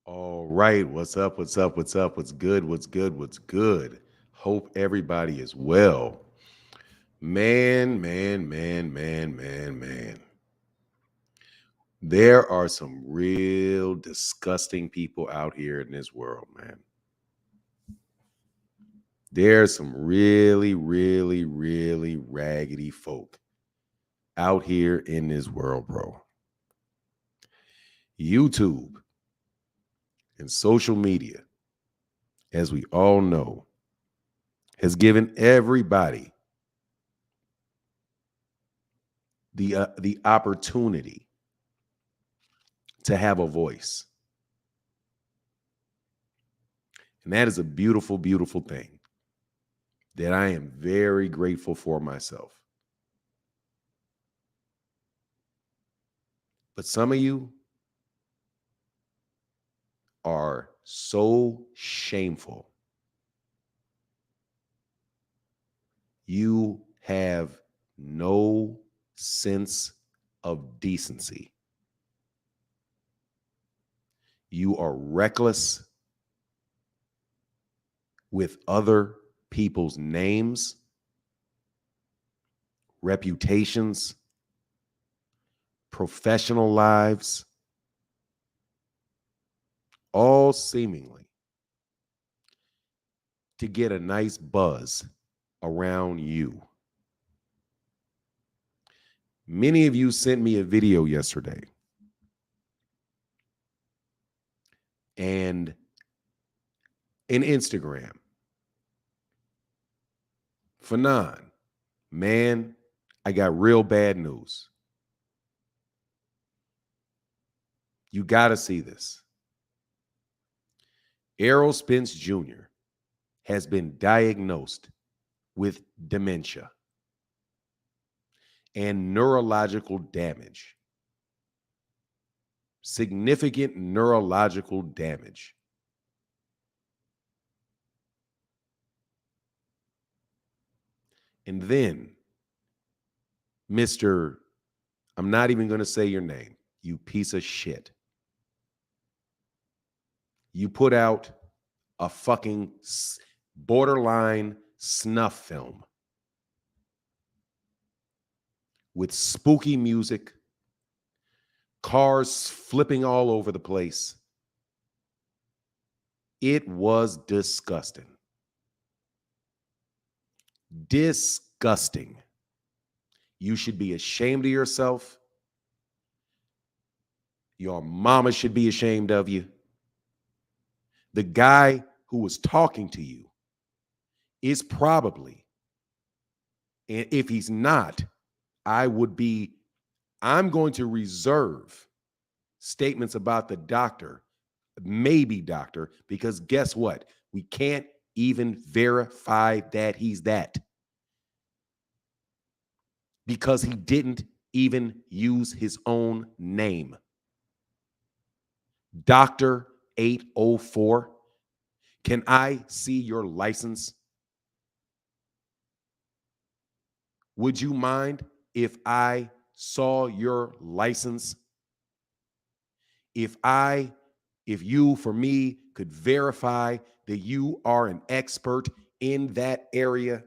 All right, what's up? What's up? What's up? What's good? What's good? What's good? Hope everybody is well. Man. There are some real disgusting people out here in this world, man. There's some really raggedy folk out here in this world, bro. YouTube and social media, as we all know, has given everybody the opportunity to have a voice. And that is a beautiful thing that I am very grateful for myself. But some of you are so shameful. You have no sense of decency. You are reckless with other people's names, reputations, professional lives, all seemingly to get a nice buzz around you. Many of you sent me a video yesterday, and in Instagram. Fanon, man, I got real bad news. You got to see this. Errol Spence Jr. has been diagnosed with dementia and neurological damage. Significant neurological damage. And then, Mr. I'm not even going to say your name, you piece of shit. You put out a fucking borderline snuff film with spooky music, cars flipping all over the place. It was disgusting. Disgusting. You should be ashamed of yourself. Your mama should be ashamed of you. The guy who was talking to you is probably, and if he's not, I'm going to reserve statements about the doctor, maybe doctor, because guess what? We can't even verify that he's that. Because he didn't even use his own name. Dr. 804, can I see your license? Would you mind if I saw your license? If you, for me, could verify that you are an expert in that area?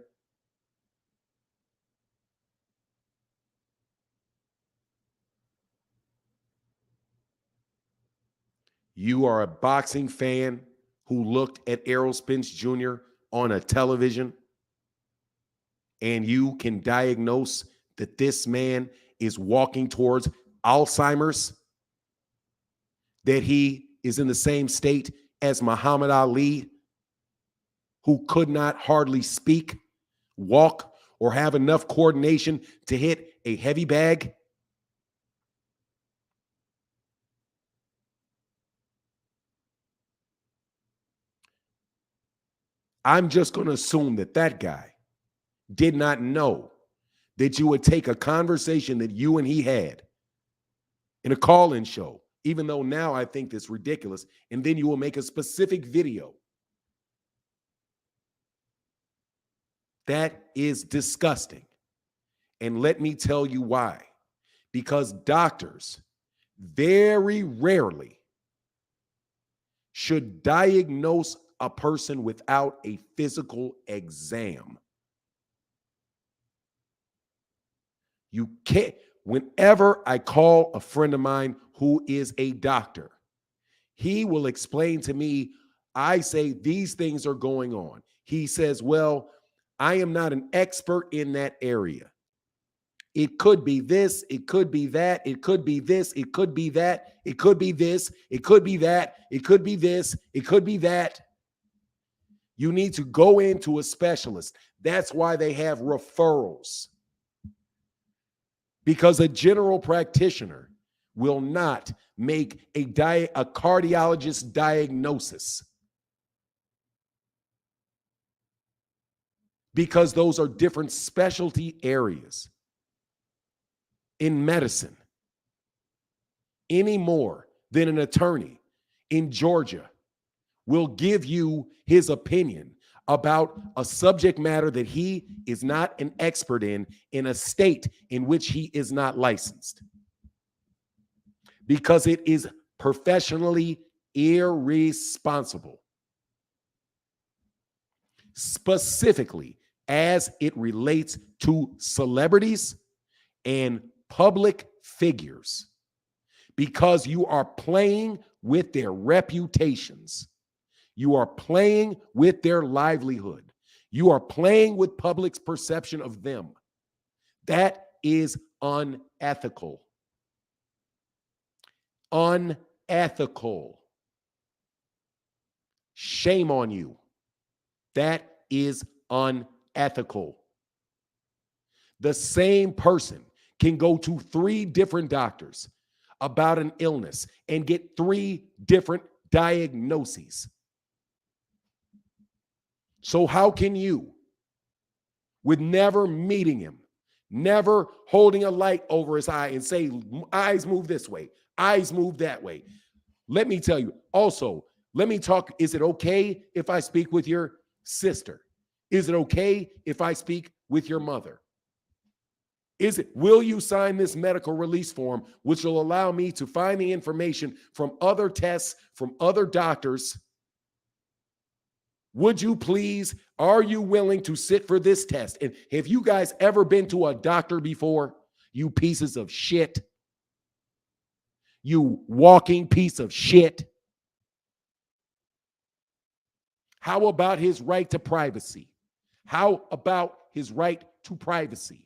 You are a boxing fan who looked at Errol Spence Jr. on a television, and you can diagnose that this man is walking towards Alzheimer's, that he is in the same state as Muhammad Ali, who could not hardly speak, walk, or have enough coordination to hit a heavy bag. I'm just going to assume that that guy did not know that you would take a conversation that you and he had in a call-in show, even though now I think that's ridiculous, and then you will make a specific video. That is disgusting. And let me tell you why. Because doctors very rarely should diagnose a person without a physical exam. You can't. Whenever I call a friend of mine who is a doctor, he will explain to me, I say, these things are going on. He says, well, I am not an expert in that area. It could be this, it could be that, it could be this, it could be that, it could be this, it could be that, it could be this, it could be that. You need to go into a specialist. That's why they have referrals. Because a general practitioner will not make a cardiologist diagnosis. Because those are different specialty areas in medicine. Any more than an attorney in Georgia will give you his opinion about a subject matter that he is not an expert in a state in which he is not licensed. Because it is professionally irresponsible. Specifically, as it relates to celebrities and public figures, because you are playing with their reputations. You are playing with their livelihood. You are playing with public's perception of them. That is unethical. Unethical. Shame on you. That is unethical. The same person can go to 3 different doctors about an illness and get 3 different diagnoses. So how can you, with never meeting him, never holding a light over his eye and say, eyes move this way, eyes move that way? Let me tell you, also, let me talk, is it okay if I speak with your sister? Is it okay if I speak with your mother? Will you sign this medical release form, which will allow me to find the information from other tests, from other doctors? Would you please, are you willing to sit for this test? And have you guys ever been to a doctor before? You pieces of shit. You walking piece of shit. How about his right to privacy? How about his right to privacy?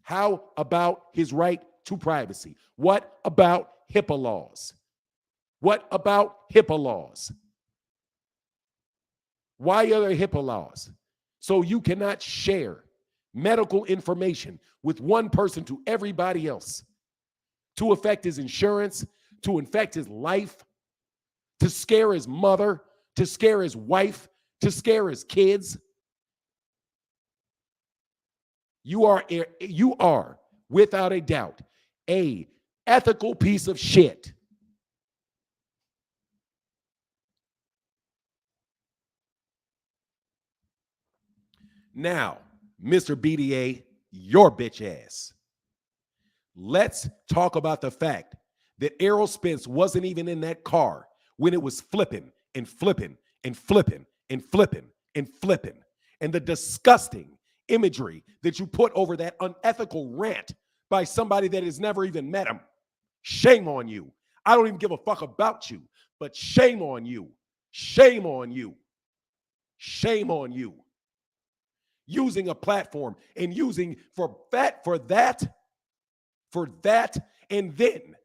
How about his right to privacy? What about HIPAA laws? What about HIPAA laws? Why are there HIPAA laws? So you cannot share medical information with one person to everybody else, to affect his insurance, to infect his life, to scare his mother, to scare his wife, to scare his kids. You are, without a doubt, an ethical piece of shit. Now, Mr. BDA, your bitch ass. Let's talk about the fact that Errol Spence wasn't even in that car when it was flipping and flipping and flipping and flipping and flipping. And the disgusting imagery that you put over that unethical rant by somebody that has never even met him. Shame on you. I don't even give a fuck about you, but shame on you. Shame on you. Shame on you. Using a platform and using for that, and then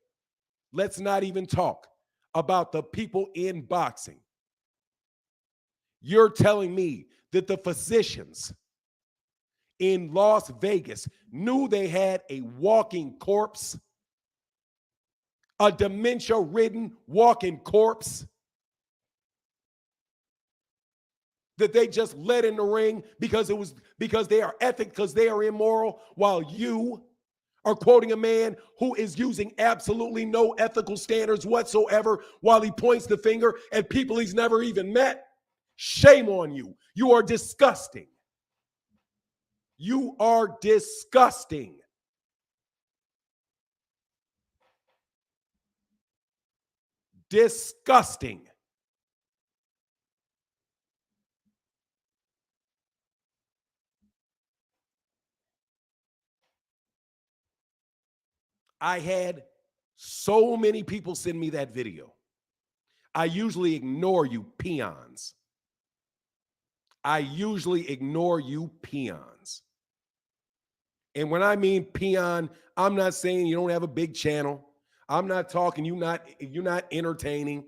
let's not even talk about the people in boxing. You're telling me that the physicians in Las Vegas knew they had a walking corpse, a dementia-ridden walking corpse, that they just let in the ring because they are ethic, because they are immoral, while you are quoting a man who is using absolutely no ethical standards whatsoever while he points the finger at people he's never even met? Shame on you. You are disgusting. You are disgusting. Disgusting. I had so many people send me that video. I usually ignore you peons. I usually ignore you peons. And when I mean peon, I'm not saying you don't have a big channel. I'm not talking you're not entertaining.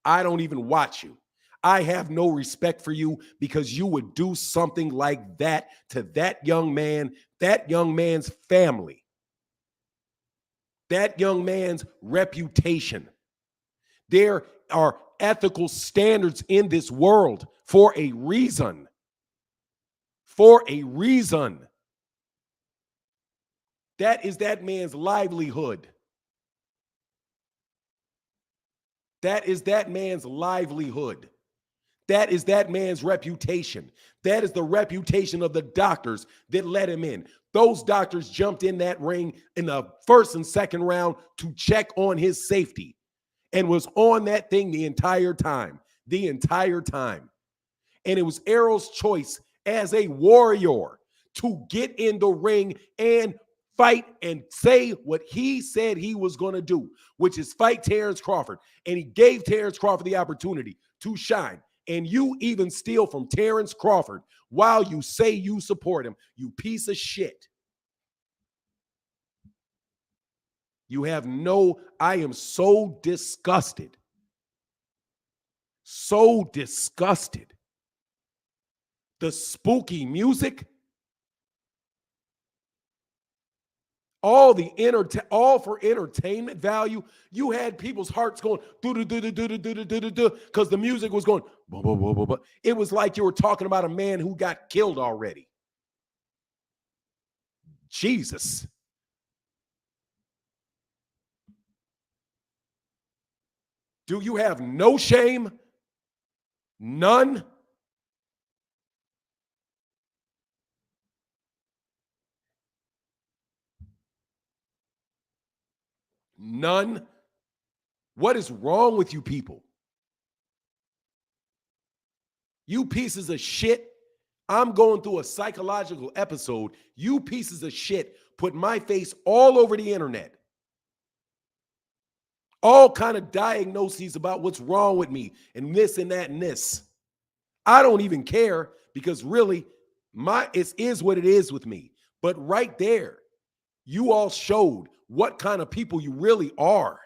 I don't even watch you. I have no respect for you because you would do something like that to that young man, that young man's family, that young man's reputation. There are ethical standards in this world for a reason. For a reason. That is that man's livelihood. That is that man's livelihood. That is that man's reputation. That is the reputation of the doctors that let him in. Those doctors jumped in that ring in the first and second round to check on his safety and was on that thing the entire time. The entire time. And it was Errol's choice as a warrior to get in the ring and fight and say what he said he was going to do, which is fight Terrence Crawford. And he gave Terrence Crawford the opportunity to shine. And you even steal from Terrence Crawford while you say you support him, you piece of shit. You have no, I am so disgusted. So disgusted. The spooky music, all for entertainment value. You had people's hearts going because the music was going. It was like you were talking about a man who got killed already. Jesus. Do you have no shame? None? None? What is wrong with you people? You pieces of shit. I'm going through a psychological episode. You pieces of shit put my face all over the internet. All kind of diagnoses about what's wrong with me and this and that and this. I don't even care because really it is what it is with me. But right there, you all showed what kind of people you really are.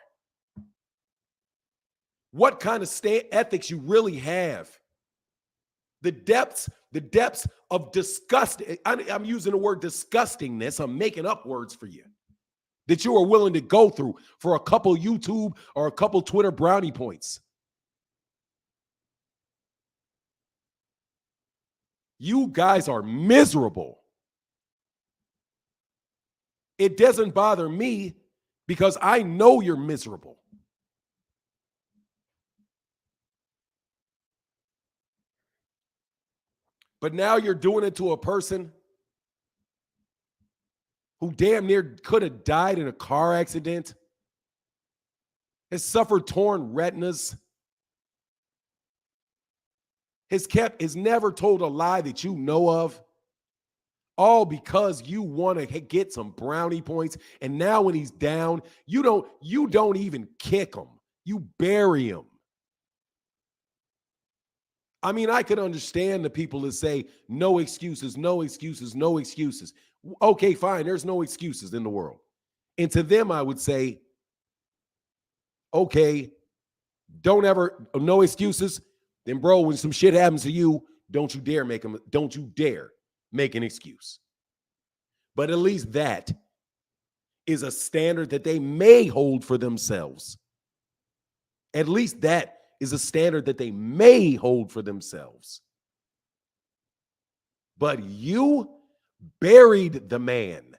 What kind of ethics you really have. The depths of disgust. I'm using the word disgustingness. I'm making up words for you that you are willing to go through for a couple YouTube or a couple Twitter brownie points. You guys are miserable. It doesn't bother me because I know you're miserable. But now you're doing it to a person who damn near could have died in a car accident, has suffered torn retinas, has never told a lie that you know of, all because you want to get some brownie points. And now when he's down, you don't even kick him. You bury him. I mean, I could understand the people that say no excuses, no excuses, no excuses. Okay, fine. There's no excuses in the world. And to them, I would say, okay, no excuses. Then, bro, when some shit happens to you, don't you dare make an excuse. But at least that is a standard that they may hold for themselves. At least that is a standard that they may hold for themselves. But you buried the man.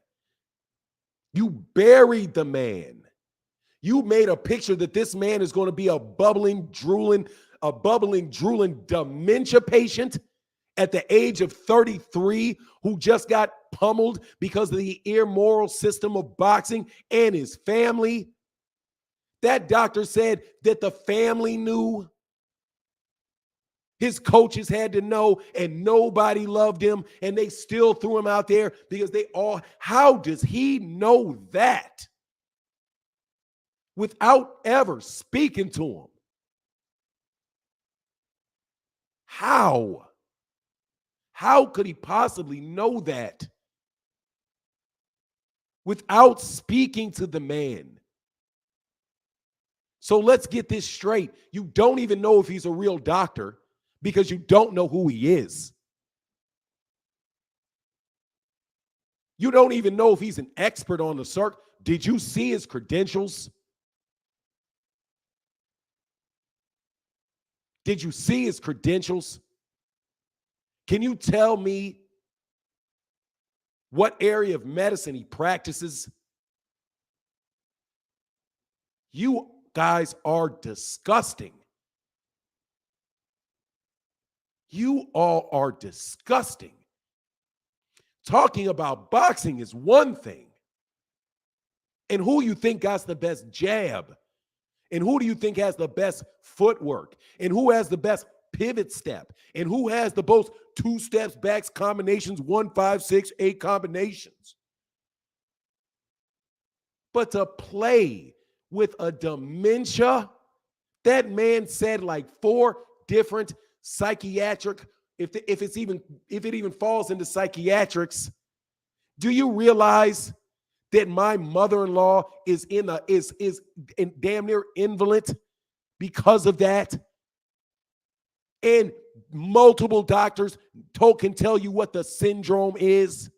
You buried the man. You made a picture that this man is going to be a bubbling, drooling dementia patient at the age of 33 who just got pummeled because of the immoral system of boxing and his family. That doctor said that the family knew. His coaches had to know, and nobody loved him, and they still threw him out there because they all, how does he know that without ever speaking to him? How? How could he possibly know that without speaking to the man? So let's get this straight. You don't even know if he's a real doctor because you don't know who he is. You don't even know if he's an expert on the circuit. Did you see his credentials? Did you see his credentials? Can you tell me what area of medicine he practices? You guys are disgusting. You all are disgusting. Talking about boxing is one thing. And who you think got the best jab? And who do you think has the best footwork? And who has the best pivot step? And who has the most 2 steps backs combinations, 1, 5, 6, 8 combinations? But to play with a dementia, that man said like 4 different psychiatric, if it even falls into psychiatrics. Do you realize that my mother-in-law is in damn near invalid because of that? And multiple doctors can tell you what the syndrome is.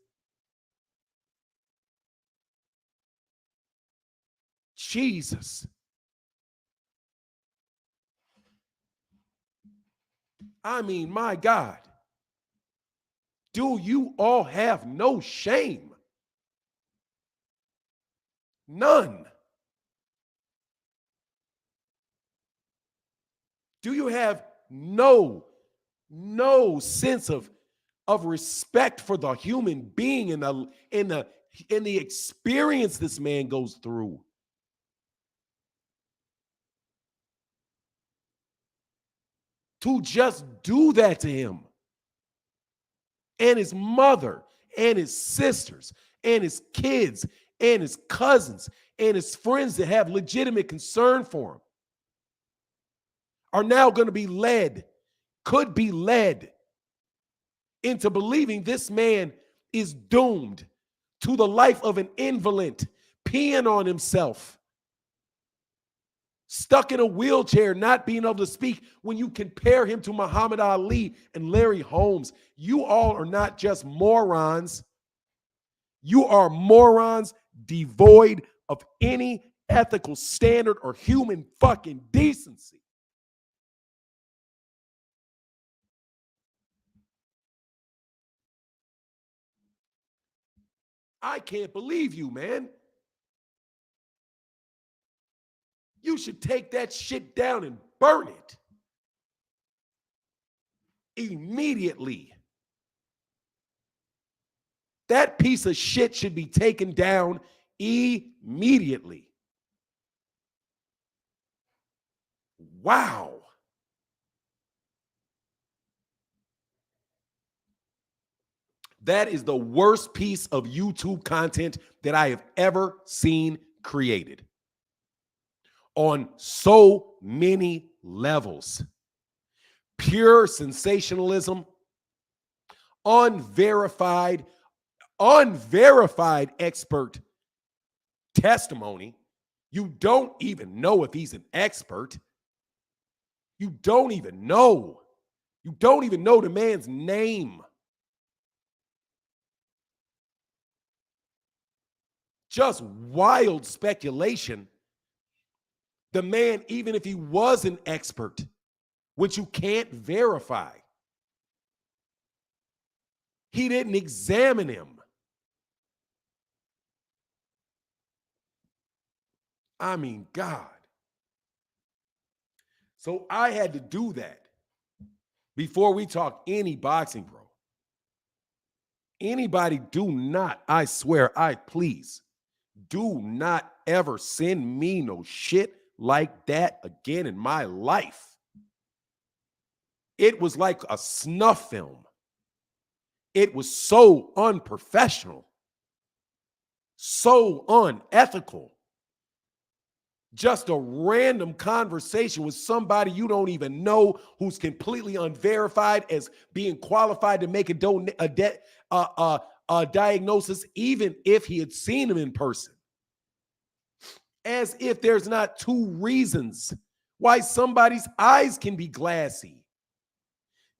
Jesus. I mean, my God. Do you all have no shame? None. Do you have no sense of respect for the human being and the experience this man goes through? To just do that to him and his mother and his sisters and his kids and his cousins and his friends that have legitimate concern for him are now going to be could be led into believing this man is doomed to the life of an invalid, peeing on himself, stuck in a wheelchair, not being able to speak. When you compare him to Muhammad Ali and Larry Holmes, you all are not just morons. You are morons devoid of any ethical standard or human fucking decency. I can't believe you, man. You should take that shit down and burn it immediately. That piece of shit should be taken down immediately. Wow. That is the worst piece of YouTube content that I have ever seen created on so many levels. Pure sensationalism, unverified expert testimony. You don't even know if he's an expert. You don't even know. You don't even know the man's name. Just wild speculation. The man, even if he was an expert, which you can't verify, he didn't examine him. I mean, God. So I had to do that before we talk any boxing, bro. Anybody do not, I swear, please, do not ever send me no shit like that again in my life. It was like a snuff film. It was so unprofessional, so unethical. Just a random conversation with somebody you don't even know, who's completely unverified as being qualified to make a diagnosis, even if he had seen him in person. As if there's not two reasons why somebody's eyes can be glassy.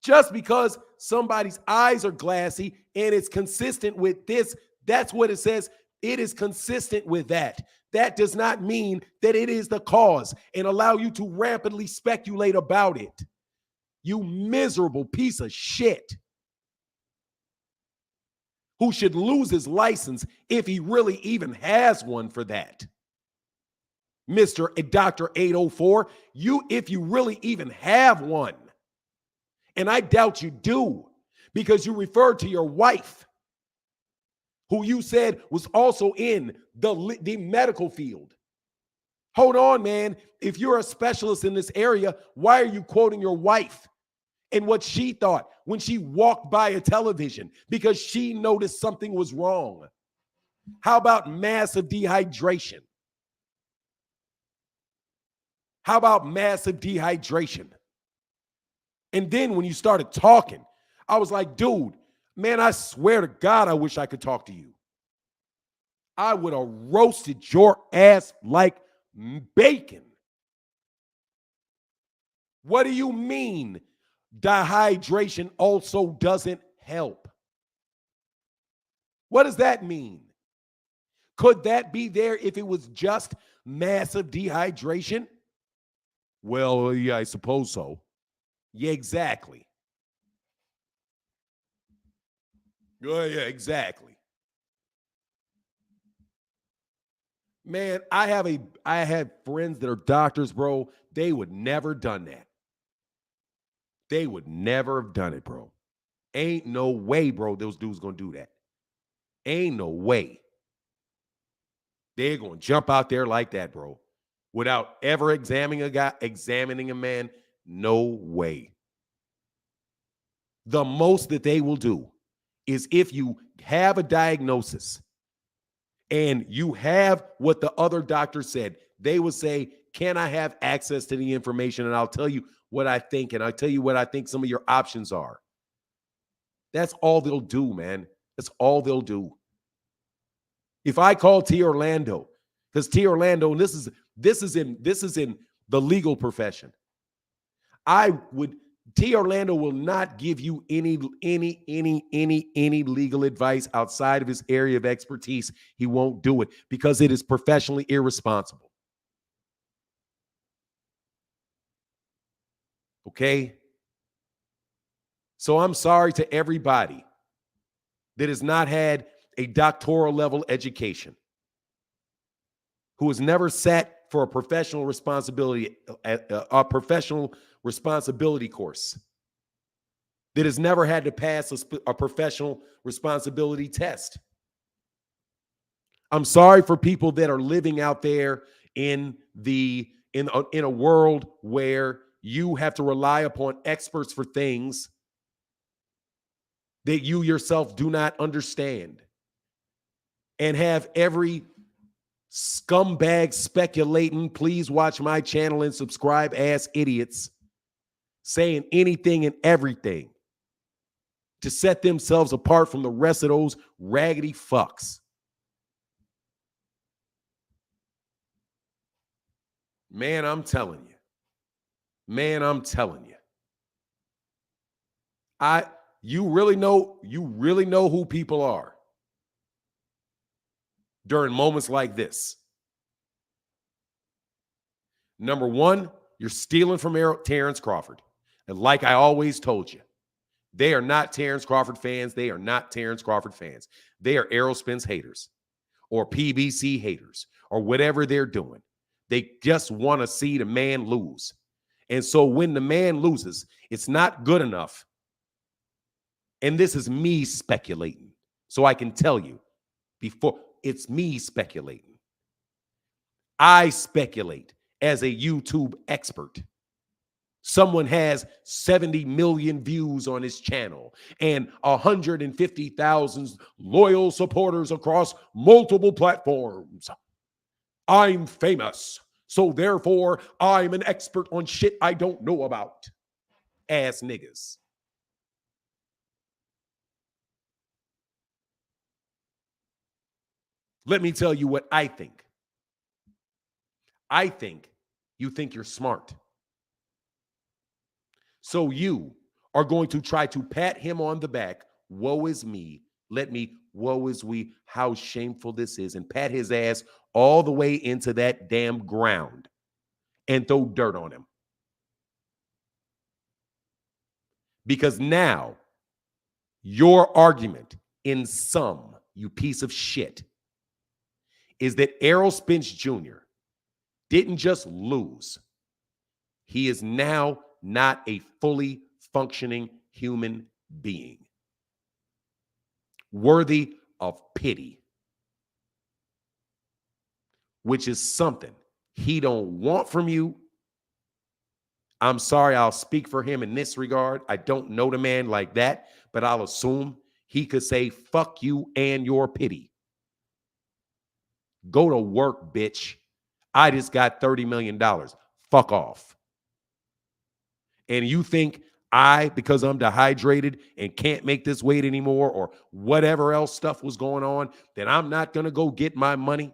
Just because somebody's eyes are glassy and it's consistent with this, that's what it says. It is consistent with that. That does not mean that it is the cause and allow you to rampantly speculate about it. You miserable piece of shit who should lose his license if he really even has one for that. Mr. Dr. 804, if you really even have one. And I doubt you do, because you referred to your wife, who you said was also in the medical field. Hold on, man. If you're a specialist in this area, why are you quoting your wife and what she thought when she walked by a television because she noticed something was wrong? How about massive dehydration? How about massive dehydration? And then when you started talking, I was like, dude, man, I swear to God, I wish I could talk to you. I would have roasted your ass like bacon. What do you mean dehydration also doesn't help? What does that mean? Could that be there if it was just massive dehydration? Well, yeah, I suppose so. Yeah, exactly. Yeah, exactly. Man, I have friends that are doctors, bro. They would never done that. They would never have done it, bro. Ain't no way, bro, those dudes gonna do that. Ain't no way. They're gonna jump out there like that, bro, without ever examining a man. No way. The most that they will do is, if you have a diagnosis and you have what the other doctor said, they will say, can I have access to the information? And I'll tell you what I think, and I'll tell you what I think some of your options are. That's all they'll do, man. That's all they'll do. If I call T. Orlando, because T. Orlando, and this is in the legal profession, T. Orlando will not give you any legal advice outside of his area of expertise. He won't do it because it is professionally irresponsible. Okay? So I'm sorry to everybody that has not had a doctoral level education, who has never sat for a professional responsibility course, that has never had to pass a professional responsibility test. I'm sorry for people that are living out there in a world where you have to rely upon experts for things that you yourself do not understand, and have every scumbag speculating, please watch my channel and subscribe ass idiots saying anything and everything to set themselves apart from the rest of those raggedy fucks. Man, I'm telling you. Man, I'm telling you. You really know who people are during moments like this. Number one, you're stealing from Terrence Crawford. And like I always told you, they are not Terrence Crawford fans. They are not Terrence Crawford fans. They are Errol Spence haters or PBC haters or whatever they're doing. They just want to see the man lose. And so when the man loses, it's not good enough. And this is me speculating. So I can tell you before, it's me speculating. I speculate as a YouTube expert. Someone has 70 million views on his channel and 150,000 loyal supporters across multiple platforms. I'm famous, so therefore I'm an expert on shit I don't know about. Ass niggas. Let me tell you what I think. I think you think you're smart. So you are going to try to pat him on the back. Woe is me. Woe is we. How shameful this is. And pat his ass all the way into that damn ground and throw dirt on him. Because now your argument in sum, you piece of shit, is that Errol Spence Jr. didn't just lose. He is now not a fully functioning human being, worthy of pity, which is something he don't want from you. I'm sorry, I'll speak for him in this regard. I don't know the man like that, but I'll assume he could say, fuck you and your pity. Go to work, bitch. I just got $30 million. Fuck off. And you think because I'm dehydrated and can't make this weight anymore or whatever else stuff was going on, that I'm not going to go get my money?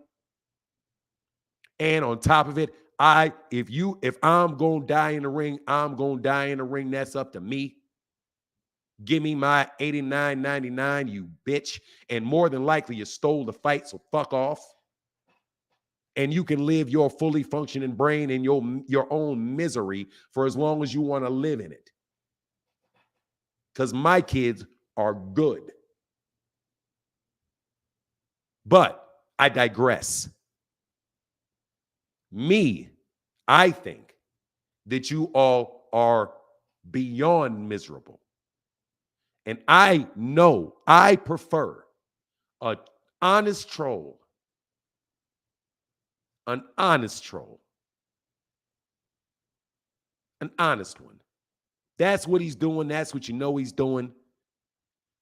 And on top of it, if I'm going to die in the ring, I'm going to die in the ring. That's up to me. Give me my $89.99, you bitch. And more than likely you stole the fight, so fuck off. And you can live your fully functioning brain in your own misery for as long as you want to live in it. Because my kids are good. But I digress. I think that you all are beyond miserable. And I know I prefer an honest troll. An honest troll. An honest one. That's what he's doing. That's what you know he's doing.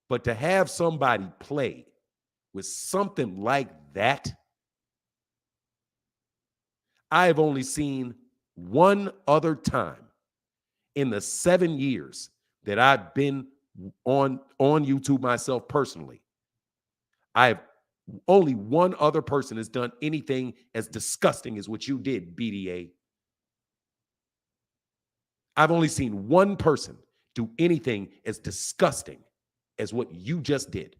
But to have somebody play with something like that, I have only seen one other time in the 7 years that I've been on YouTube myself personally. Only one other person has done anything as disgusting as what you did, BDA. I've only seen one person do anything as disgusting as what you just did.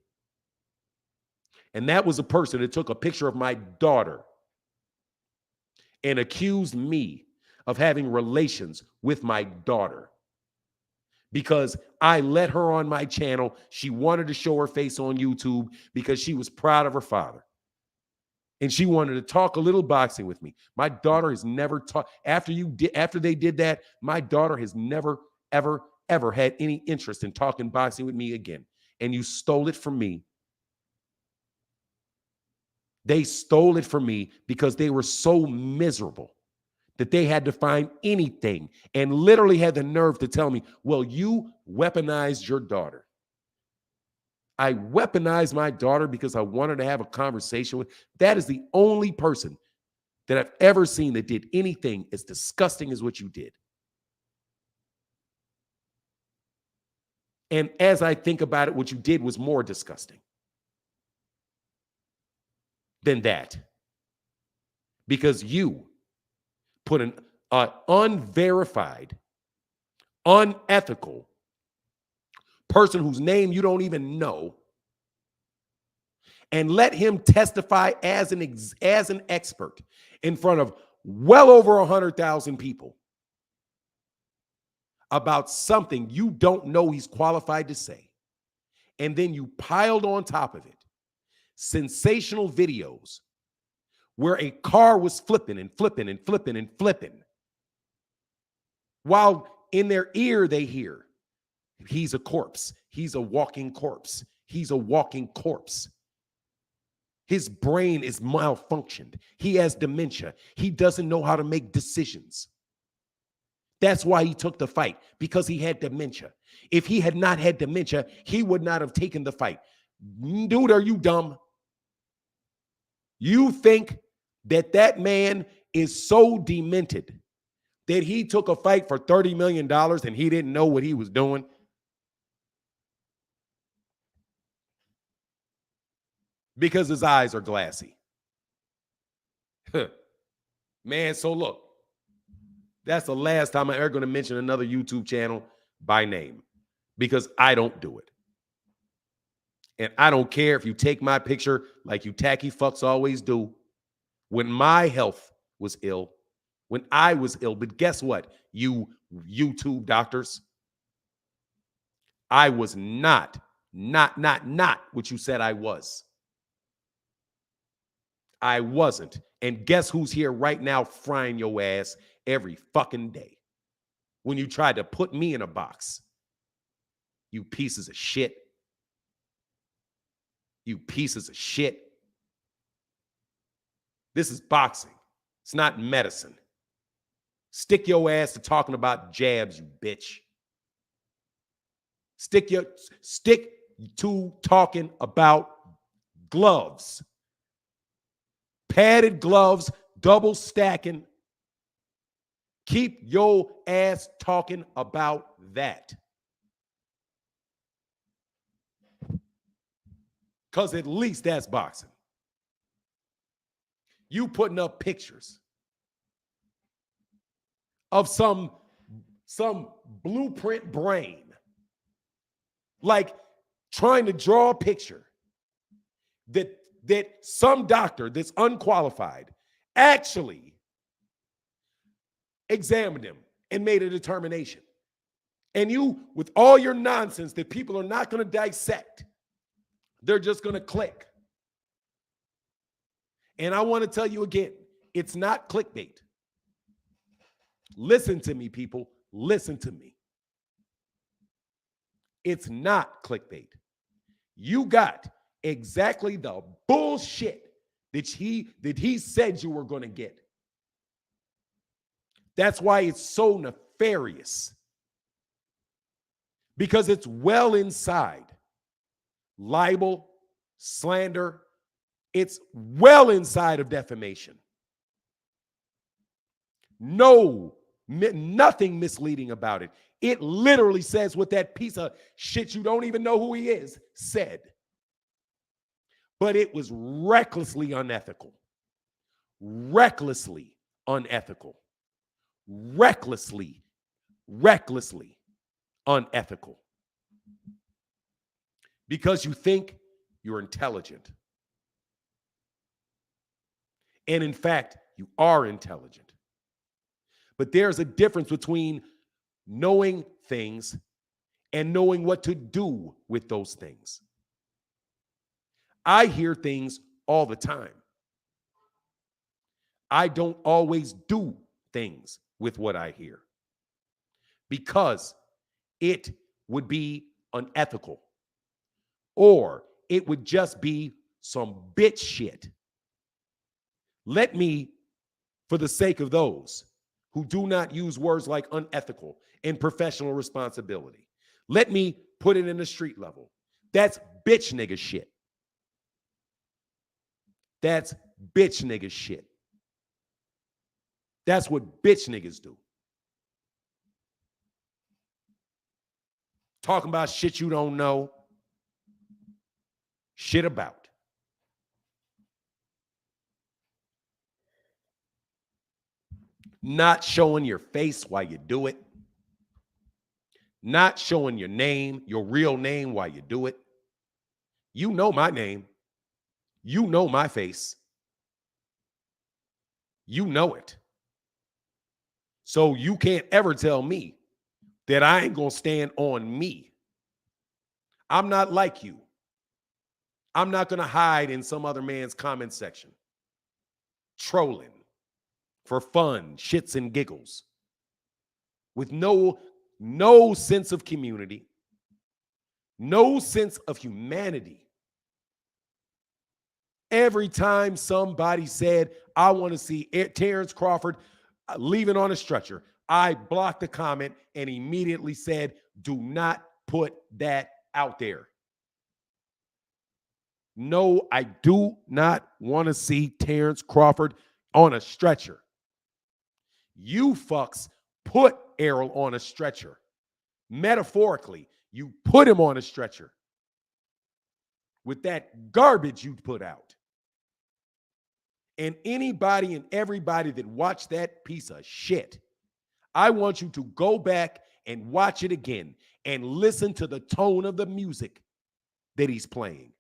And that was a person that took a picture of my daughter and accused me of having relations with my daughter because I let her on my channel. She wanted to show her face on YouTube because she was proud of her father. And she wanted to talk a little boxing with me. My daughter has never talked. After they did that, my daughter has never, ever, ever had any interest in talking boxing with me again. And you stole it from me. They stole it from me because they were so miserable that they had to find anything and literally had the nerve to tell me, well, you weaponized your daughter. I weaponized my daughter because I wanted to have a conversation with. That is the only person that I've ever seen that did anything as disgusting as what you did. And as I think about it, what you did was more disgusting than that. Because you put an unverified, unethical person whose name you don't even know and let him testify as an expert in front of well over 100,000 people about something you don't know he's qualified to say. And then you piled on top of it sensational videos where a car was flipping and flipping and flipping and flipping, while in their ear they hear, he's a corpse. He's a walking corpse. He's a walking corpse. His brain is malfunctioned. He has dementia. He doesn't know how to make decisions. That's why he took the fight, because he had dementia. If he had not had dementia, he would not have taken the fight. Dude, are you dumb? You think that that man is so demented that he took a fight for $30 million and he didn't know what he was doing? Because his eyes are glassy. Man, so look, that's the last time I'm ever going to mention another YouTube channel by name, because I don't do it. And I don't care if you take my picture like you tacky fucks always do. When my health was ill, when I was ill, but guess what, you YouTube doctors? I was not what you said I was. I wasn't. And guess who's here right now frying your ass every fucking day when you tried to put me in a box? You pieces of shit. You pieces of shit. This is boxing. It's not medicine. Stick your ass to talking about jabs, you bitch. Stick to talking about gloves. Padded gloves, double stacking. Keep your ass talking about that. Because at least that's boxing. You putting up pictures of some blueprint brain, like trying to draw a picture that some doctor that's unqualified actually examined him and made a determination. And you, with all your nonsense that people are not going to dissect, they're just going to click. And I want to tell you again, it's not clickbait. Listen to me, people. Listen to me. It's not clickbait. You got exactly the bullshit that he said you were going to get. That's why it's so nefarious. Because it's well inside libel, slander. It's well inside of defamation. No, nothing misleading about it. It literally says what that piece of shit you don't even know who he is said. But it was recklessly unethical. Recklessly unethical. Recklessly unethical. Because you think you're intelligent. And in fact, you are intelligent. But there's a difference between knowing things and knowing what to do with those things. I hear things all the time. I don't always do things with what I hear because it would be unethical or it would just be some bitch shit. Let me, for the sake of those who do not use words like unethical and professional responsibility, let me put it in the street level. That's bitch nigga shit. That's bitch nigga shit. That's what bitch niggas do. Talking about shit you don't know shit about. Not showing your face while you do it. Not showing your name, your real name while you do it. You know my name. You know my face. You know it. So you can't ever tell me that I ain't going to stand on me. I'm not like you. I'm not going to hide in some other man's comment section, trolling for fun, shits and giggles, with no sense of community, no sense of humanity. Every time somebody said, I want to see Terrence Crawford leaving on a stretcher, I blocked the comment and immediately said, do not put that out there. No, I do not want to see Terrence Crawford on a stretcher. You fucks put Errol on a stretcher. Metaphorically, you put him on a stretcher with that garbage you put out. And anybody and everybody that watched that piece of shit, I want you to go back and watch it again and listen to the tone of the music that he's playing.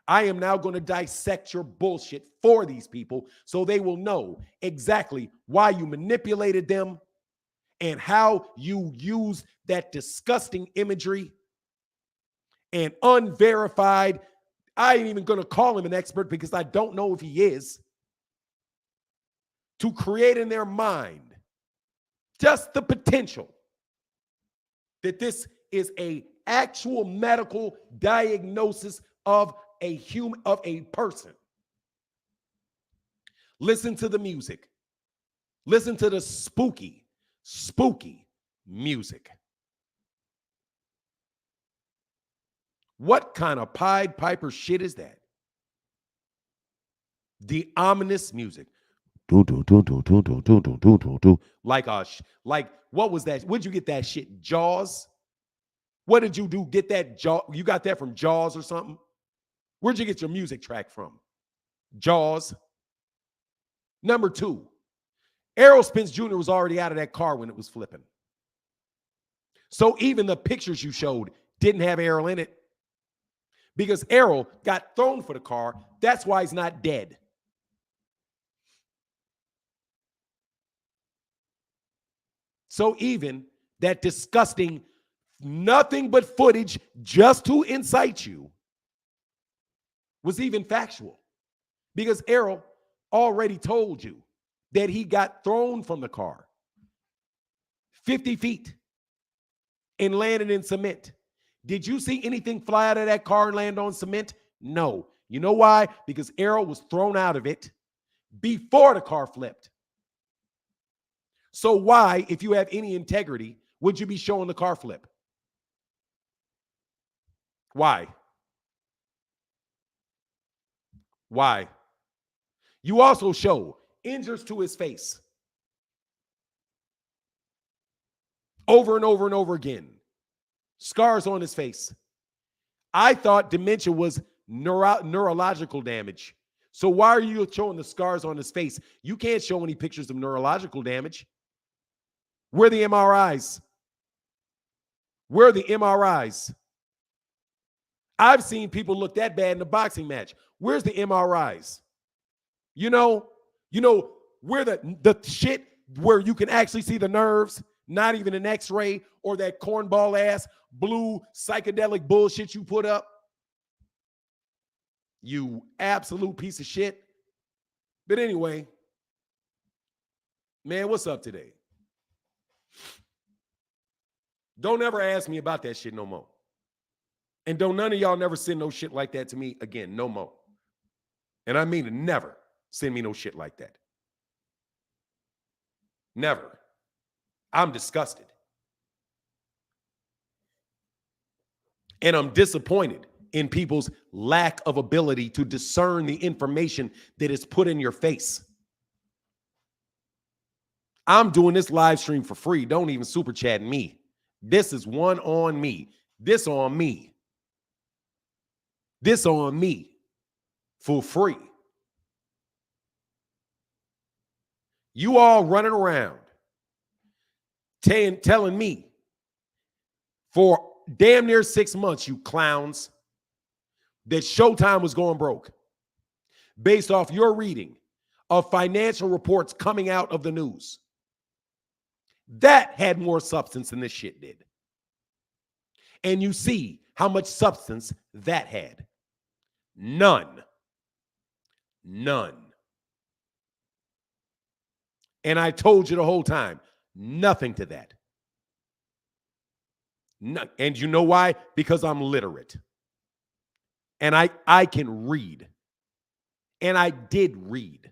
I am now going to dissect your bullshit for these people so they will know exactly why you manipulated them and how you use that disgusting imagery and unverified. I ain't even going to call him an expert because I don't know if he is, to create in their mind just the potential that this is a actual medical diagnosis of a human, of a person. Listen to the music. Listen to the spooky music. What kind of Pied Piper shit is that? The ominous music. Like what was that? Where'd you get that shit? Jaws? What did you do? Get that Jaws? You got that from Jaws or something? Where'd you get your music track from? Jaws. Number 2, Errol Spence Jr. was already out of that car when it was flipping. So even the pictures you showed didn't have Errol in it because Errol got thrown for the car. That's why he's not dead. So even that disgusting, nothing but footage just to incite you was even factual because Errol already told you that he got thrown from the car 50 feet and landed in cement. Did you see anything fly out of that car and land on cement? No. You know why? Because Errol was thrown out of it before the car flipped. So why, if you have any integrity, would you be showing the car flip? Why? Why? You also show injuries to his face over and over and over again. Scars on his face. I thought dementia was neurological damage. So why are you showing the scars on his face? You can't show any pictures of neurological damage. Where are the MRIs? Where are the MRIs? I've seen people look that bad in a boxing match. Where's the MRIs? You know where the shit where you can actually see the nerves, not even an x-ray or that cornball ass blue psychedelic bullshit you put up. You absolute piece of shit. But anyway, man, what's up today? Don't ever ask me about that shit no more. And don't none of y'all never send no shit like that to me again, no more. And I mean it, never send me no shit like that. Never. I'm disgusted. And I'm disappointed in people's lack of ability to discern the information that is put in your face. I'm doing this live stream for free. Don't even super chat me. This is one on me. This on me. This on me for free. You all running around telling me for damn near 6 months, you clowns, that Showtime was going broke based off your reading of financial reports coming out of the news. That had more substance than this shit did. And you see how much substance that had. None. None. And I told you the whole time, nothing to that. None. And you know why? Because I'm literate. And I can read. And I did read.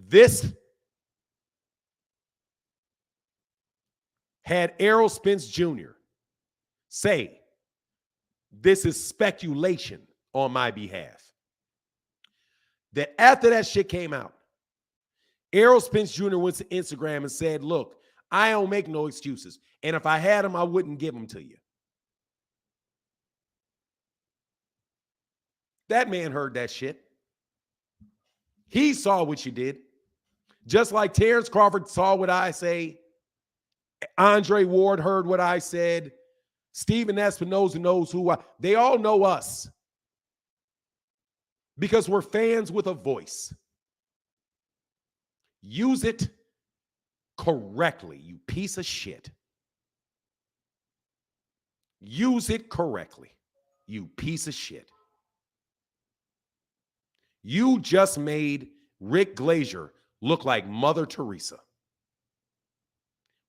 This had Errol Spence Jr. say, this is speculation on my behalf. That after that shit came out, Errol Spence Jr. went to Instagram and said, look, I don't make no excuses. And if I had them, I wouldn't give them to you. That man heard that shit. He saw what you did. Just like Terrence Crawford saw what I say. Andre Ward heard what I said. Steven Espinoza knows who they all know us. Because we're fans with a voice. Use it correctly, you piece of shit. Use it correctly, you piece of shit. You just made Rick Glazier look like Mother Teresa.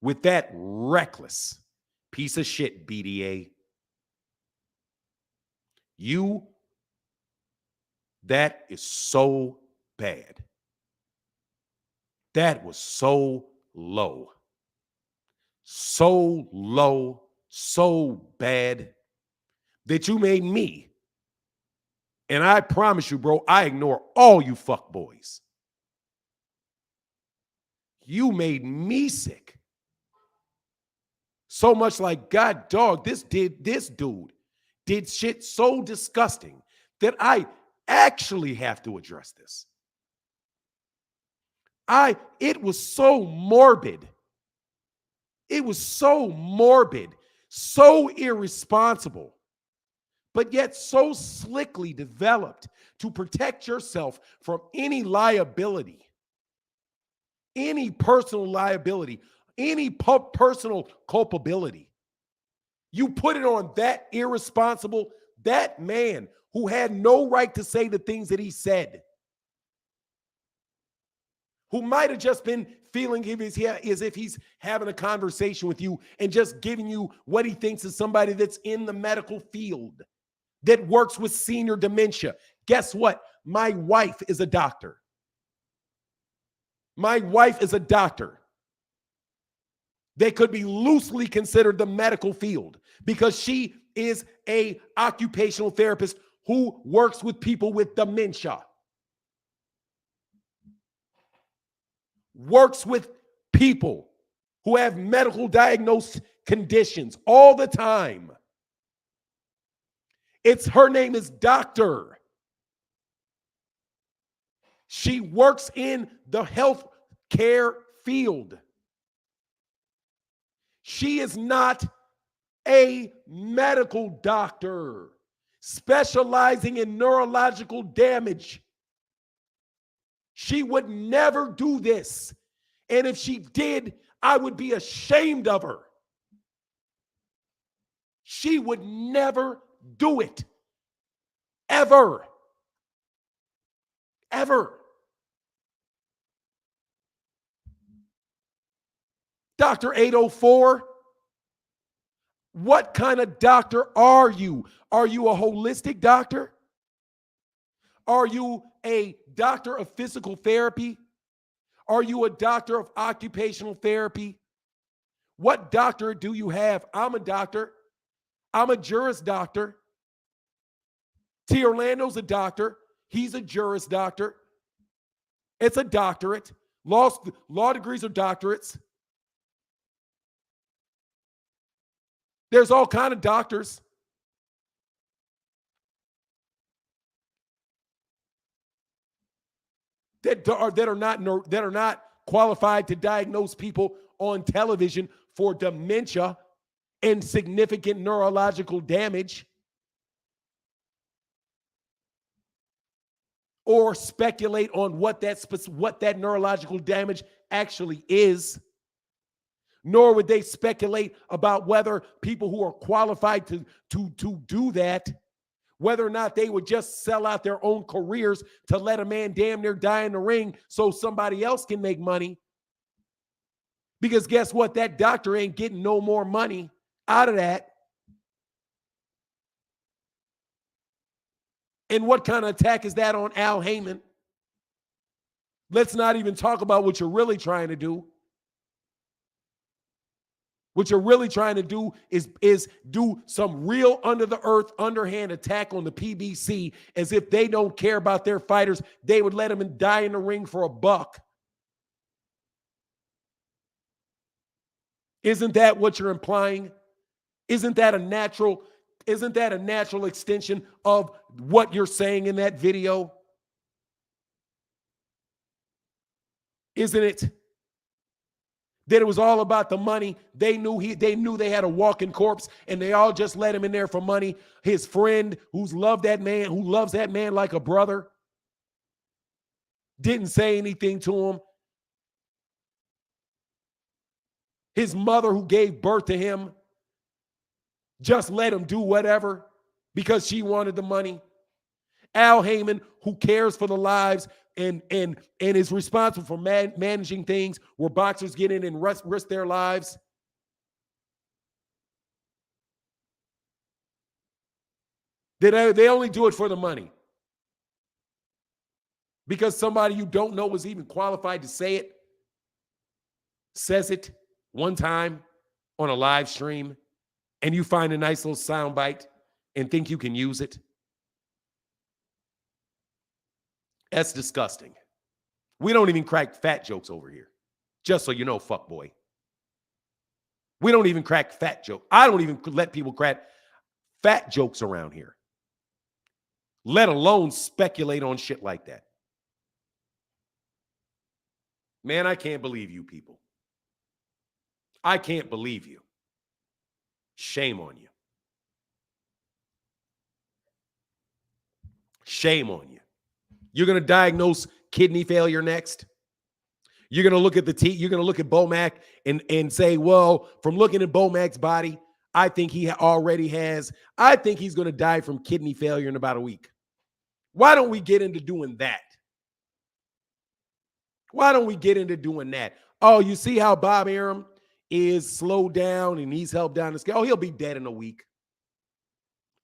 With that reckless piece of shit, BDA. That is so bad. That was so low. So low, so bad that you made me. And I promise you, bro, I ignore all you fuck boys. You made me sick. So much like, God dog, this dude did shit so disgusting that I actually have to address this. It was so morbid. It was so morbid, so irresponsible, but yet so slickly developed to protect yourself from any liability, any personal liability, any personal culpability. You put it on that irresponsible, that man who had no right to say the things that he said, who might have just been feeling as if he's having a conversation with you and just giving you what he thinks is somebody that's in the medical field, that works with senior dementia. Guess what? My wife is a doctor. My wife is a doctor. They could be loosely considered the medical field because she is an occupational therapist who works with people with dementia. Works with people who have medical diagnosed conditions all the time. Her name is Doctor. She works in the health care field. She is not a medical doctor specializing in neurological damage. She would never do this. And if she did, I would be ashamed of her. She would never do it. Ever. Ever. Dr. 804, what kind of doctor are you? Are you a holistic doctor? Are you a doctor of physical therapy? Are you a doctor of occupational therapy? What doctorate do you have? I'm a doctor. I'm a Juris Doctor. T. Orlando's a doctor. He's a Juris Doctor. It's a doctorate. Law degrees are doctorates. There's all kinds of doctors. That are not qualified to diagnose people on television for dementia and significant neurological damage, or speculate on what that neurological damage actually is. Nor would they speculate about whether people who are qualified to do that, whether or not they would just sell out their own careers to let a man damn near die in the ring so somebody else can make money. Because guess what? That doctor ain't getting no more money out of that. And what kind of attack is that on Al Heyman? Let's not even talk about what you're really trying to do. What you're really trying to do is do some real under-the-earth, underhand attack on the PBC as if they don't care about their fighters. They would let them die in the ring for a buck. Isn't that what you're implying? Isn't that a natural extension of what you're saying in that video? Isn't it? That it was all about the money. They knew they had a walking corpse, and they all just let him in there for money. His friend who loves that man like a brother, didn't say anything to him. His mother who gave birth to him just let him do whatever because she wanted the money. Al Heyman, who cares for the lives and is responsible for managing things where boxers get in and risk their lives. They only do it for the money. Because somebody you don't know was even qualified to say it, says it one time on a live stream, and you find a nice little soundbite and think you can use it. That's disgusting. We don't even crack fat jokes over here. Just so you know, fuckboy. We don't even crack fat jokes. I don't even let people crack fat jokes around here, let alone speculate on shit like that. Man, I can't believe you people. I can't believe you. Shame on you. Shame on you. You're going to diagnose kidney failure next. You're going to look at you're going to look at Bomac and say, well, from looking at Bomac's body, I think he's going to die from kidney failure in about a week. Why don't we get into doing that? Why don't we get into doing that? Oh, you see how Bob Arum is slowed down and he's helped down the scale. Oh, he'll be dead in a week.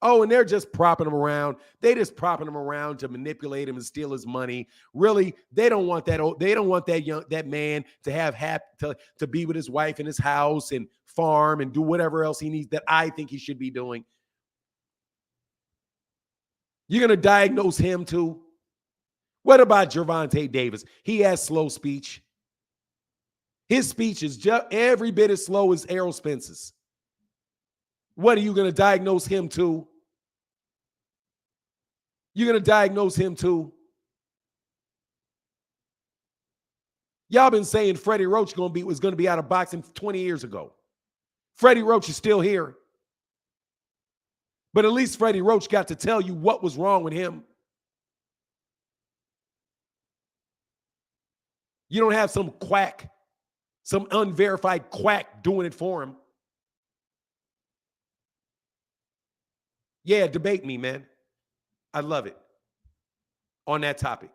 Oh, and they're just propping him around. They just propping him around to manipulate him and steal his money. Really, they don't want that. They don't want that man to have to be with his wife in his house and farm and do whatever else he needs that I think he should be doing. You're going to diagnose him too? What about Gervonta Davis? He has slow speech. His speech is just every bit as slow as Errol Spence's. What are you going to diagnose him to? You're going to diagnose him too? Y'all been saying Freddie Roach was going to be out of boxing 20 years ago. Freddie Roach is still here. But at least Freddie Roach got to tell you what was wrong with him. You don't have some quack, some unverified quack doing it for him. Yeah, debate me, man. I love it. On that topic.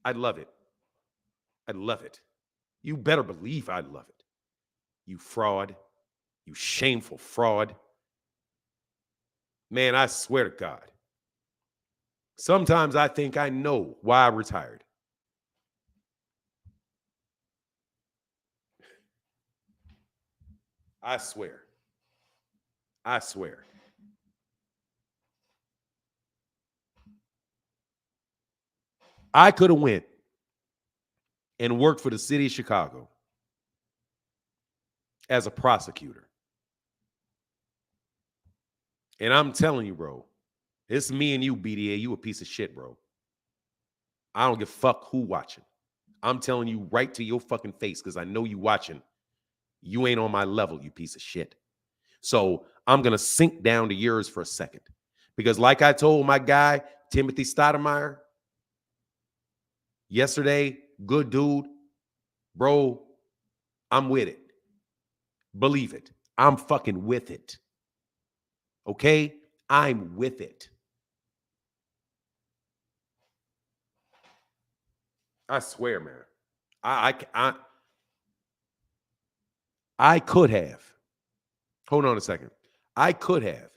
I love it. I love it. You better believe I love it. You fraud. You shameful fraud. Man, I swear to God. Sometimes I think I know why I retired. I swear. I swear. I could have went and worked for the city of Chicago as a prosecutor. And I'm telling you, bro, it's me and you, BDA. You a piece of shit, bro. I don't give a fuck who watching. I'm telling you right to your fucking face because I know you watching. You ain't on my level, you piece of shit. So I'm going to sink down to yours for a second. Because like I told my guy, Timothy Stoudemire, yesterday, good dude, bro, I'm with it. Believe it. I'm fucking with it. Okay? I'm with it. I swear, man. I could have. Hold on a second. I could have,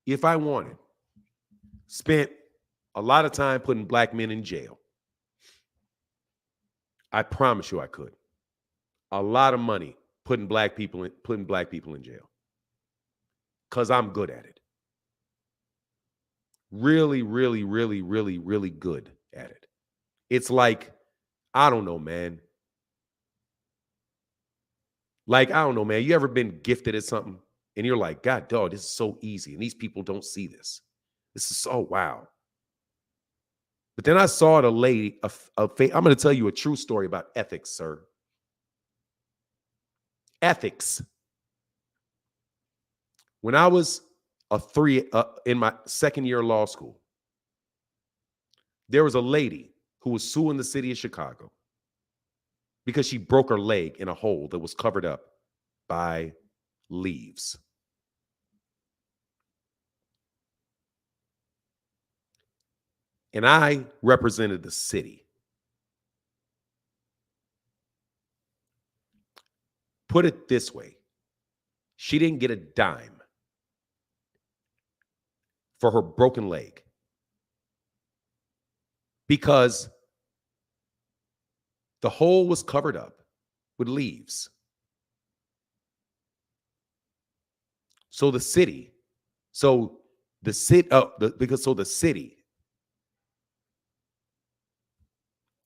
if I wanted, spent a lot of time putting black men in jail. I promise you I could. A lot of money putting black people in jail. Because I'm good at it. Really, really, really, really, really good at it. It's like, I don't know, man. Like, I don't know, man. You ever been gifted at something and you're like, God, dog, this is so easy. And these people don't see this. This is so wow. But then I saw the lady, I'm going to tell you a true story about ethics, sir. Ethics. When I was in my second year of law school, there was a lady who was suing the city of Chicago because she broke her leg in a hole that was covered up by leaves. And I represented the city. Put it this way, she didn't get a dime for her broken leg because the hole was covered up with leaves. So the city,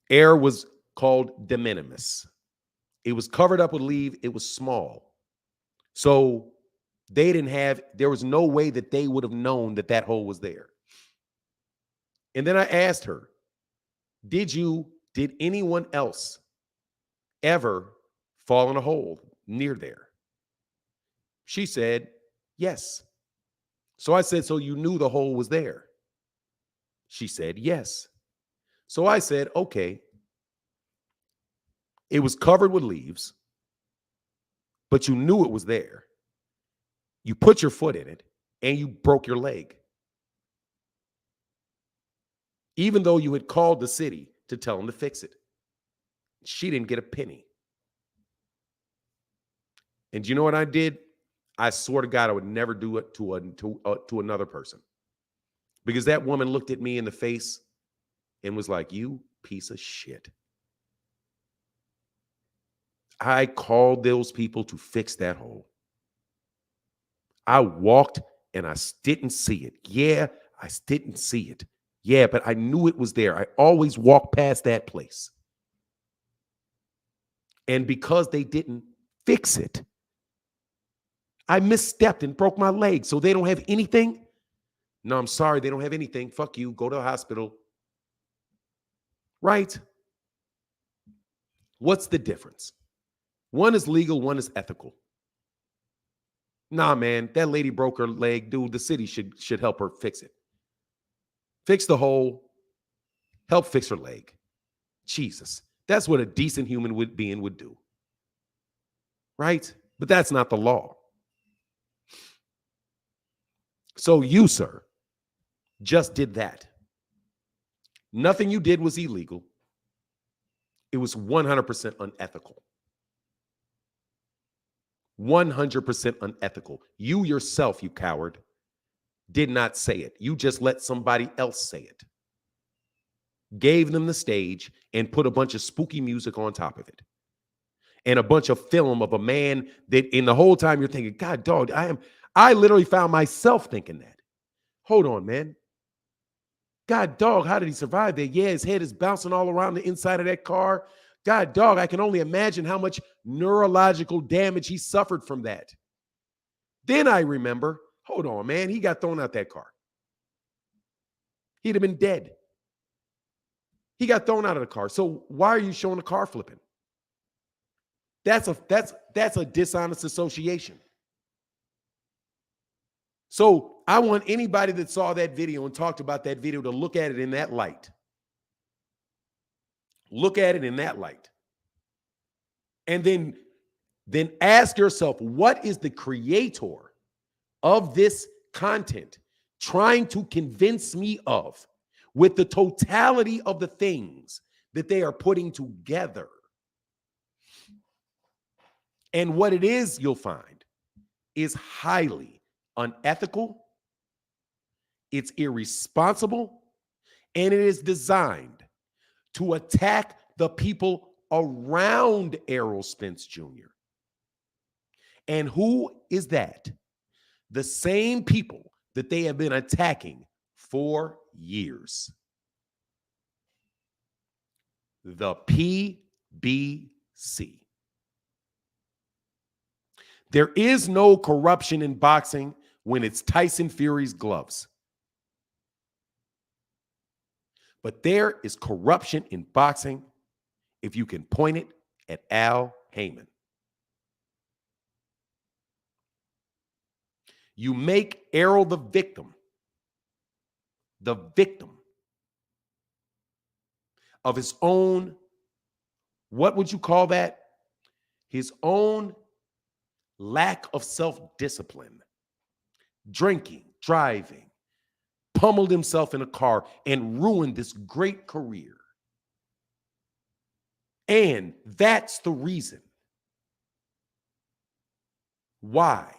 air was called de minimis. It was covered up with leaves. It was small. So there was no way that they would have known that that hole was there. And then I asked her, did anyone else ever fall in a hole near there? She said, yes. So I said, so you knew the hole was there? She said, yes. So I said, okay. It was covered with leaves, but you knew it was there. You put your foot in it and you broke your leg. Even though you had called the city to tell them to fix it. She didn't get a penny. And do you know what I did? I swear to God, I would never do it to another person. Because that woman looked at me in the face and was like, you piece of shit. I called those people to fix that hole. I walked and I didn't see it. Yeah, I didn't see it. Yeah, but I knew it was there. I always walk past that place. And because they didn't fix it, I misstepped and broke my leg. So they don't have anything? No, I'm sorry. They don't have anything. Fuck you. Go to the hospital. Right? What's the difference? One is legal, one is ethical. Nah, man, that lady broke her leg. Dude, the city should help her fix it. Fix the hole. Help fix her leg. Jesus. That's what a decent human being would do. Right? But that's not the law. So you, sir, just did that. Nothing you did was illegal. It was 100% unethical. 100% unethical. You yourself, you coward, did not say it. You just let somebody else say it. Gave them the stage and put a bunch of spooky music on top of it. And a bunch of film of a man that in the whole time you're thinking, God, dog, I literally found myself thinking that. Hold on, man. God, dog, how did he survive that? Yeah, his head is bouncing all around the inside of that car. God, dog, I can only imagine how much neurological damage he suffered from that. Then I remember, hold on, man, he got thrown out that car. He'd have been dead. He got thrown out of the car. So why are you showing the car flipping? That's a dishonest association. So I want anybody that saw that video and talked about that video to look at it in that light. Look at it in that light. And then ask yourself, what is the creator of this content trying to convince me of with the totality of the things that they are putting together? And what it is, you'll find, is highly unethical, it's irresponsible, and it is designed to attack the people around Errol Spence Jr. And who is that? The same people that they have been attacking for years. The PBC. There is no corruption in boxing when it's Tyson Fury's gloves. But there is corruption in boxing if you can point it at Al Heyman. You make Errol the victim of his own, what would you call that? His own lack of self-discipline. Drinking, driving, pummeled himself in a car and ruined this great career. And that's the reason why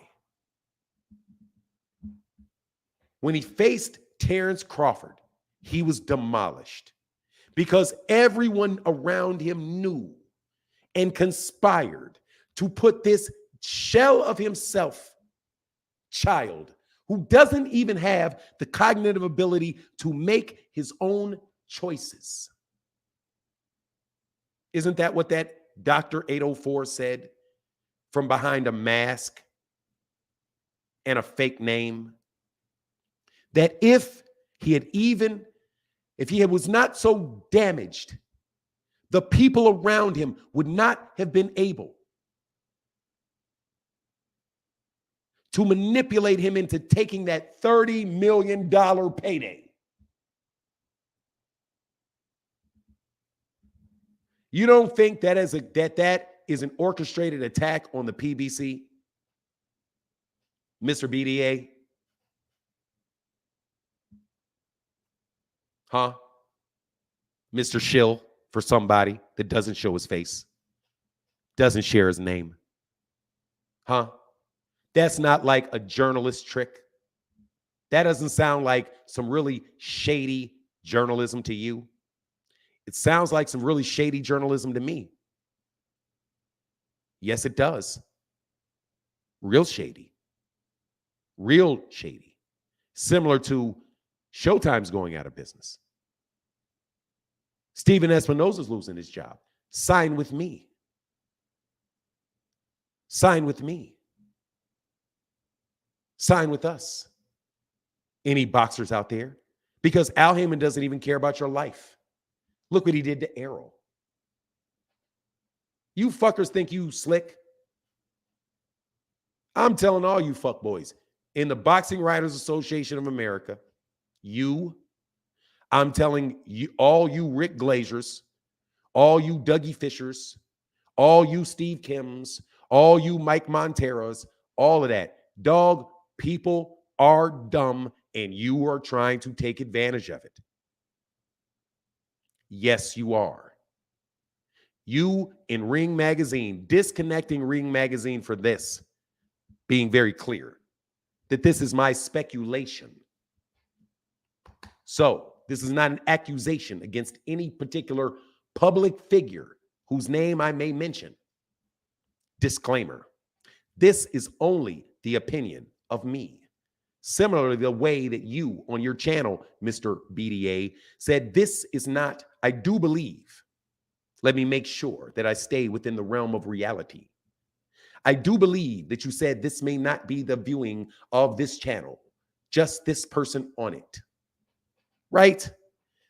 when he faced Terrence Crawford, he was demolished because everyone around him knew and conspired to put this shell of himself child who doesn't even have the cognitive ability to make his own choices. Isn't that what that Dr. 804 said from behind a mask and a fake name? That if he was not so damaged, the people around him would not have been able to manipulate him into taking that $30 million payday. You don't think that is an orchestrated attack on the PBC, Mr. BDA? Huh? Mr. Shill, for somebody that doesn't show his face, doesn't share his name. Huh? That's not like a journalist trick. That doesn't sound like some really shady journalism to you. It sounds like some really shady journalism to me. Yes, it does. Real shady. Real shady. Similar to Showtime's going out of business. Steven Espinosa's losing his job. Sign with me. Sign with me. Sign with us. Any boxers out there? Because Al Heyman doesn't even care about your life. Look what he did to Errol. You fuckers think you slick? I'm telling all you fuckboys in the Boxing Writers Association of America, I'm telling you, all you Rick Glazers, all you Dougie Fishers, all you Steve Kims, all you Mike Monteros, all of that. Dog, people are dumb and you are trying to take advantage of it. Yes, you are. You in Ring Magazine, disconnecting Ring Magazine for this, being very clear that this is my speculation. So this is not an accusation against any particular public figure whose name I may mention. Disclaimer. This is only the opinion of me. Similarly, the way that you on your channel, Mr. BDA, said this is not, I do believe. Let me make sure that I stay within the realm of reality. I do believe that you said this may not be the viewing of this channel, just this person on it. Right?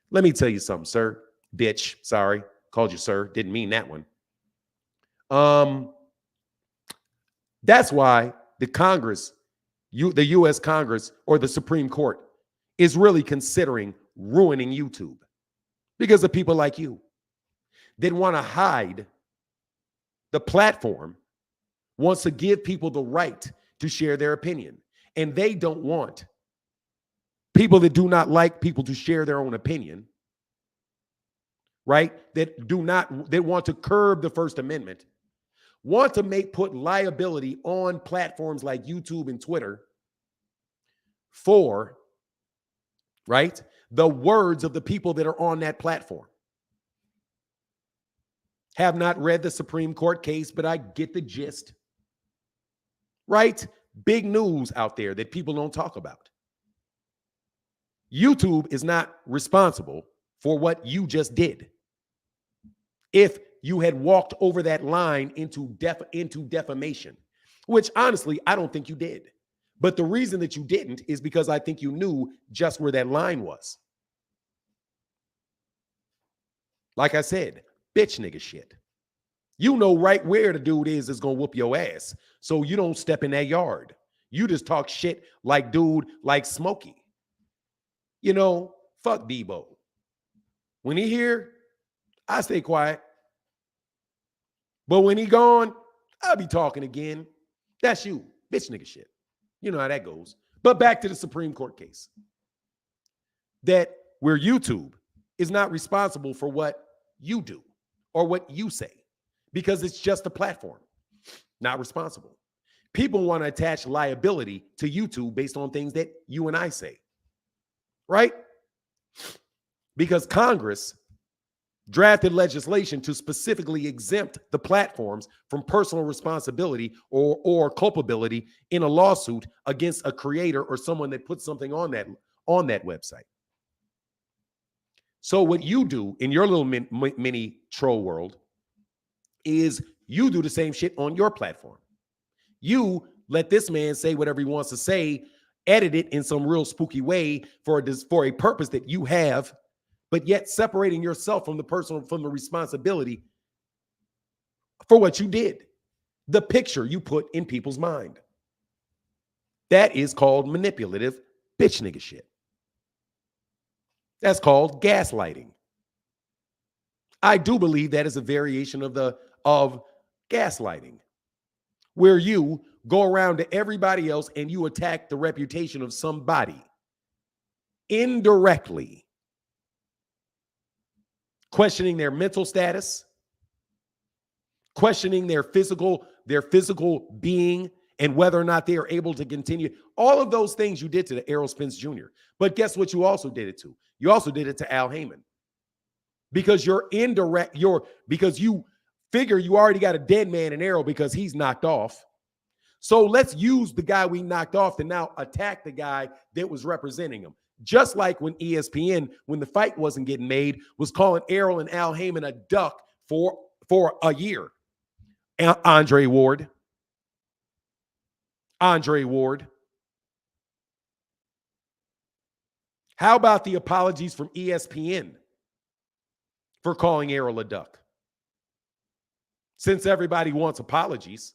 Let me tell you something, sir. Bitch, sorry. Called you sir. Didn't mean that one. That's why the Congress, the U.S. Congress or the Supreme Court is really considering ruining YouTube because of people like you that want to hide the platform, wants to give people the right to share their opinion. And they don't want people that do not like people to share their own opinion, right? That want to curb the First Amendment, want to put liability on platforms like YouTube and Twitter for, right, the words of the people that are on that platform. Have not read the Supreme Court case, but I get the gist. Right? Big news out there that people don't talk about. YouTube is not responsible for what you just did. If you had walked over that line into defamation, which honestly, I don't think you did. But the reason that you didn't is because I think you knew just where that line was. Like I said, bitch nigga shit. You know right where the dude is going to whoop your ass. So you don't step in that yard. You just talk shit like dude, like Smokey. You know, fuck Debo. When he here, I stay quiet. But when he gone, I'll be talking again. That's you, bitch nigga shit. You know how that goes. But back to the Supreme Court case. That where YouTube is not responsible for what you do or what you say. Because it's just a platform, not responsible. People want to attach liability to YouTube based on things that you and I say, right? Because Congress drafted legislation to specifically exempt the platforms from personal responsibility or culpability in a lawsuit against a creator or someone that puts something on that website. So what you do in your little mini troll world is you do the same shit on your platform. You let this man say whatever he wants to say, edit it in some real spooky way for a purpose that you have, but yet separating yourself from the responsibility for what you did, the picture you put in people's mind. That is called manipulative bitch nigga shit. That's called gaslighting. I do believe that is a variation of gaslighting, where you go around to everybody else and you attack the reputation of somebody indirectly, questioning their mental status, questioning their physical being, and whether or not they are able to continue. All of those things you did to the Errol Spence Jr. But guess what you also did it to? You also did it to Al Heyman. Because because you figure you already got a dead man in Errol because he's knocked off. So let's use the guy we knocked off to now attack the guy that was representing him. Just like when ESPN, when the fight wasn't getting made, was calling Errol and Al Heyman a duck for a year. Andre Ward. How about the apologies from ESPN for calling Errol a duck? Since everybody wants apologies.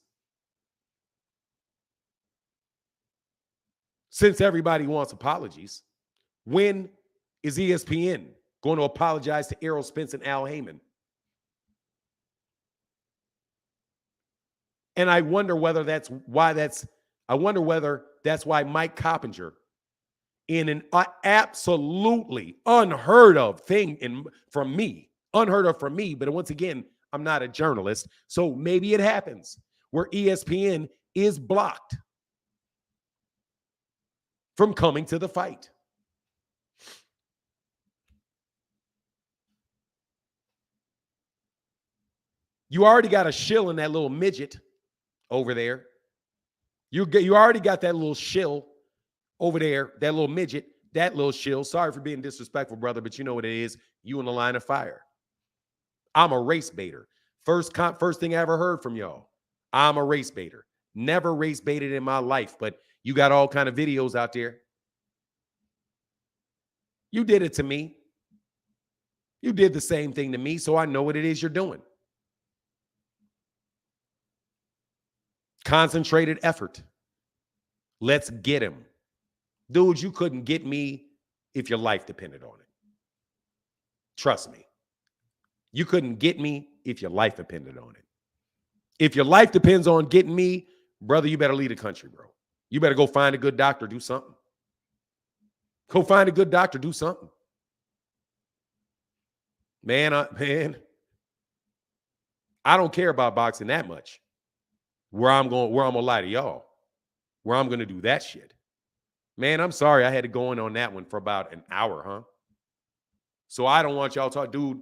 When is ESPN going to apologize to Errol Spence and Al Heyman? And I wonder whether that's why Mike Coppinger, in an absolutely unheard of thing from me, but once again, I'm not a journalist, so maybe it happens, where ESPN is blocked from coming to the fight. You already got a shill in that little midget over there. You already got that little shill over there, that little midget, that little shill. Sorry for being disrespectful, brother, but you know what it is. You in the line of fire. I'm a race baiter. First thing I ever heard from y'all. I'm a race baiter. Never race baited in my life, but you got all kind of videos out there. You did it to me. You did the same thing to me, so I know what it is you're doing. Concentrated effort. Let's get him. Dude, you couldn't get me if your life depended on it. Trust me. You couldn't get me if your life depended on it. If your life depends on getting me, brother, you better leave the country, bro. You better go find a good doctor, do something. Go find a good doctor, do something. Man, I don't care about boxing that much. Where I'm gonna lie to y'all. Where I'm gonna do that shit. Man, I'm sorry I had to go in on that one for about an hour, huh? So I don't want y'all to talk, dude.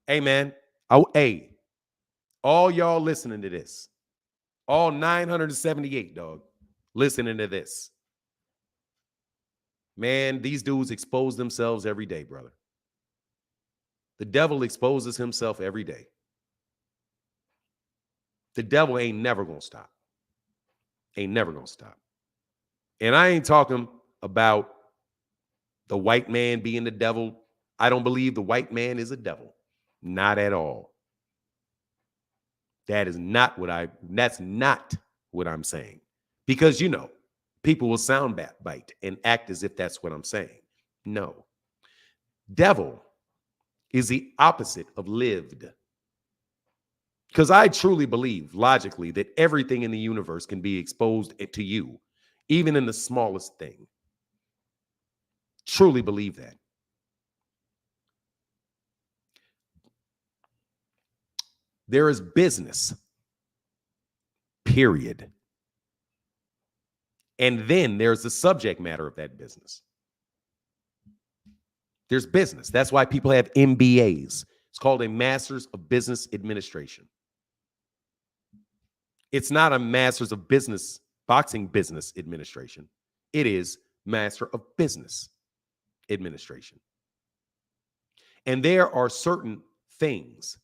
Hey, man. Oh, hey, all y'all listening to this, all 978, dog, listening to this. Man, these dudes expose themselves every day, brother. The devil exposes himself every day. The devil ain't never gonna stop. Ain't never gonna stop. And I ain't talking about the white man being the devil. I don't believe the white man is a devil. Not at all. That's not what I'm saying. Because people will sound bite and act as if that's what I'm saying. No. Devil is the opposite of lived. Because I truly believe logically that everything in the universe can be exposed to you, even in the smallest thing. Truly believe that. There is business, period. And then there's the subject matter of that business. There's business. That's why people have MBAs. It's called a Master's of Business Administration. It's not a Master's of Business, Boxing Business Administration. It is Master of Business Administration. And there are certain things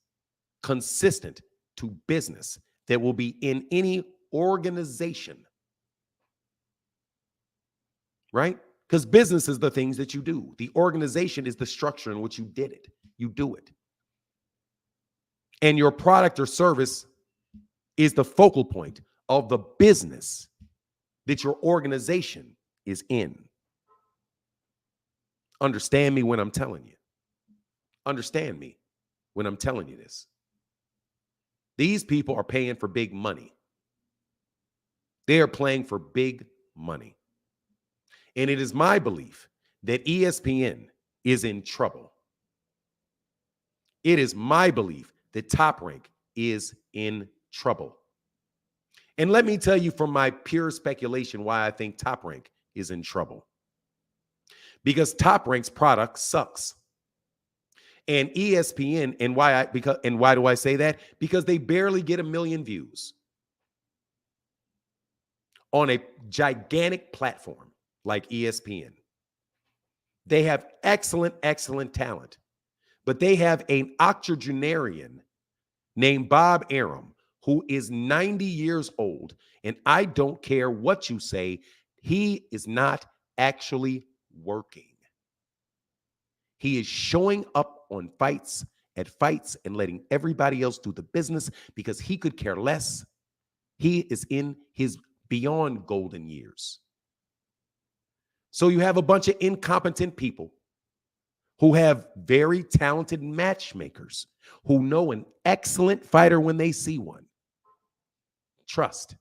consistent to business that will be in any organization, right? Because business is the things that you do. The organization is the structure in which you did it. You do it. And your product or service is the focal point of the business that your organization is in. Understand me when I'm telling you. Understand me when I'm telling you this. These people are paying for big money. They are playing for big money. And it is my belief that ESPN is in trouble. It is my belief that Top Rank is in trouble. And let me tell you from my pure speculation why I think Top Rank is in trouble. Because Top Rank's product sucks. And ESPN, and why do I say that? Because they barely get 1 million views on a gigantic platform like ESPN. They have excellent talent, but they have an octogenarian named Bob Arum who is 90 years old, and I don't care what you say, he is not actually working. He is showing up on fights, and letting everybody else do the business because he could care less. He is in his beyond golden years. So you have a bunch of incompetent people who have very talented matchmakers who know an excellent fighter when they see one. Trust.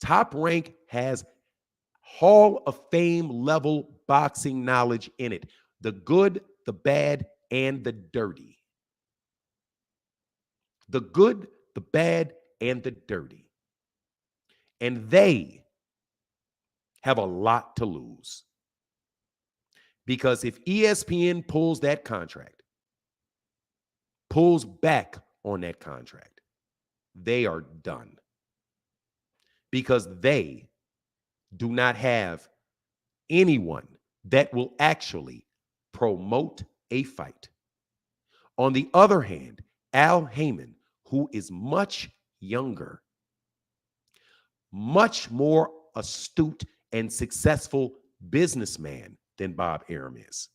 Top Rank has Hall of Fame level boxing knowledge in it. The good, the bad, and the dirty. The good, the bad, and the dirty. And they have a lot to lose. Because if ESPN pulls that contract, pulls back on that contract, they are done. Because they do not have anyone that will actually promote a fight. On the other hand, Al Heyman, who is much younger, much more astute and successful businessman than Bob Arum is.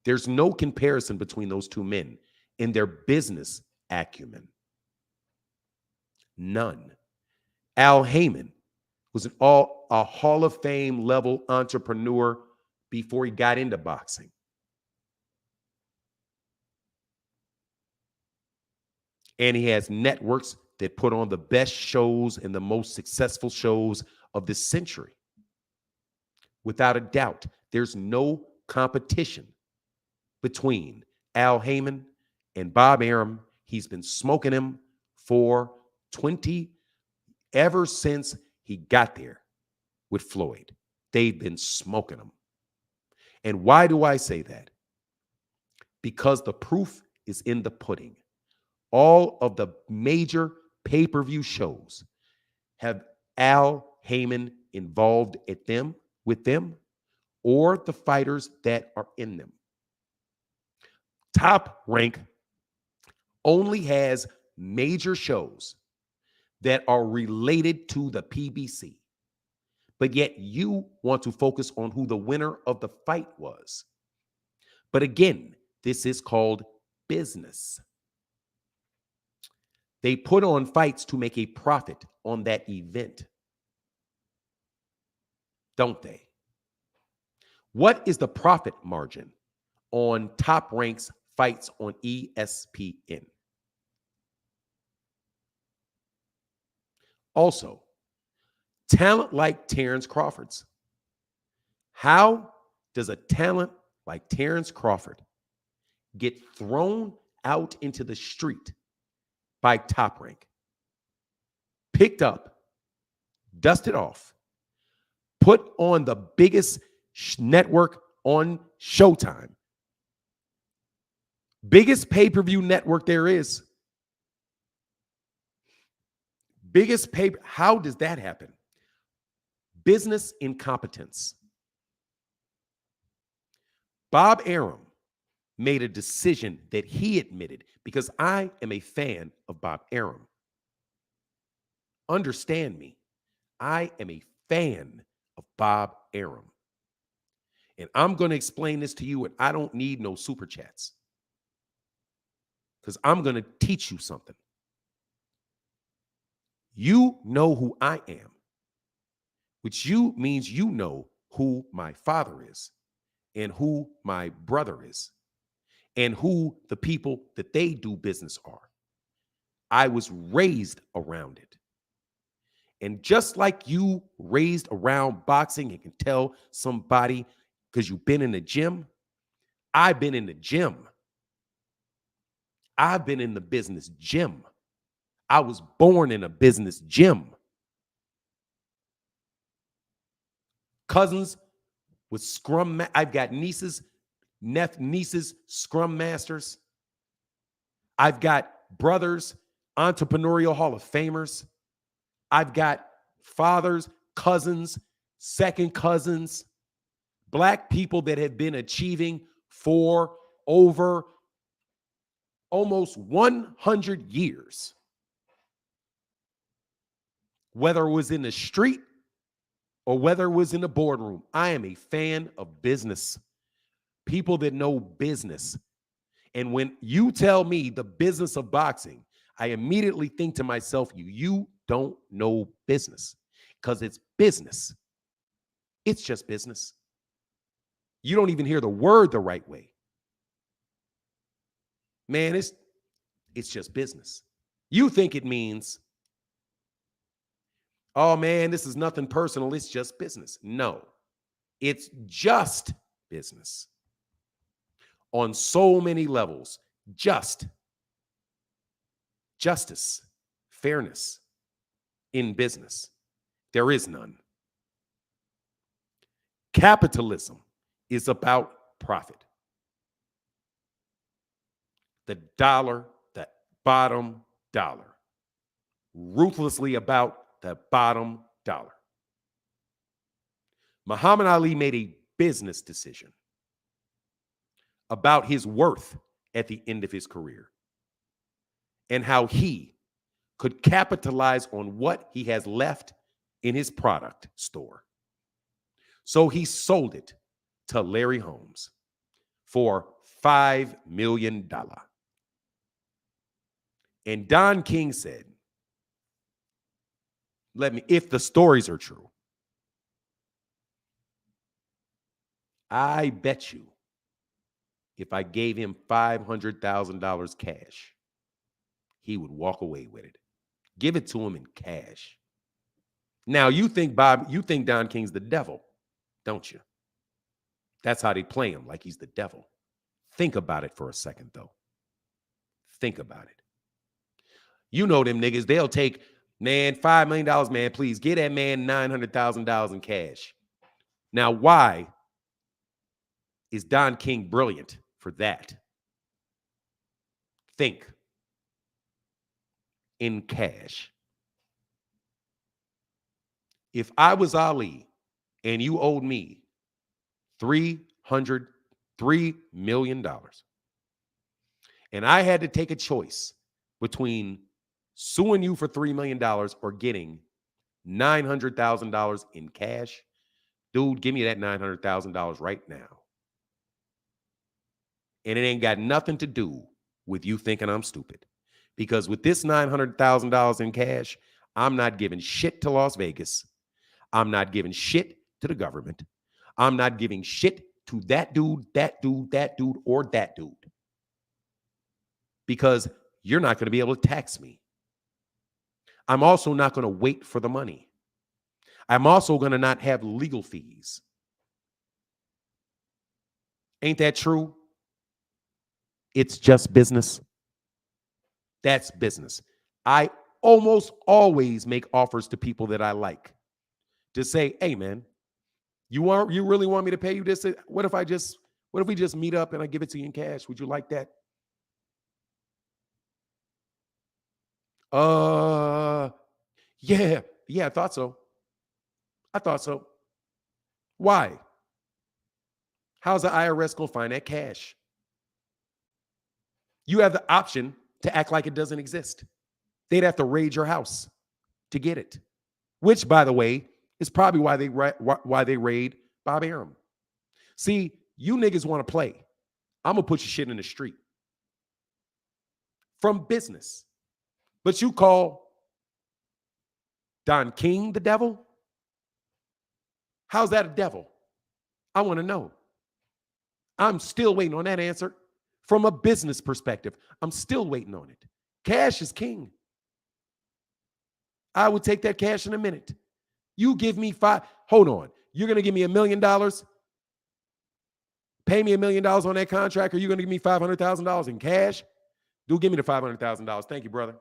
There's no comparison between those two men in their business acumen. None. Al Heyman was a Hall of Fame level entrepreneur before he got into boxing. And he has networks that put on the best shows and the most successful shows of this century. Without a doubt, there's no competition between Al Heyman and Bob Arum. He's been smoking him for ever since he got there. with Floyd. They've been smoking them. And why do I say that? Because the proof is in the pudding. All of the major pay-per-view shows have Al Heyman involved with them or the fighters that are in them. Top Rank only has major shows that are related to the PBC. But yet you want to focus on who the winner of the fight was. But again, this is called business. They put on fights to make a profit on that event, don't they? What is the profit margin on Top Rank's fights on ESPN? Also, talent like Terrence Crawford's. How does a talent like Terrence Crawford get thrown out into the street by Top Rank, picked up, dusted off, put on the biggest network on Showtime, biggest pay-per-view network there is, biggest pay? How does that happen? Business incompetence. Bob Arum made a decision that he admitted, because I am a fan of Bob Arum. Understand me. I am a fan of Bob Arum. And I'm going to explain this to you, and I don't need no super chats, because I'm going to teach you something. You know who I am, which means you know who my father is and who my brother is and who the people that they do business are. I was raised around it. And just like you raised around boxing and can tell somebody because you've been in the gym, I've been in the gym. I've been in the business gym. I was born in a business gym. Cousins with scrum. I've got nieces, scrum masters. I've got brothers, entrepreneurial Hall of Famers. I've got fathers, cousins, second cousins, Black people that have been achieving for over almost 100 years. Whether it was in the street or whether it was in the boardroom, I am a fan of business. People that know business. And when you tell me the business of boxing, I immediately think to myself, you don't know business, because it's business. It's just business. You don't even hear the word the right way. Man, it's just business. You think it means, oh man, this is nothing personal, it's just business. No, it's just business. On so many levels. Justice, fairness in business. There is none. Capitalism is about profit. The dollar, the bottom dollar. Ruthlessly about the bottom dollar. Muhammad Ali made a business decision about his worth at the end of his career and how he could capitalize on what he has left in his product store. So he sold it to Larry Holmes for $5 million. And Don King said, if the stories are true, I bet you if I gave him $500,000 cash, he would walk away with it. Give it to him in cash. Now, you think Don King's the devil, don't you? That's how they play him, like he's the devil. Think about it for a second, though. Think about it. You know them niggas, they'll take Man, $5 million, man, please get that man $900,000 in cash. Now, why is Don King brilliant for that? Think in cash. If I was Ali and you owed me $3 million, and I had to take a choice between suing you for $3 million or getting $900,000 in cash, dude, give me that $900,000 right now. And it ain't got nothing to do with you thinking I'm stupid. Because with this $900,000 in cash, I'm not giving shit to Las Vegas. I'm not giving shit to the government. I'm not giving shit to that dude, or that dude. Because you're not going to be able to tax me. I'm also not going to wait for the money. I'm also going to not have legal fees. Ain't that true? It's just business. That's business. I almost always make offers to people that I like to say, hey, man, you really want me to pay you this? What if we just meet up and I give it to you in cash? Would you like that? Yeah, I thought so. Why? How's the IRS going to find that cash? You have the option to act like it doesn't exist. They'd have to raid your house to get it, which, by the way, is probably why they raid Bob Arum. See, you niggas want to play. I'm going to put your shit in the street from business. But you call Don King the devil? How's that a devil? I want to know. I'm still waiting on that answer. From a business perspective, I'm still waiting on it. Cash is king. I would take that cash in a minute. You give me hold on. You're going to give me $1 million? Pay me $1 million on that contract, or you're going to give me $500,000 in cash? Dude, give me the $500,000. Thank you, brother.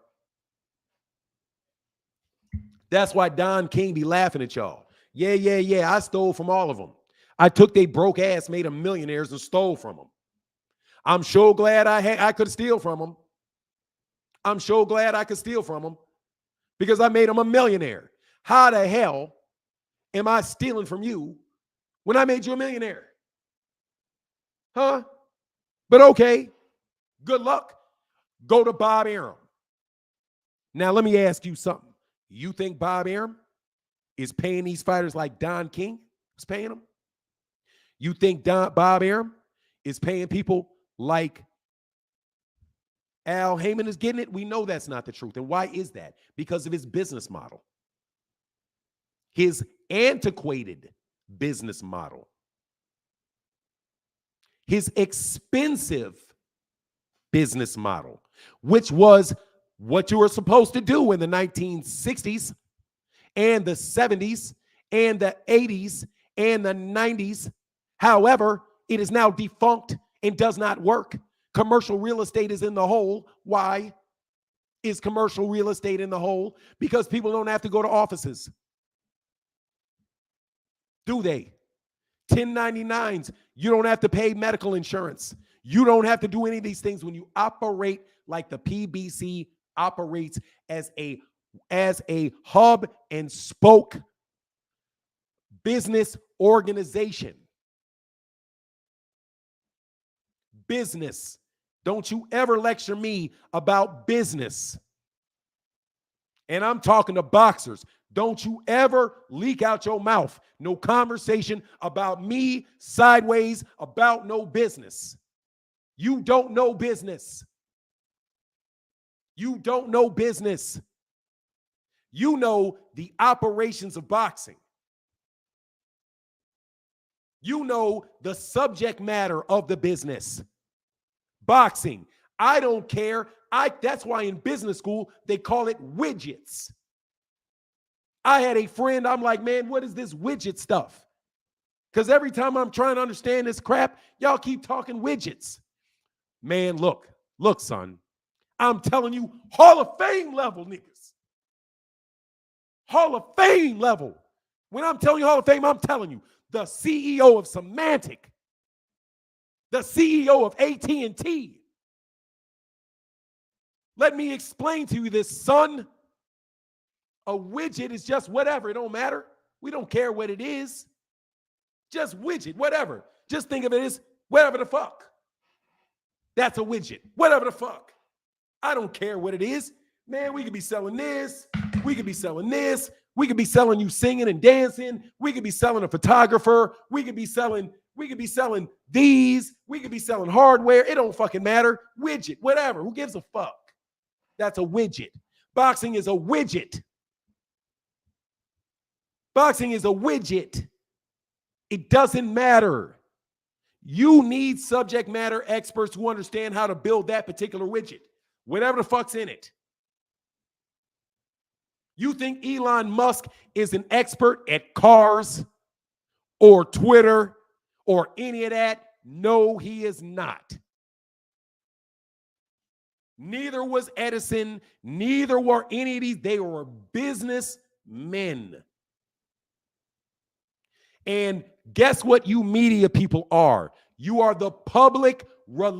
That's why Don King be laughing at y'all. Yeah. I stole from all of them. I took they broke ass, made them millionaires, and stole from them. I'm so glad I could steal from them. I'm so glad I could steal from them because I made them a millionaire. How the hell am I stealing from you when I made you a millionaire? Huh? But okay, good luck. Go to Bob Arum. Now, let me ask you something. You think Bob Arum is paying these fighters like Don King is paying them? You think Bob Arum is paying people like Al Heyman is getting it? We know that's not the truth. And why is that? Because of his business model. His antiquated business model. His expensive business model, which was what you were supposed to do in the 1960s and the 70s and the 80s and the 90s. However, it is now defunct and does not work. Commercial real estate is in the hole. Why is commercial real estate in the hole? Because people don't have to go to offices. Do they? 1099s. You don't have to pay medical insurance. You don't have to do any of these things when you operate like the PBC operates as a hub and spoke business organization. Business. Don't you ever lecture me about business. And I'm talking to boxers. Don't you ever leak out your mouth. No conversation about me sideways about no business. You don't know business. You don't know business. You know the operations of boxing. You know the subject matter of the business. Boxing. I don't care. That's why in business school, they call it widgets. I had a friend, I'm like, man, what is this widget stuff? Because every time I'm trying to understand this crap, y'all keep talking widgets. Man, look, son. I'm telling you, Hall of Fame level niggas. Hall of Fame level. When I'm telling you Hall of Fame, I'm telling you the CEO of Symantec, the CEO of AT&T. Let me explain to you this, son. A widget is just whatever. It don't matter. We don't care what it is. Just widget, whatever. Just think of it as whatever the fuck. That's a widget. Whatever the fuck. I don't care what it is. Man, we could be selling this. We could be selling this. We could be selling you singing and dancing. We could be selling a photographer. We could be selling these. We could be selling hardware. It don't fucking matter. Widget, whatever. Who gives a fuck? That's a widget. Boxing is a widget. Boxing is a widget. It doesn't matter. You need subject matter experts who understand how to build that particular widget, whatever the fuck's in it. You think Elon Musk is an expert at cars or Twitter or any of that? No, he is not. Neither was Edison. Neither were any of these. They were businessmen. And guess what you media people are? You are the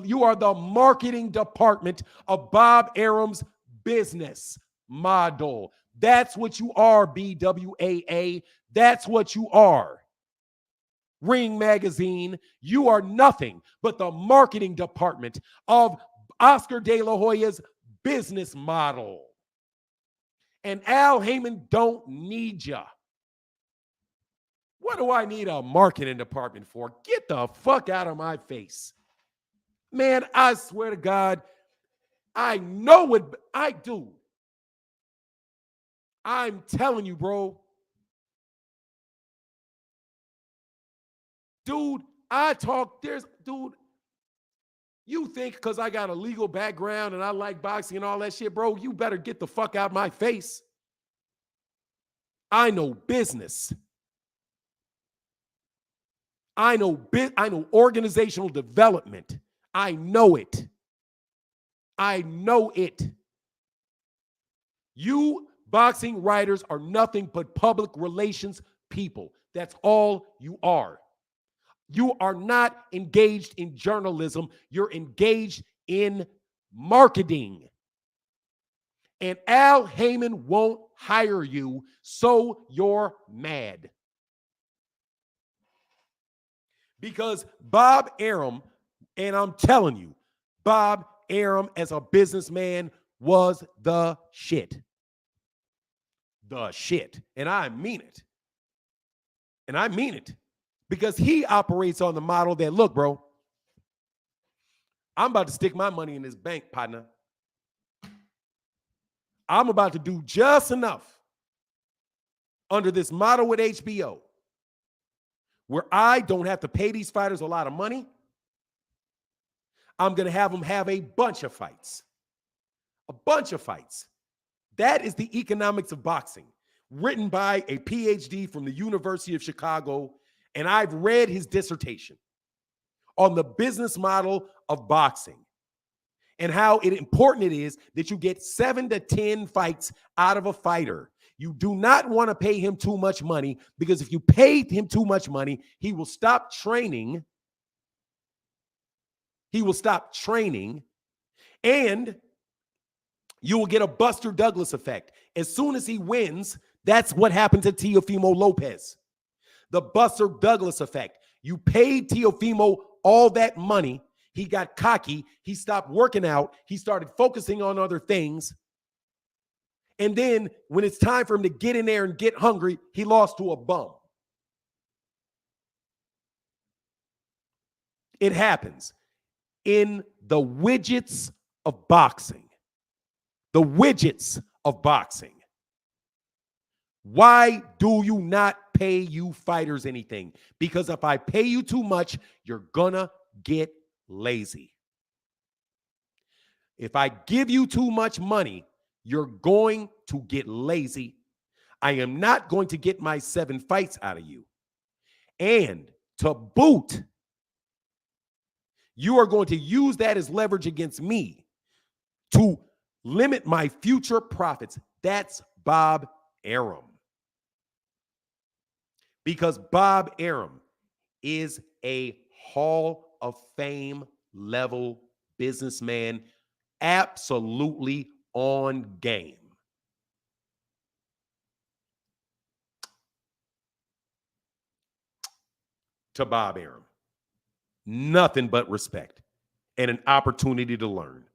you are the marketing department of Bob Arum's business model. That's what you are, BWAA. That's what you are. Ring Magazine, you are nothing but the marketing department of Oscar De La Hoya's business model. And Al Heyman don't need ya. What do I need a marketing department for? Get the fuck out of my face. Man, I swear to God, I know what I do. I'm telling you, bro. Dude, you think because I got a legal background and I like boxing and all that shit, bro, you better get the fuck out of my face. I know business. I know organizational development. I know it. I know it. You boxing writers are nothing but public relations people. That's all you are. You are not engaged in journalism. You're engaged in marketing. And Al Heyman won't hire you, so you're mad. Because Bob Arum, and I'm telling you, Bob Arum as a businessman was the shit. The shit. And I mean it. And I mean it. Because he operates on the model that, look, bro, I'm about to stick my money in this bank, partner. I'm about to do just enough under this model with HBO where I don't have to pay these fighters a lot of money. I'm going to have them have a bunch of fights. A bunch of fights. That is the economics of boxing, written by a PhD from the University of Chicago, and I've read his dissertation on the business model of boxing and how important it is that you get 7 to 10 fights out of a fighter. You do not want to pay him too much money, because if you pay him too much money, he will stop training. He will stop training, and you will get a Buster Douglas effect. As soon as he wins, that's what happened to Teofimo Lopez. The Buster Douglas effect. You paid Teofimo all that money. He got cocky. He stopped working out. He started focusing on other things. And then when it's time for him to get in there and get hungry, he lost to a bum. It happens in the widgets of boxing. The widgets of boxing. Why do you not pay you fighters anything? Because if I pay you too much, you're gonna get lazy. If I give you too much money, you're going to get lazy. I am not going to get my 7 fights out of you. And to boot, you are going to use that as leverage against me to limit my future profits. That's Bob Arum. Because Bob Arum is a Hall of Fame level businessman, absolutely on game. To Bob Arum, nothing but respect and an opportunity to learn.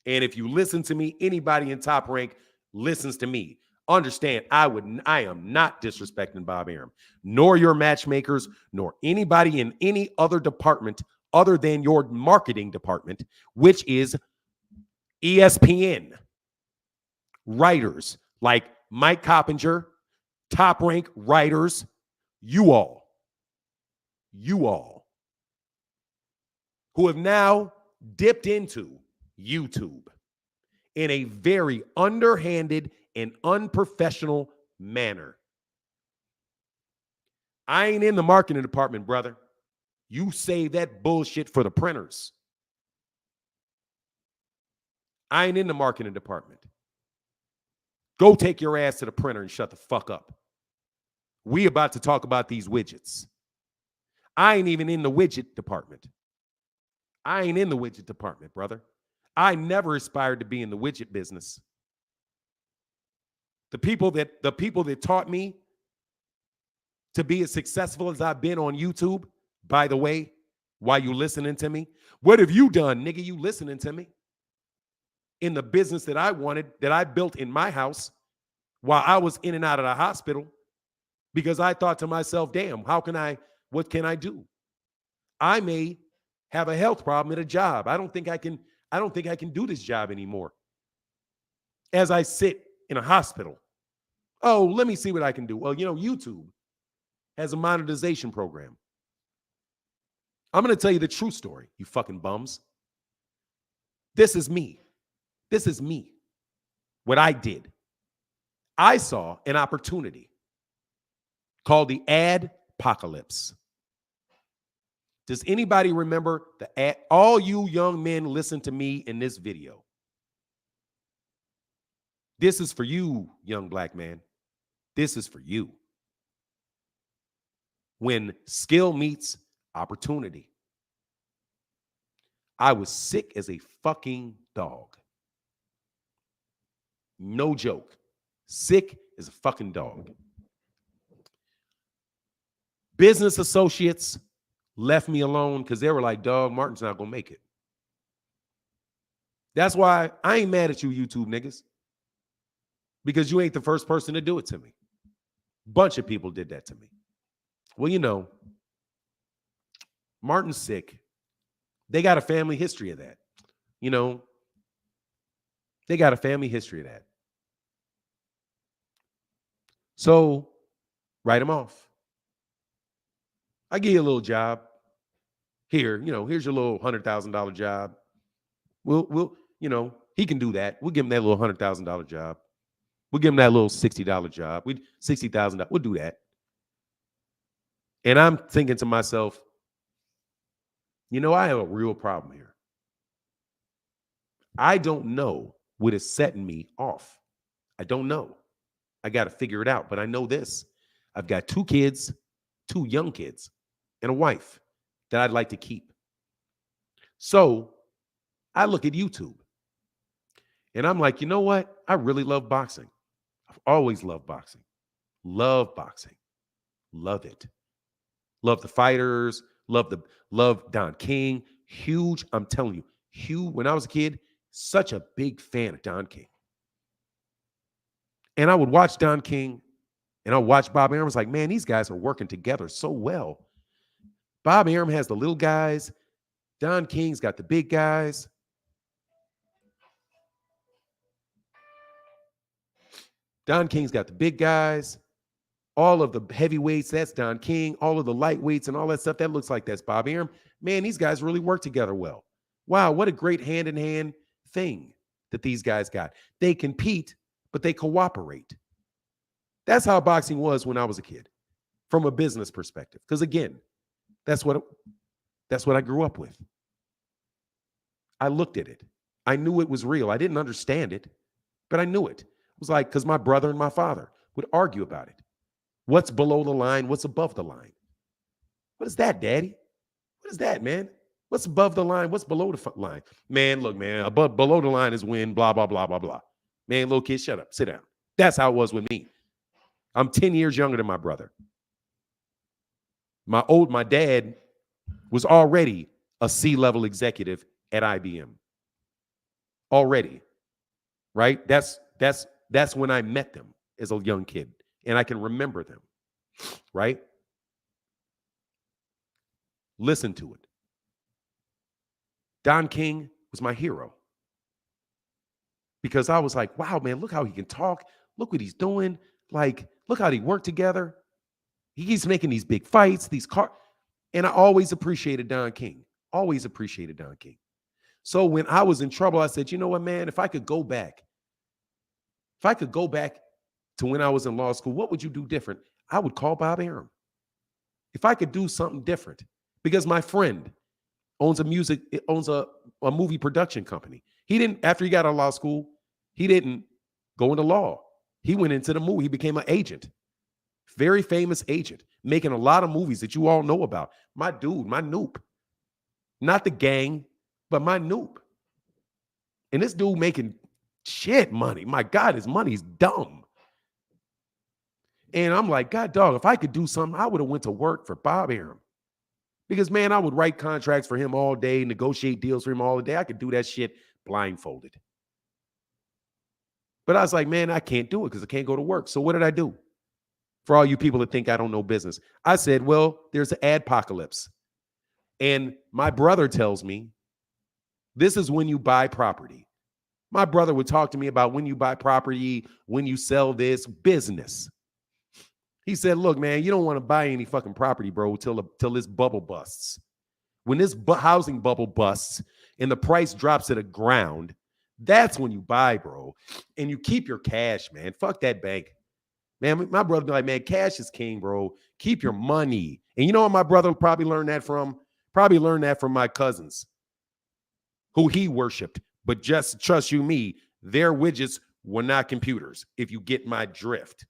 And if you listen to me, anybody in Top Rank listens to me, understand I am not disrespecting Bob Arum, nor your matchmakers, nor anybody in any other department other than your marketing department, which is ESPN. Writers like Mike Coppinger, Top Rank writers, you all who have now dipped into YouTube in a very underhanded and unprofessional manner. I ain't in the marketing department, brother. You save that bullshit for the printers. I ain't in the marketing department. Go take your ass to the printer and shut the fuck up. We about to talk about these widgets. I ain't even in the widget department. I ain't in the widget department, brother. I never aspired to be in the widget business. The people that taught me to be as successful as I've been on YouTube, by the way, while you listening to me, what have you done, nigga? You listening to me? In the business that I wanted, that I built in my house while I was in and out of the hospital, because I thought to myself, damn, what can I do? I may have a health problem at a job. I don't think I can do this job anymore. As I sit in a hospital, oh, let me see what I can do. Well, YouTube has a monetization program. I'm going to tell you the true story, you fucking bums. This is me. This is me. What I did. I saw an opportunity called the ad apocalypse. Does anybody remember the ad? All you young men, listen to me in this video. This is for you, young black man. This is for you. When skill meets opportunity. I was sick as a fucking dog. No joke. Sick as a fucking dog. Business associates left me alone because they were like, dog, Martin's not going to make it. That's why I ain't mad at you, YouTube niggas. Because you ain't the first person to do it to me. Bunch of people did that to me. Well, Martin's sick. They got a family history of that. They got a family history of that. So, write him off. I give you a little job. Here, here's your little $100,000 job. We'll, he can do that. We'll give him that little $100,000 job. We'll give him that little $60 job. $60,000. We'll do that. And I'm thinking to myself, I have a real problem here. I don't know what is setting me off. I don't know. I got to figure it out. But I know this. I've got 2 kids, 2 young kids, and a wife that I'd like to keep. So I look at YouTube and I'm like, you know what? I really love boxing. I've always loved boxing. Love boxing. Love it. Love the fighters. Love Don King. Huge. I'm telling you, huge. When I was a kid, such a big fan of Don King. And I would watch Don King and I would watch Bob Arum. I was like, man, these guys are working together so well. Bob Arum has the little guys. Don King's got the big guys. Don King's got the big guys. All of the heavyweights, that's Don King. All of the lightweights and all that stuff, that looks like that's Bob Arum. Man, these guys really work together well. Wow, what a great hand-in-hand thing that these guys got. They compete, but they cooperate. That's how boxing was when I was a kid, from a business perspective. Because again, that's what I grew up with. I looked at it. I knew it was real. I didn't understand it, but I knew it. It was like, because my brother and my father would argue about it. What's below the line? What's above the line? What is that, Daddy? What is that, man? What's above the line? What's below the line? Man, look, man, below the line is when blah, blah, blah, blah, blah. Man, little kid, shut up. Sit down. That's how it was with me. I'm 10 years younger than my brother. My dad was already a C-level executive at IBM. Already. Right? That's when I met them as a young kid. And I can remember them. Right? Listen to it. Don King was my hero. Because I was like, wow, man, look how he can talk. Look what he's doing. Like, look how they work together. He's making these big fights, these car. And I always appreciated Don King. Always appreciated Don King. So when I was in trouble, I said, you know what, man, if I could go back to when I was in law school, what would you do different? I would call Bob Arum. If I could do something different, because my friend owns a movie production company. He didn't, after he got out of law school, he didn't go into law. He went into the movie. He became an agent. Very famous agent, making a lot of movies that you all know about. My dude, my noob. Not the gang, but my noob. And this dude making shit money. My God, his money's dumb. And I'm like, God, dog, if I could do something, I would have went to work for Bob Arum. Because, man, I would write contracts for him all day, negotiate deals for him all day. I could do that shit blindfolded. But I was like, man, I can't do it because I can't go to work. So what did I do? For all you people that think I don't know business, I said, well, there's an adpocalypse. And my brother tells me, this is when you buy property. My brother would talk to me about when you buy property, when you sell this business. He said, look, man, you don't want to buy any fucking property, bro, till this bubble busts. When this housing bubble busts and the price drops to the ground, that's when you buy, bro. And you keep your cash, man. Fuck that bank. Man, my brother be like, man, cash is king, bro. Keep your money. And you know what my brother probably learned that from? Probably learned that from my cousins, who he worshipped. But just trust you me, their widgets were not computers, if you get my drift.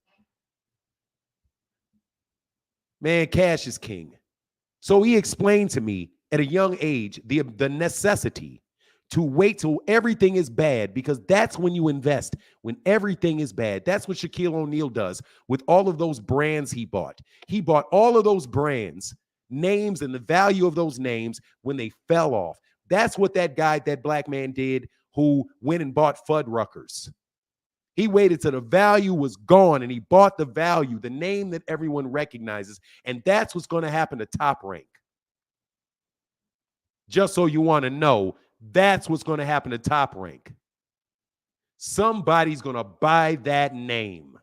Man, cash is king. So he explained to me at a young age the necessity to wait till everything is bad, because that's when you invest, when everything is bad. That's what Shaquille O'Neal does with all of those brands he bought. He bought all of those brands, names, and the value of those names when they fell off. That's what that black man did who went and bought Fuddruckers. He waited till the value was gone and he bought the value, the name that everyone recognizes. And that's what's going to happen to Top Rank. Just so you want to know, that's what's going to happen to Top Rank. Somebody's going to buy that name,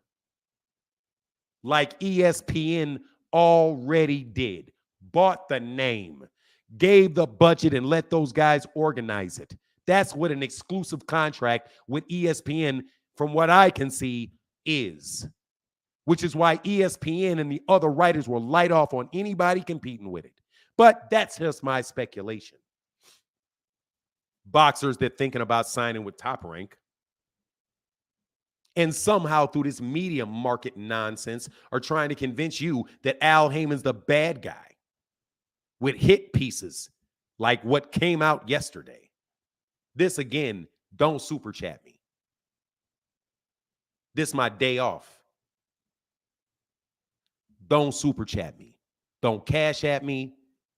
like ESPN already did. Bought the name, gave the budget, and let those guys organize it. That's what an exclusive contract with ESPN, from what I can see, is. Which is why ESPN and the other writers will light off on anybody competing with it. But that's just my speculation. Boxers that thinking about signing with Top Rank, and somehow through this media market nonsense are trying to convince you that Al Heyman's the bad guy with hit pieces like what came out yesterday. This, again, don't super chat me. This my day off. Don't super chat me. Don't cash at me.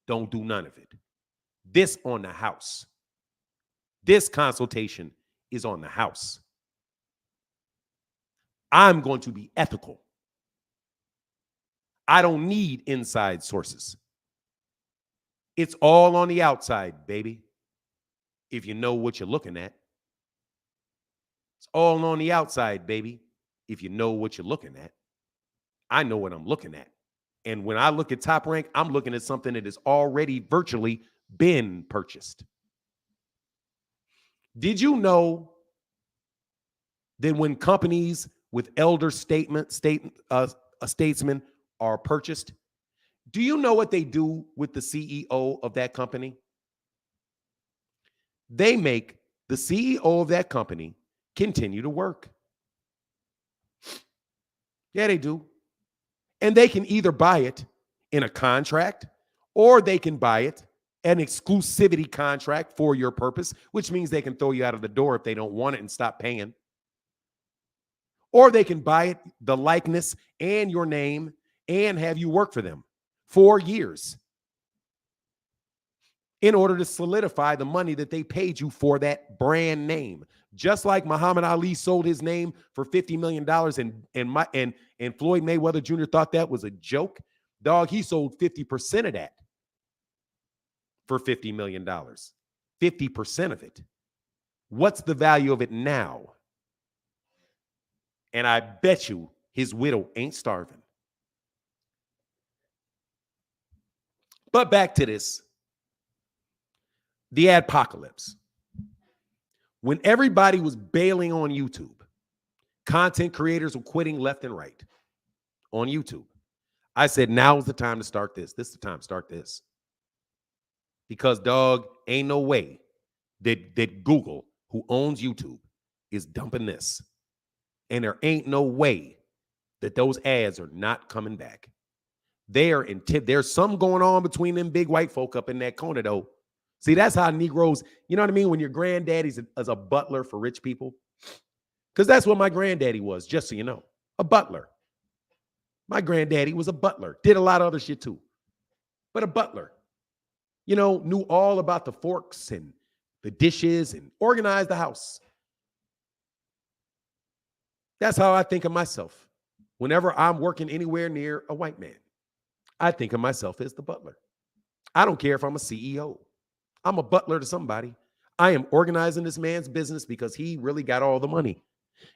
Don't do none of it. This on the house. This consultation is on the house. I'm going to be ethical. I don't need inside sources. It's all on the outside, baby. If you know what you're looking at. It's all on the outside, baby. If you know what you're looking at. I know what I'm looking at. And when I look at Top Rank, I'm looking at something that has already virtually been purchased. Did you know that when companies with elder statesmen are purchased, do you know what they do with the CEO of that company? They make the CEO of that company continue to work. Yeah, they do. And they can either buy it in a contract or they can buy it an exclusivity contract for your purpose, which means they can throw you out of the door if they don't want it and stop paying. Or they can buy it, the likeness and your name, and have you work for them 4 years in order to solidify the money that they paid you for that brand name. Just like Muhammad Ali sold his name for $50 million and Floyd Mayweather Jr. thought that was a joke. Dog, he sold 50% of that for $50 million. 50% of it. What's the value of it now? And I bet you his widow ain't starving. But back to this. The adpocalypse. When everybody was bailing on YouTube, content creators were quitting left and right on YouTube. I said, now's the time to start this. This is the time to start this. Because, dog, ain't no way that Google, who owns YouTube, is dumping this. And there ain't no way that those ads are not coming back. There's something going on between them big white folk up in that corner, though. See, that's how Negroes, you know what I mean? When your granddaddy's as a butler for rich people. Because that's what my granddaddy was, just so you know. A butler. My granddaddy was a butler. Did a lot of other shit too. But a butler. You know, knew all about the forks and the dishes and organized the house. That's how I think of myself. Whenever I'm working anywhere near a white man, I think of myself as the butler. I don't care if I'm a CEO. I'm a butler to somebody. I am organizing this man's business because he really got all the money.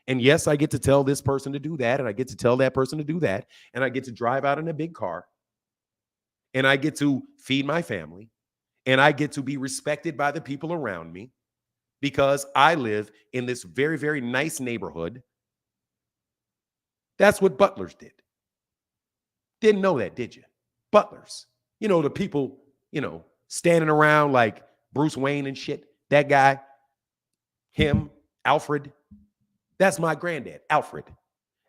And yes, I get to tell this person to do that, and I get to tell that person to do that, and I get to drive out in a big car, and I get to feed my family, and I get to be respected by the people around me because I live in this very, very nice neighborhood. That's what butlers did. Didn't know that, did you? Butlers. You know, the people, you know, standing around like Bruce Wayne and shit. That guy, him, Alfred. That's my granddad, Alfred.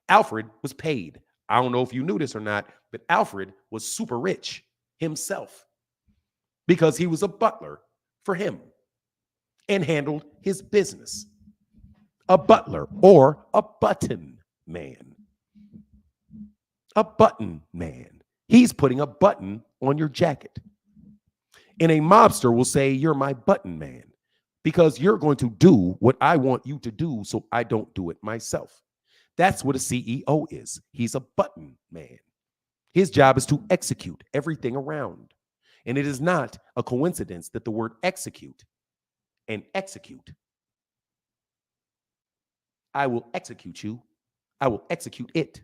Alfred was paid. I don't know if you knew this or not, but Alfred was super rich himself because he was a butler for him and handled his business. A butler or a button man. A button man. He's putting a button on your jacket. And a mobster will say, you're my button man because you're going to do what I want you to do so I don't do it myself. That's what a CEO is. He's a button man. His job is to execute everything around. And it is not a coincidence that the word execute and execute. I will execute you. I will execute it.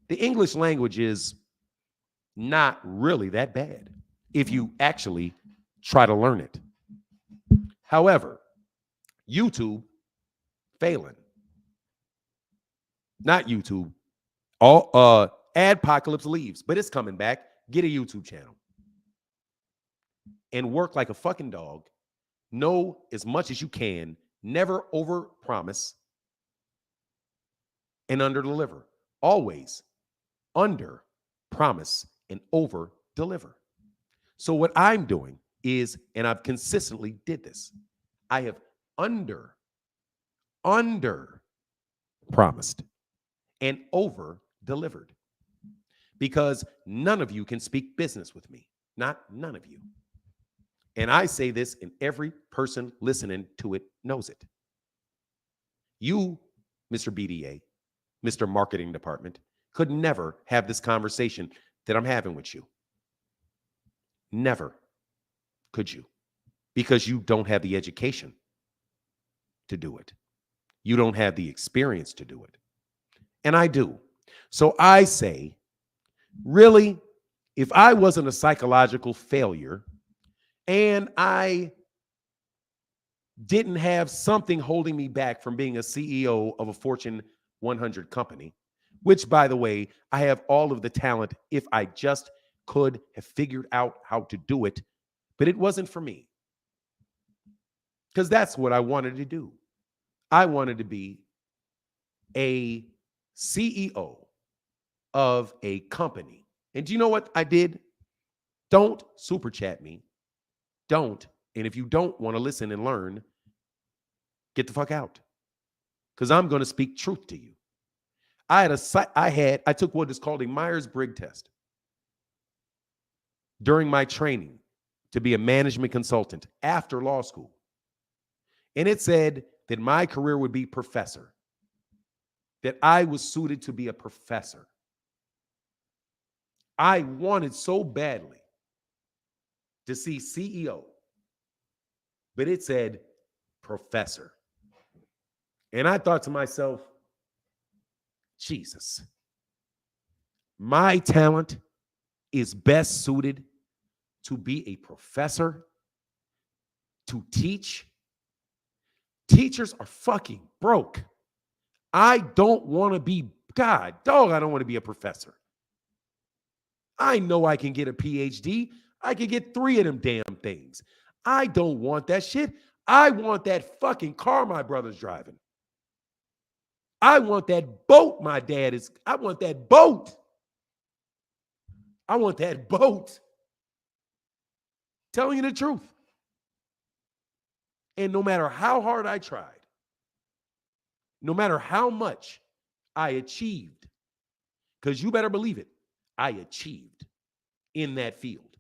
The English language is not really that bad if you actually try to learn it. However, YouTube failing. Not YouTube. All adpocalypse leaves, but it's coming back. Get a YouTube channel and work like a fucking dog. Know as much as you can. Never over promise and under deliver. Always under promise and over deliver. So what I'm doing is, and I've consistently did this, I have under promised and over delivered because none of you can speak business with me. Not none of you. And I say this, and every person listening to it knows it. You, Mr. BDA, Mr. Marketing Department, could never have this conversation that I'm having with you. Never could you, because you don't have the education to do it. You don't have the experience to do it. And I do. So I say, really, if I wasn't a psychological failure and I didn't have something holding me back from being a CEO of a Fortune 100 company, which, by the way, I have all of the talent if I just could have figured out how to do it, but it wasn't for me. Because that's what I wanted to do. I wanted to be a CEO of a company. And do you know what I did? Don't super chat me. Don't. And if you don't want to listen and learn, get the fuck out. Because I'm going to speak truth to you. I took what is called a Myers-Briggs test during my training to be a management consultant after law school. And it said that my career would be professor, that I was suited to be a professor. I wanted so badly to see CEO, but it said professor. And I thought to myself, Jesus, my talent is best suited to be a professor, to teach. Teachers are fucking broke. I don't want to be, God, dog, I don't want to be a professor. I know I can get a PhD. I can get 3 of them damn things. I don't want that shit. I want that fucking car my brother's driving. I want that boat my dad is. I want that boat. I want that boat. Telling you the truth. And no matter how hard I tried, no matter how much I achieved, because you better believe it, I achieved in that field.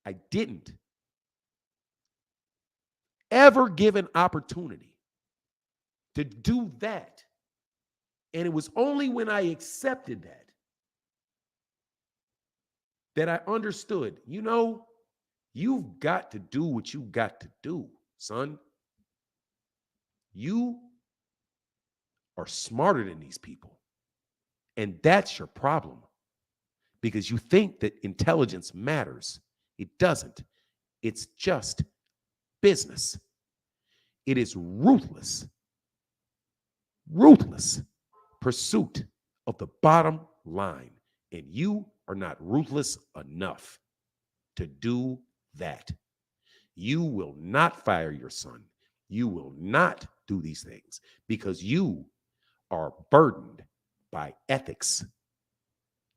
I didn't ever give an opportunity to do that. And it was only when I accepted that I understood, you know, you've got to do what you got to do, son. You are smarter than these people. And that's your problem. Because you think that intelligence matters. It doesn't. It's just business. It is ruthless pursuit of the bottom line. And you are not ruthless enough to do that. You will not fire your son. You will not do these things because you are burdened by ethics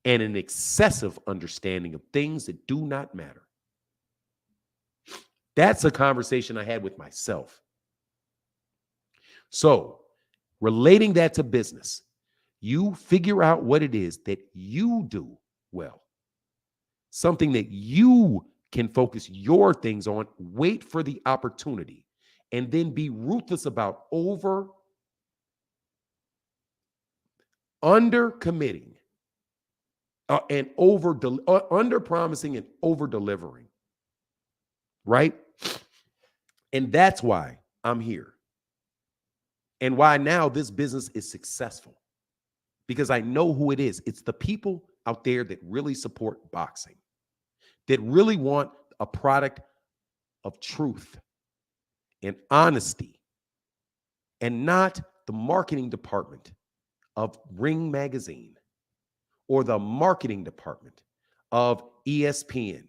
and an excessive understanding of things that do not matter. That's a conversation I had with myself. So, relating that to business, you figure out what it is that you do well. Something that you can focus your things on, wait for the opportunity, and then be ruthless about under committing and under promising and over delivering. Right? And that's why I'm here. And why now this business is successful. Because I know who it is. It's the people out there that really support boxing, that really want a product of truth and honesty, and not the marketing department of Ring Magazine or the marketing department of ESPN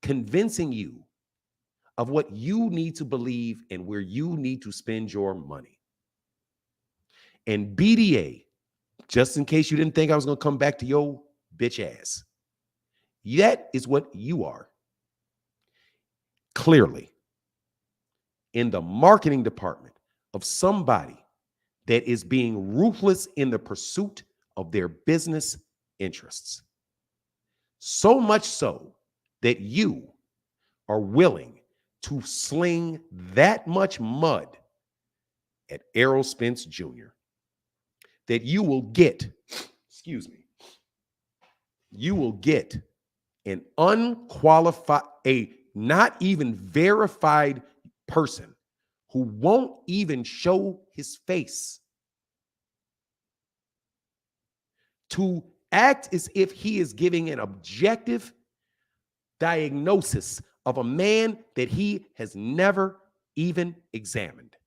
convincing you of what you need to believe and where you need to spend your money. And BDA, just in case you didn't think I was going to come back to your bitch ass, that is what you are. Clearly, in the marketing department of somebody that is being ruthless in the pursuit of their business interests. So much so that you are willing to sling that much mud at Errol Spence Jr. that you will get, you will get an unqualified, a not even verified person who won't even show his face to act as if he is giving an objective diagnosis of a man that he has never even examined,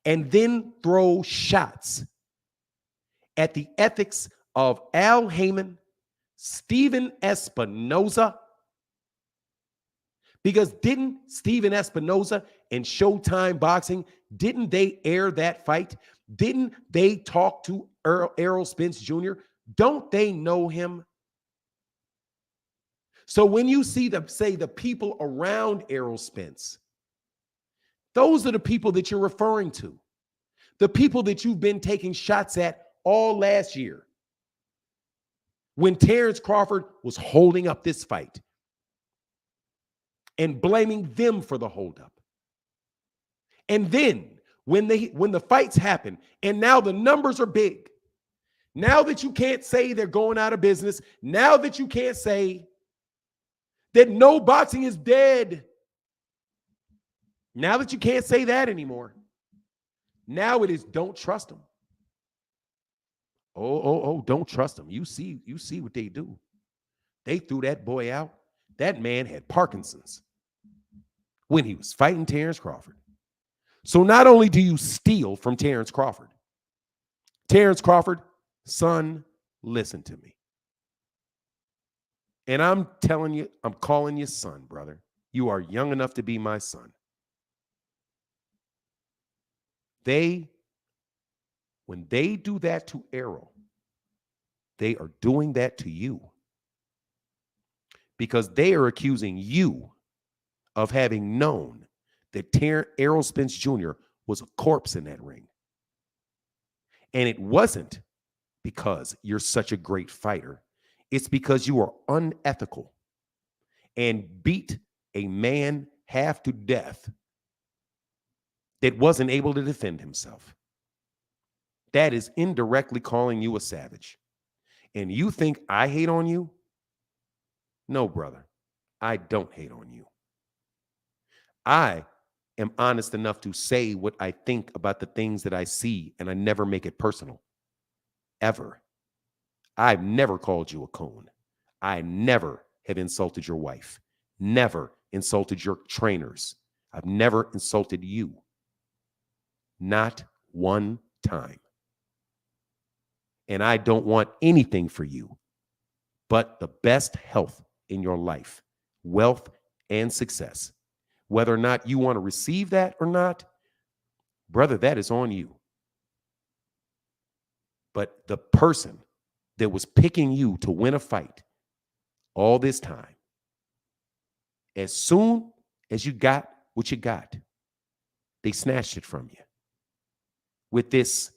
and then throw shots at the ethics of Al Heyman, Steven Espinoza. Because didn't Steven Espinoza and Showtime Boxing, didn't they air that fight? Didn't they talk to Errol Spence Jr.? Don't they know him? So when you see the people around Errol Spence, those are the people that you're referring to. The people that you've been taking shots at all last year. When Terrence Crawford was holding up this fight and blaming them for the holdup. And then when the fights happen and now the numbers are big, now that you can't say they're going out of business, now that you can't say that no boxing is dead, now that you can't say that anymore, now it is don't trust them. Oh, don't trust them. You see what they do. They threw that boy out. That man had Parkinson's when he was fighting Terrence Crawford. So not only do you steal from Terrence Crawford, son, listen to me. And I'm telling you, I'm calling you son, brother. You are young enough to be my son. When they do that to Errol, they are doing that to you. Because they are accusing you of having known that Errol Spence Jr. was a corpse in that ring. And it wasn't because you're such a great fighter. It's because you are unethical and beat a man half to death that wasn't able to defend himself. That is indirectly calling you a savage. And you think I hate on you? No, brother, I don't hate on you. I am honest enough to say what I think about the things that I see, and I never make it personal. Ever. I've never called you a coon. I never have insulted your wife. Never insulted your trainers. I've never insulted you. Not one time. And I don't want anything for you but the best health in your life, wealth and success. Whether or not you want to receive that or not, brother, that is on you. But the person that was picking you to win a fight all this time, as soon as you got what you got, they snatched it from you with this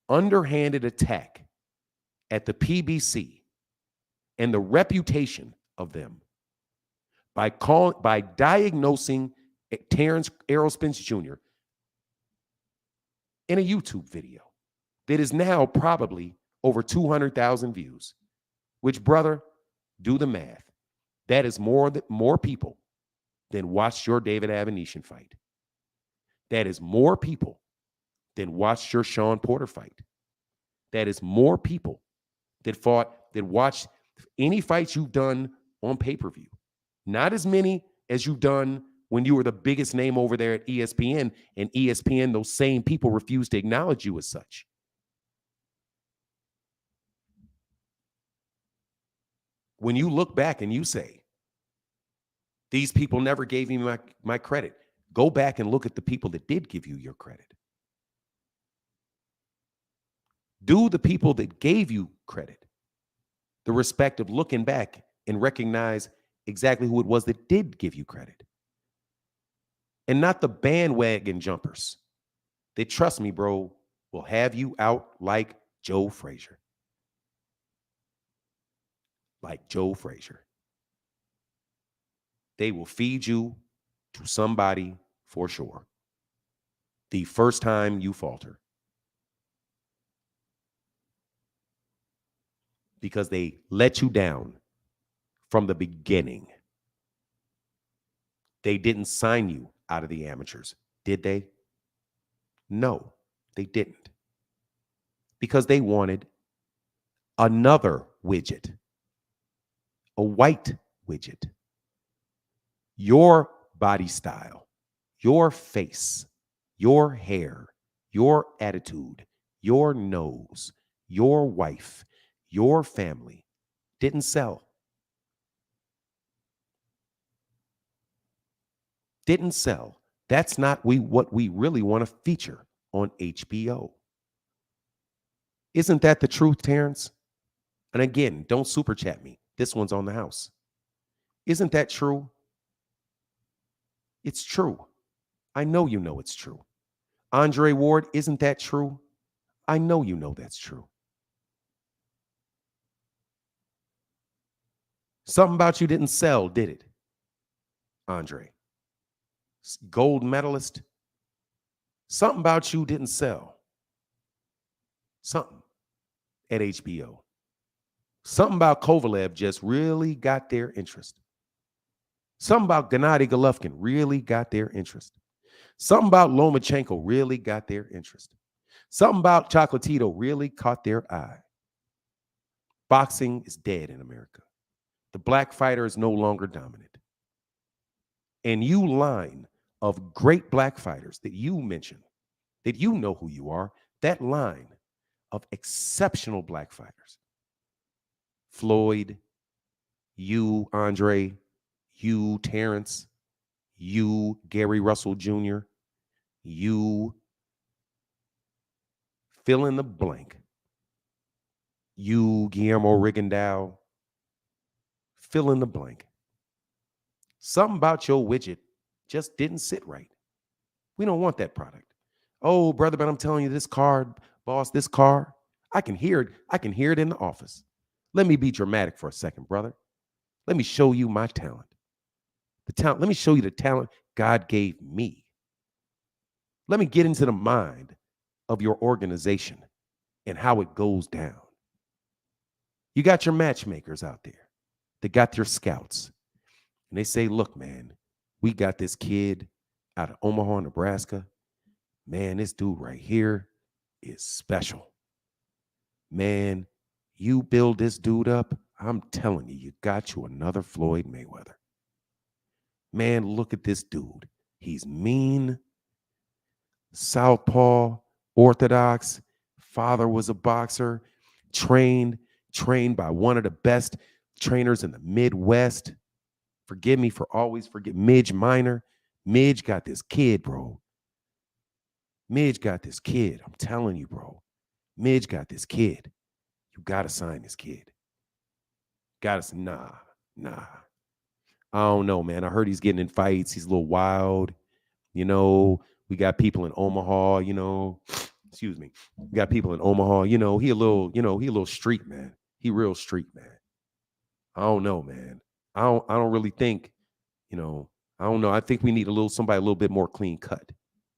underhanded attack at the PBC and the reputation of them by diagnosing Errol Spence Jr. in a YouTube video that is now probably over 200,000 views, which, brother, do the math. That is more people than watched your David Avenetian fight. That is more people than watched your Sean Porter fight. That is more people that watched any fights you've done on pay-per-view. Not as many as you've done when you were the biggest name over there at ESPN, and ESPN, those same people refuse to acknowledge you as such. When you look back and you say, these people never gave me my credit, go back and look at the people that did give you your credit. Do the people that gave you credit the respect of looking back and recognize exactly who it was that did give you credit. And not the bandwagon jumpers that, trust me, bro, will have you out like Joe Frazier. Like Joe Frazier. They will feed you to somebody for sure. The first time you falter. Because they let you down from the beginning. They didn't sign you out of the amateurs, did they? No, they didn't. Because they wanted another widget, a white widget. Your body style, your face, your hair, your attitude, your nose, your wife, your family didn't sell. Didn't sell. That's not what we really want to feature on HBO. Isn't that the truth, Terrence? And again, don't super chat me. This one's on the house. Isn't that true? It's true. I know you know it's true. Andre Ward, isn't that true? I know you know that's true. Something about you didn't sell, did it, Andre? Gold medalist. Something about you didn't sell. Something at HBO. Something about Kovalev just really got their interest. Something about Gennady Golovkin really got their interest. Something about Lomachenko really got their interest. Something about Chocolatito really caught their eye. Boxing is dead in America. The black fighter is no longer dominant. And you line of great black fighters that you mentioned, that you know who you are, that line of exceptional black fighters. Floyd, you, Andre, you, Terrence, you, Gary Russell Jr., you, fill in the blank, you, Guillermo Rigondeaux, fill in the blank. Something about your widget just didn't sit right. We don't want that product. Oh, brother, but I'm telling you, this car, boss, this car, I can hear it. I can hear it in the office. Let me be dramatic for a second, brother. Let me show you my talent. The talent. Let me show you the talent God gave me. Let me get into the mind of your organization and how it goes down. You got your matchmakers out there. They got your scouts. And they say, look, man, we got this kid out of Omaha, Nebraska. Man, this dude right here is special. Man, you build this dude up, I'm telling you, you got you another Floyd Mayweather. Man, look at this dude. He's mean, southpaw, orthodox. Father was a boxer, trained by one of the best trainers in the Midwest. Forgive me for always forget Midge Minor. Midge got this kid, bro. Midge got this kid. I'm telling you, bro. Midge got this kid. You got to sign this kid. Nah. I don't know, man. I heard he's getting in fights. He's a little wild. You know, we got people in Omaha, you know. Excuse me. We got people in Omaha, you know, he a little street, man. He real street, man. I don't know, man. I don't really think, you know, I don't know. I think we need somebody a little bit more clean cut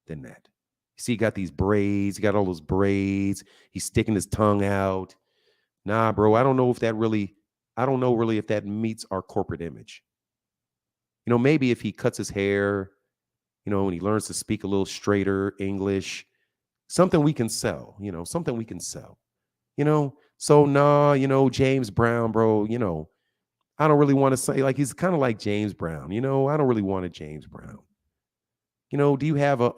than that. You see, he got these braids, he got all those braids, he's sticking his tongue out. Nah, bro, I don't know if that really meets our corporate image. You know, maybe if he cuts his hair, you know, and he learns to speak a little straighter English, something we can sell, you know, something we can sell, you know. So, nah, you know, James Brown, bro, you know, I don't really want to say, like, he's kind of like James Brown, you know, I don't really want a James Brown. You know, do you have a,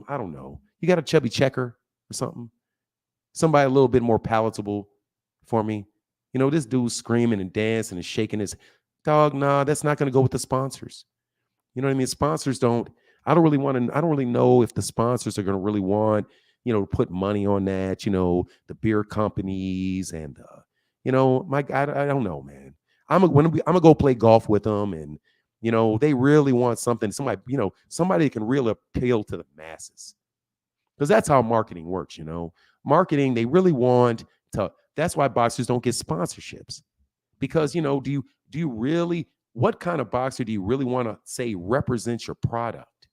I don't know, you got a Chubby Checker or something? Somebody a little bit more palatable for me. You know, this dude's screaming and dancing and shaking his dog. Nah, that's not going to go with the sponsors. You know what I mean? Sponsors I don't really know if the sponsors are going to really want, you know, to put money on that, you know, the beer companies and, you know, I don't know, man. I'm gonna go play golf with them, and you know they really want something. Somebody can really appeal to the masses, because that's how marketing works. You know, marketing, they really want to. That's why boxers don't get sponsorships, because you know, do you really? What kind of boxer do you really want to say represents your product?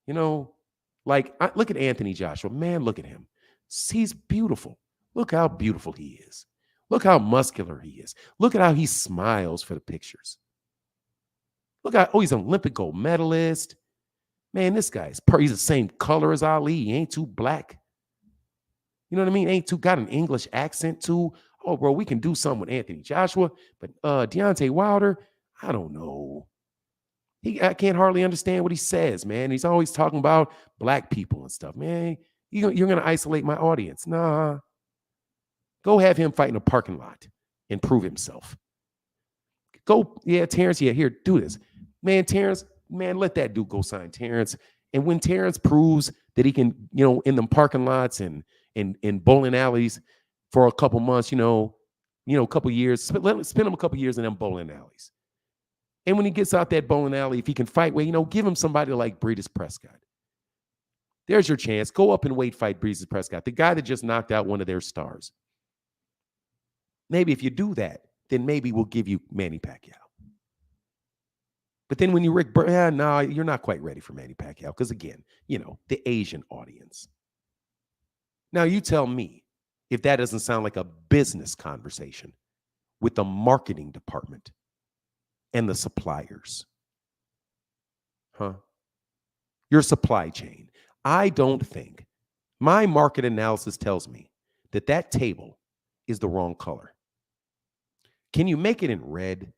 You know, like look at Anthony Joshua. Man, look at him. He's beautiful. Look how beautiful he is. Look how muscular he is. Look at how he smiles for the pictures. He's an Olympic gold medalist. Man, this guy's he's the same color as Ali. He ain't too black. You know what I mean? Ain't too got an English accent too. Oh, bro, we can do something with Anthony Joshua, but Deontay Wilder, I don't know. I can't hardly understand what he says, man. He's always talking about black people and stuff. Man, you're going to isolate my audience. Nah. Go have him fight in a parking lot and prove himself. Terrence, here, do this. Man, Terrence, man, let that dude go sign Terrence. And when Terrence proves that he can, you know, in them parking lots and in bowling alleys for a couple months, a couple years, spend him a couple years in them bowling alleys. And when he gets out that bowling alley, if he can fight, give him somebody like Breedis Prescott. There's your chance. Go up and fight Breedis Prescott, the guy that just knocked out one of their stars. Maybe if you do that, then maybe we'll give you Manny Pacquiao. But then when you no, you're not quite ready for Manny Pacquiao because, again, the Asian audience. Now, you tell me if that doesn't sound like a business conversation with the marketing department and the suppliers. Huh? Your supply chain. I don't think my market analysis tells me that table is the wrong color. Can you make it in red?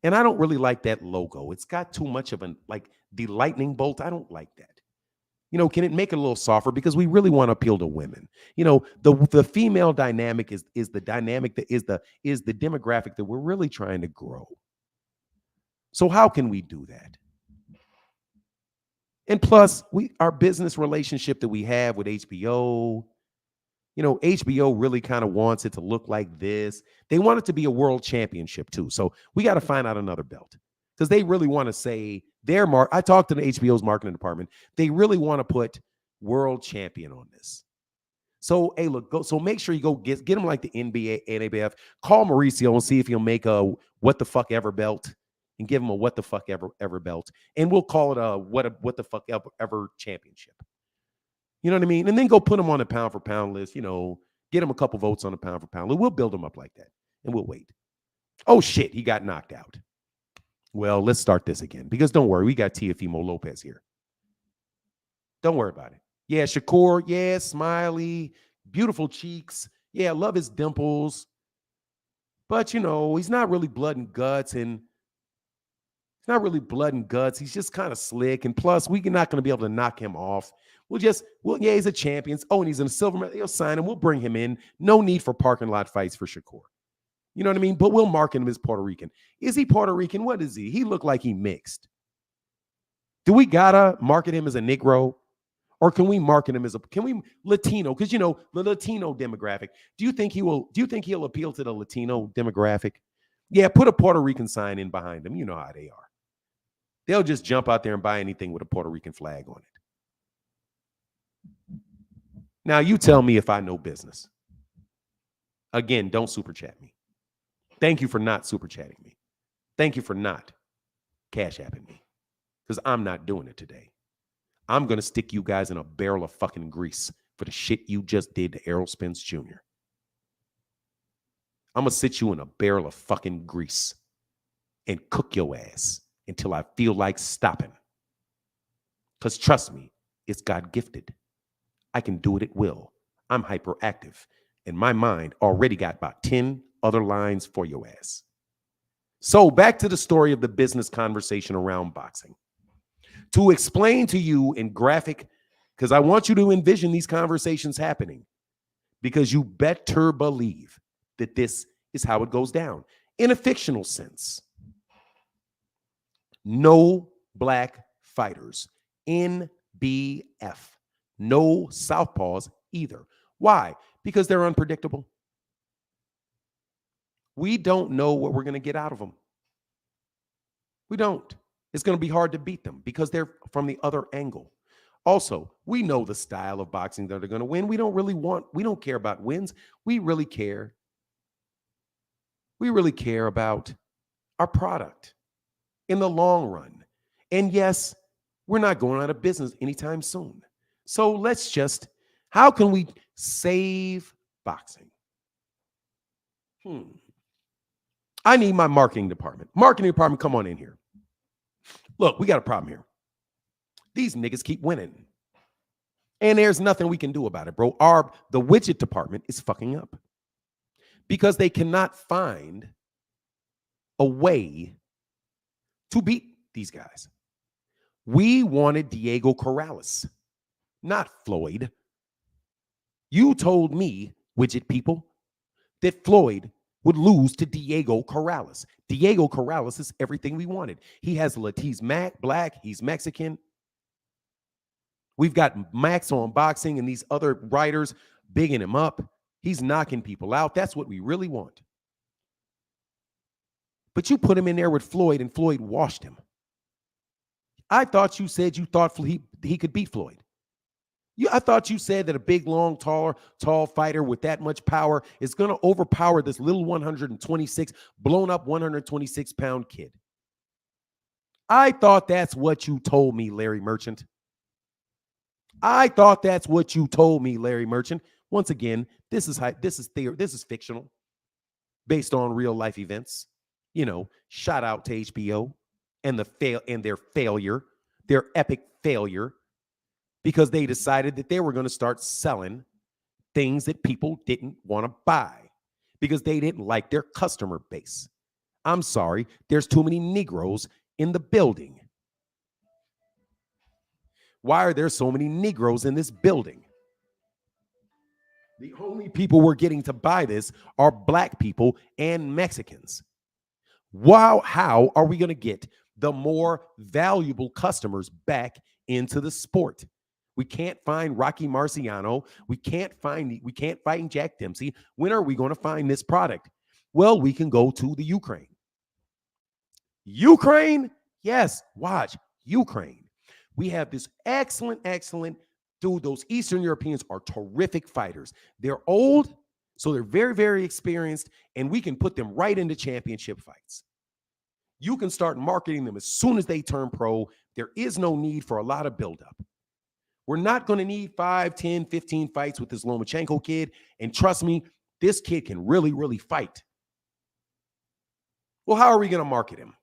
And I don't really like that logo. It's got too much of the lightning bolt. I don't like that. Can it make it a little softer? Because we really want to appeal to women. The female dynamic is the dynamic that is the demographic that we're really trying to grow. So how can we do that? And plus, our business relationship that we have with HBO, HBO really kind of wants it to look like this. They want it to be a world championship too. So we got to find out another belt because they really want to say I talked to the HBO's marketing department. They really want to put world champion on this. So, hey, look, so make sure you go get them like the NBA, NABF. Call Mauricio and see if he'll make a what the fuck ever belt and give him a what the fuck ever belt. And we'll call it a what the fuck ever championship. You know what I mean? And then go put him on a pound for pound list, get him a couple votes on a pound for pound list. We'll build him up like that and we'll wait. Oh, shit, he got knocked out. Well, let's start this again because don't worry, we got Teofimo Lopez here. Don't worry about it. Yeah, Shakur, yeah, smiley, beautiful cheeks. Yeah, love his dimples. But, he's not really blood and guts He's just kind of slick. And plus, we're not going to be able to knock him off. He's a champion. Oh, and he's in a silver medal. They'll sign him. We'll bring him in. No need for parking lot fights for Shakur. You know what I mean? But we'll market him as Puerto Rican. Is he Puerto Rican? What is he? He looked like he mixed. Do we gotta market him as a Negro? Or can we market him as Latino? Because the Latino demographic. Do you think he'll appeal to the Latino demographic? Yeah, put a Puerto Rican sign in behind him. You know how they are. They'll just jump out there and buy anything with a Puerto Rican flag on it. Now, you tell me if I know business. Again, don't super chat me. Thank you for not super chatting me. Thank you for not cash apping me. Because I'm not doing it today. I'm going to stick you guys in a barrel of fucking grease for the shit you just did to Errol Spence Jr. I'm going to sit you in a barrel of fucking grease and cook your ass until I feel like stopping. Because trust me, it's God-gifted. I can do it at will. I'm hyperactive. And my mind already got about 10 other lines for your ass. So back to the story of the business conversation around boxing. To explain to you in graphic, because I want you to envision these conversations happening, because you better believe that this is how it goes down. In a fictional sense, no black fighters, NBF, no southpaws either. Why? Because they're unpredictable. We don't know what we're going to get out of them. We don't. It's going to be hard to beat them because they're from the other angle. Also, we know the style of boxing that they're going to win. We don't care about wins. We really care about our product in the long run. And yes, we're not going out of business anytime soon. So how can we save boxing? I need my marketing department. Marketing department, come on in here. Look, we got a problem here. These niggas keep winning. And there's nothing we can do about it, bro. The widget department is fucking up. Because they cannot find a way to beat these guys. We wanted Diego Corrales, not Floyd. You told me, widget people, that Floyd would lose to Diego Corrales. Diego Corrales is everything we wanted. He's black, he's Mexican. We've got Max on boxing and these other writers bigging him up. He's knocking people out. That's what we really want. But you put him in there with Floyd, and Floyd washed him. I thought you said you thought he could beat Floyd. I thought you said that a big, long, tall fighter with that much power is going to overpower this little 126, blown up 126-pound kid. I thought that's what you told me, Larry Merchant. I thought that's what you told me, Larry Merchant. Once again, this is fictional, based on real life events. You know, shout out to HBO and their failure, their epic failure, because they decided that they were going to start selling things that people didn't want to buy because they didn't like their customer base. I'm sorry, there's too many Negroes in the building. Why are there so many Negroes in this building? The only people we're getting to buy this are black people and Mexicans. Wow, how are we going to get the more valuable customers back into the sport? We can't find Rocky Marciano. We can't find Jack Dempsey. When are we going to find this product? Well, we can go to the Ukraine. Ukraine? Yes, watch. Ukraine. We have this excellent, dude, those Eastern Europeans are terrific fighters. They're old, so they're very, very experienced, and we can put them right into championship fights. You can start marketing them as soon as they turn pro. There is no need for a lot of buildup. We're not going to need 5, 10, 15 fights with this Lomachenko kid, and trust me, this kid can really, really fight. Well, how are we going to market him?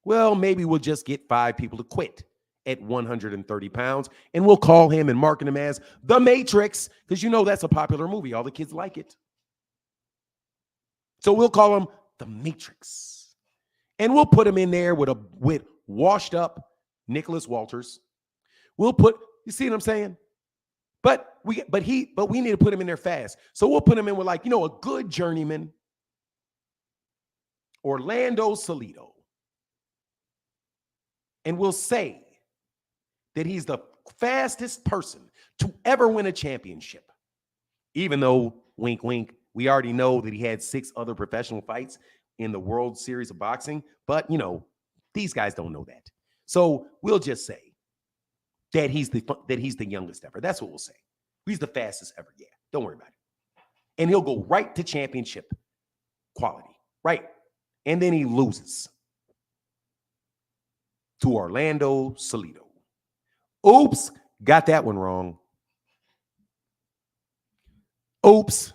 Well, maybe we'll just get 5 people to quit at 130 pounds, and we'll call him and market him as The Matrix, because you know that's a popular movie. All the kids like it. So we'll call him The Matrix. And we'll put him in there with washed up Nicholas Walters. We'll put, you see what I'm saying? But we need to put him in there fast. So we'll put him in with, like, you know, a good journeyman, Orlando Salido. And we'll say that he's the fastest person to ever win a championship. Even though, wink, wink, we already know that he had 6 other professional fights in the World Series of Boxing. But, you know, these guys don't know that. So we'll just say that he's the youngest ever. That's what we'll say. He's the fastest ever. Yeah, don't worry about it. And he'll go right to championship quality, right? And then he loses to Orlando Salido. Oops, got that one wrong. Oops.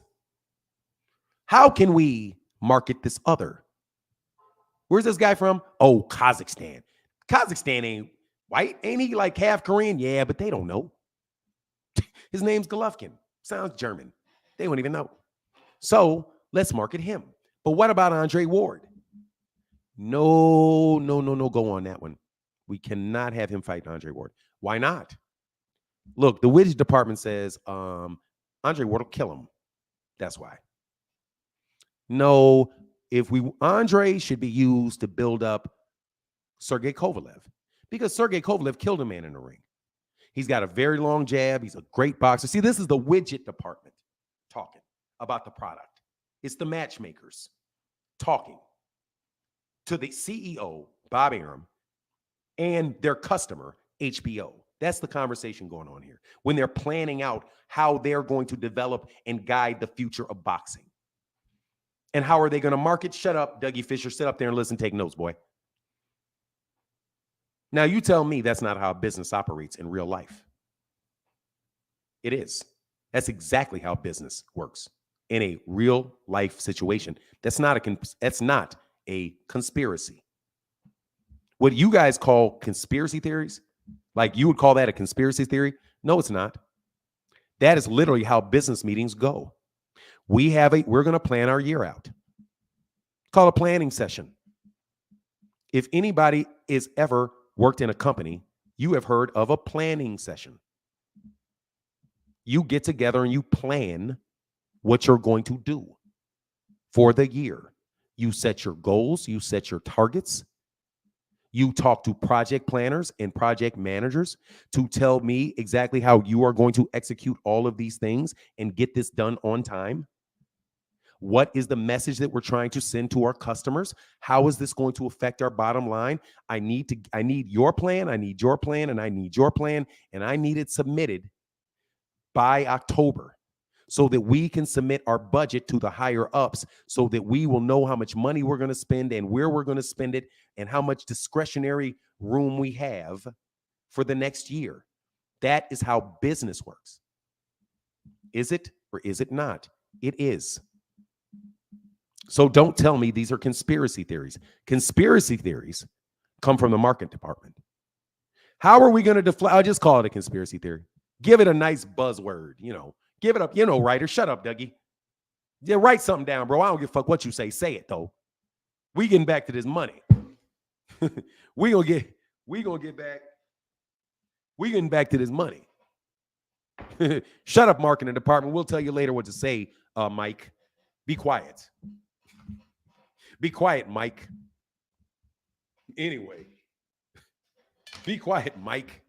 How can we market this other? Where's this guy from? Oh, Kazakhstan. Kazakhstan ain't white. Ain't he like half Korean? Yeah, but they don't know. His name's Golovkin. Sounds German. They won't even know. So let's market him. But what about Andre Ward? No, go on that one. We cannot have him fight Andre Ward. Why not? Look, the widget department says Andre Ward will kill him. That's why. No, Andre should be used to build up Sergey Kovalev, because Sergey Kovalev killed a man in the ring. He's got a very long jab. He's a great boxer. See, this is the widget department talking about the product. It's the matchmakers talking to the CEO, Bob Arum, and their customer, HBO. That's the conversation going on here when they're planning out how they're going to develop and guide the future of boxing. And how are they going to market? Shut up, Dougie Fisher. Sit up there and listen. Take notes, boy. Now, you tell me that's not how business operates in real life. It is. That's exactly how business works in a real life situation. That's not a conspiracy. What you guys call conspiracy theories, like you would call that a conspiracy theory? No, it's not. That is literally how business meetings go. We're going to plan our year out. Call a planning session. If anybody is ever worked in a company, you have heard of a planning session. You get together and you plan what you're going to do for the year. You set your goals, you set your targets. You talk to project planners and project managers to tell me exactly how you are going to execute all of these things and get this done on time. What is the message that we're trying to send to our customers? How is this going to affect our bottom line? I need your plan, I need your plan, and I need your plan, and I need it submitted by October so that we can submit our budget to the higher ups so that we will know how much money we're going to spend and where we're going to spend it and how much discretionary room we have for the next year. That is how business works. Is it or is it not? It is. So don't tell me these are conspiracy theories. Conspiracy theories come from the marketing department. How are we going to deflect? I'll just call it a conspiracy theory. Give it a nice buzzword, Give it up, writer. Shut up, Dougie. Yeah, write something down, bro. I don't give a fuck what you say. Say it, though. We getting back to this money. we gonna get back. We getting back to this money. Shut up, marketing department. We'll tell you later what to say, Mike. Be quiet. Be quiet, Mike. Anyway. Be quiet, Mike.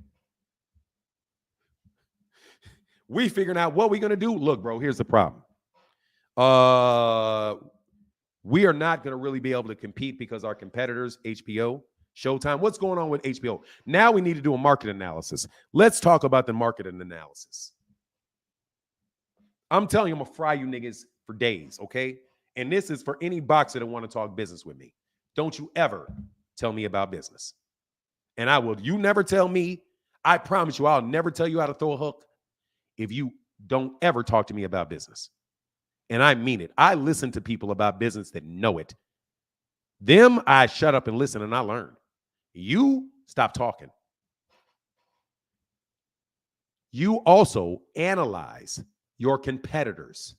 We figuring out what we're going to do. Look, bro, here's the problem. We are not going to really be able to compete because our competitors, HBO, Showtime, what's going on with HBO? Now we need to do a market analysis. Let's talk about the market analysis. I'm telling you, I'm going to fry you niggas for days, okay? And this is for any boxer that want to talk business with me. Don't you ever tell me about business. And you never tell me, I promise you, I'll never tell you how to throw a hook if you don't ever talk to me about business. And I mean it. I listen to people about business that know it. Them, I shut up and listen and I learn. You stop talking. You also analyze your competitors.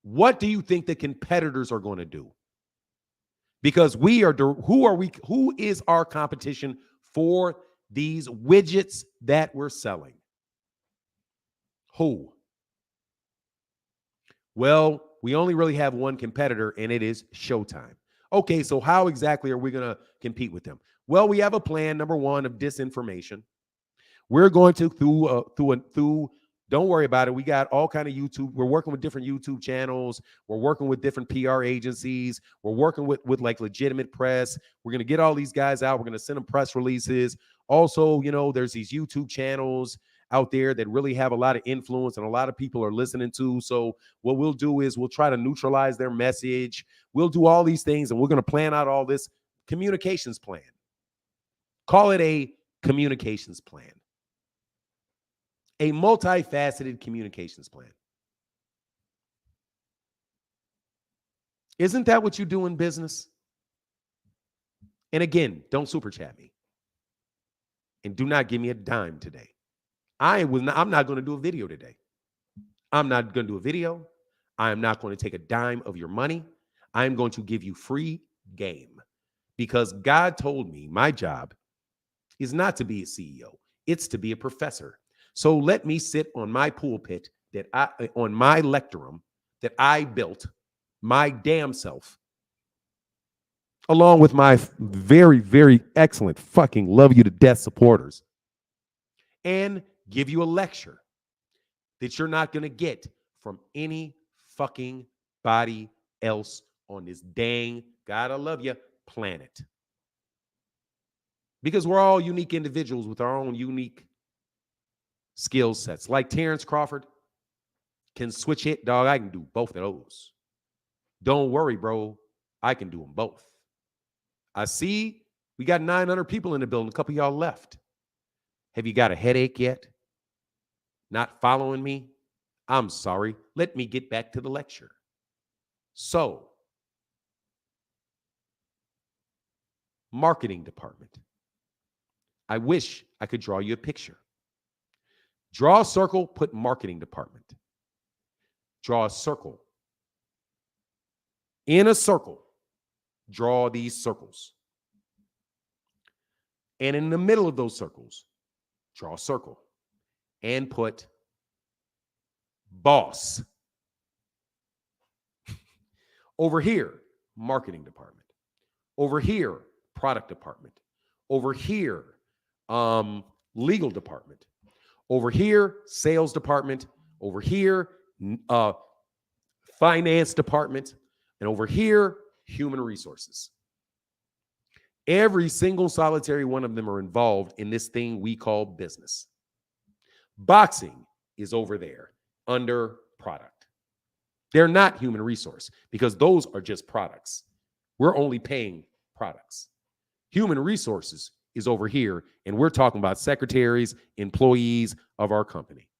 What do you think the competitors are going to do? Because who is our competition for these widgets that we're selling? Who? Well, we only really have one competitor, and it is Showtime. Okay, so how exactly are we going to compete with them? Well, we have a plan, number one, of disinformation. We're going to through. Don't worry about it. We got all kind of YouTube. We're working with different YouTube channels. We're working with different PR agencies. We're working with like legitimate press. We're going to get all these guys out. We're going to send them press releases. Also, there's these YouTube channels out there that really have a lot of influence and a lot of people are listening to. So what we'll do is we'll try to neutralize their message. We'll do all these things and we're going to plan out all this communications plan. Call it a communications plan. A multifaceted communications plan. Isn't that what you do in business? And again, don't super chat me. And do not give me a dime today. I'm not going to do a video today. I'm not going to do a video. I am not going to take a dime of your money. I am going to give you free game because God told me my job is not to be a CEO. It's to be a professor. So let me sit on my pulpit on my lectern that I built my damn self, along with my very, very excellent fucking love you to death supporters, and give you a lecture that you're not going to get from any fucking body else on this dang, God I love you, planet. Because we're all unique individuals with our own unique skill sets. Like Terrence Crawford can switch hit, dog. I can do both of those. Don't worry, bro. I can do them both. I see we got 900 people in the building. A couple of y'all left. Have you got a headache yet? Not following me? I'm sorry. Let me get back to the lecture. So, marketing department. I wish I could draw you a picture. Draw a circle, put marketing department. Draw a circle. In a circle, draw these circles. And in the middle of those circles, draw a circle and put boss. Over here, marketing department. Over here, product department. Over here, legal department. Over here, sales department. Over here, finance department. And over here, human resources. Every single solitary one of them are involved in this thing we call business. Boxing is over there under product. They're not human resource because those are just products. We're only paying products. Human resources is over here, and we're talking about secretaries, employees of our company.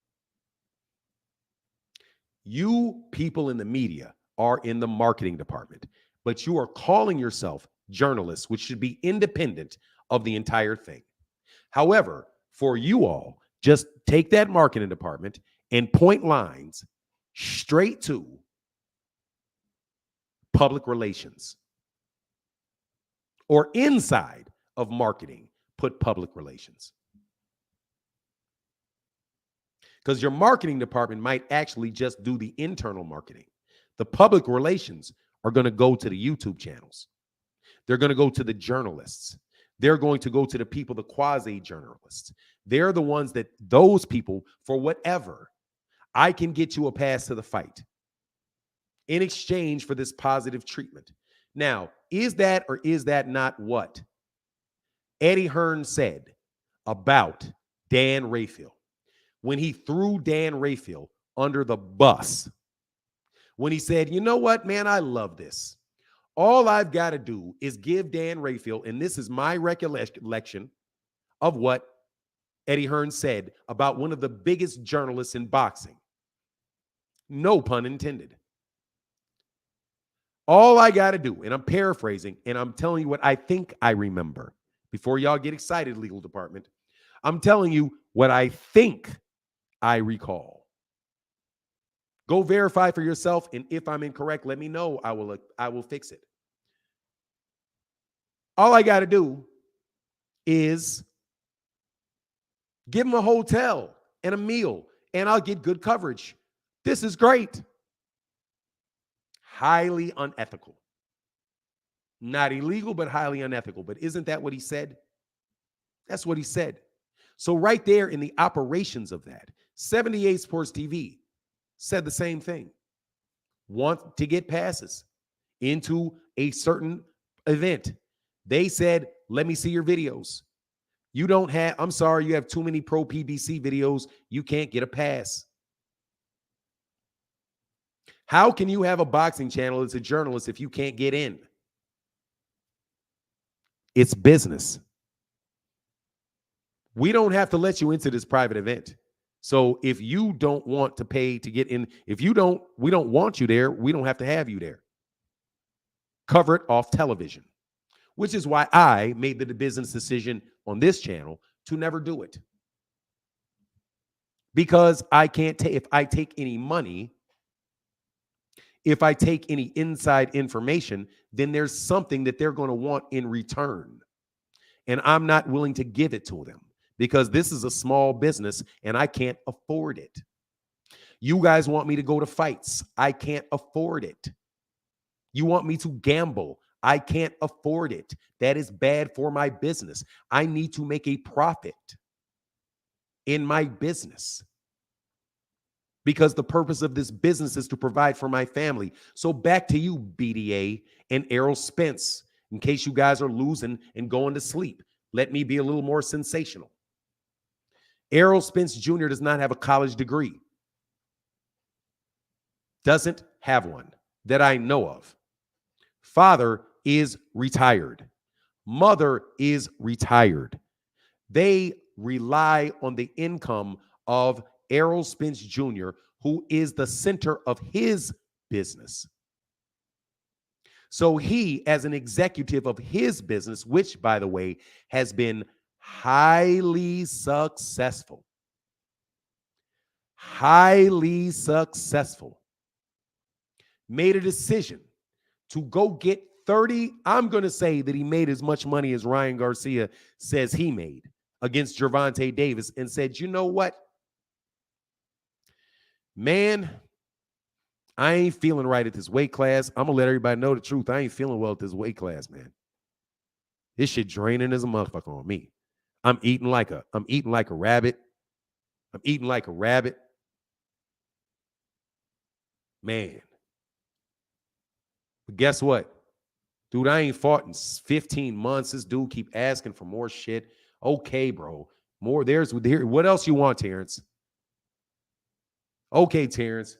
You people in the media are in the marketing department, but you are calling yourself journalists, which should be independent of the entire thing. However, for you all, just take that marketing department and point lines straight to public relations, or inside of marketing, put public relations. Because your marketing department might actually just do the internal marketing. The public relations are going to go to the YouTube channels. They're going to go to the journalists. They're going to go to the people, the quasi-journalists. They're the ones that those people, for whatever, I can get you a pass to the fight in exchange for this positive treatment. Now, is that or is that not what Eddie Hearn said about Dan Raphael when he threw Dan Raphael under the bus? When he said, you know what, man, I love this. All I've got to do is give Dan Raphael, and this is my recollection of what Eddie Hearn said about one of the biggest journalists in boxing. No pun intended. All I got to do, and I'm paraphrasing, and I'm telling you what I think I remember. Before y'all get excited, legal department, I'm telling you what I think I recall. Go verify for yourself, and if I'm incorrect, let me know. I will fix it. All I got to do is give him a hotel and a meal, and I'll get good coverage. This is great. Highly unethical. Not illegal, but highly unethical. But isn't that what he said? That's what he said. So right there in the operations of that, 78 Sports TV said the same thing. Want to get passes into a certain event. They said, let me see your videos. You don't have, I'm sorry, you have too many pro PBC videos. You can't get a pass. How can you have a boxing channel as a journalist if you can't get in? It's business. We don't have to let you into this private event. So if you don't want to pay to get in, we don't want you there, we don't have to have you there. Cover it off television, which is why I made the business decision on this channel to never do it. Because I can't take, if I take any money, if I take any inside information, then there's something that they're going to want in return. And I'm not willing to give it to them because this is a small business and I can't afford it. You guys want me to go to fights. I can't afford it. You want me to gamble. I can't afford it. That is bad for my business. I need to make a profit in my business because the purpose of this business is to provide for my family. So back to you, BDA and Errol Spence, in case you guys are losing and going to sleep. Let me be a little more sensational. Errol Spence Jr. does not have a college degree. Doesn't have one that I know of. Father is retired. Mother is retired. They rely on the income of Errol Spence Jr., who is the center of his business. So he, as an executive of his business, which, by the way, has been highly successful, made a decision to go get 30. I'm going to say that he made as much money as Ryan Garcia says he made against Gervonta Davis and said, you know what? Man, I ain't feeling right at this weight class. I'm going to let everybody know the truth. I ain't feeling well at this weight class, man. This shit draining as a motherfucker on me. I'm eating like a rabbit. I'm eating like a rabbit. Man. But guess what? Dude, I ain't fought in 15 months. This dude keep asking for more shit. Okay, bro. More. What else you want, Terrence? Okay, Terrence.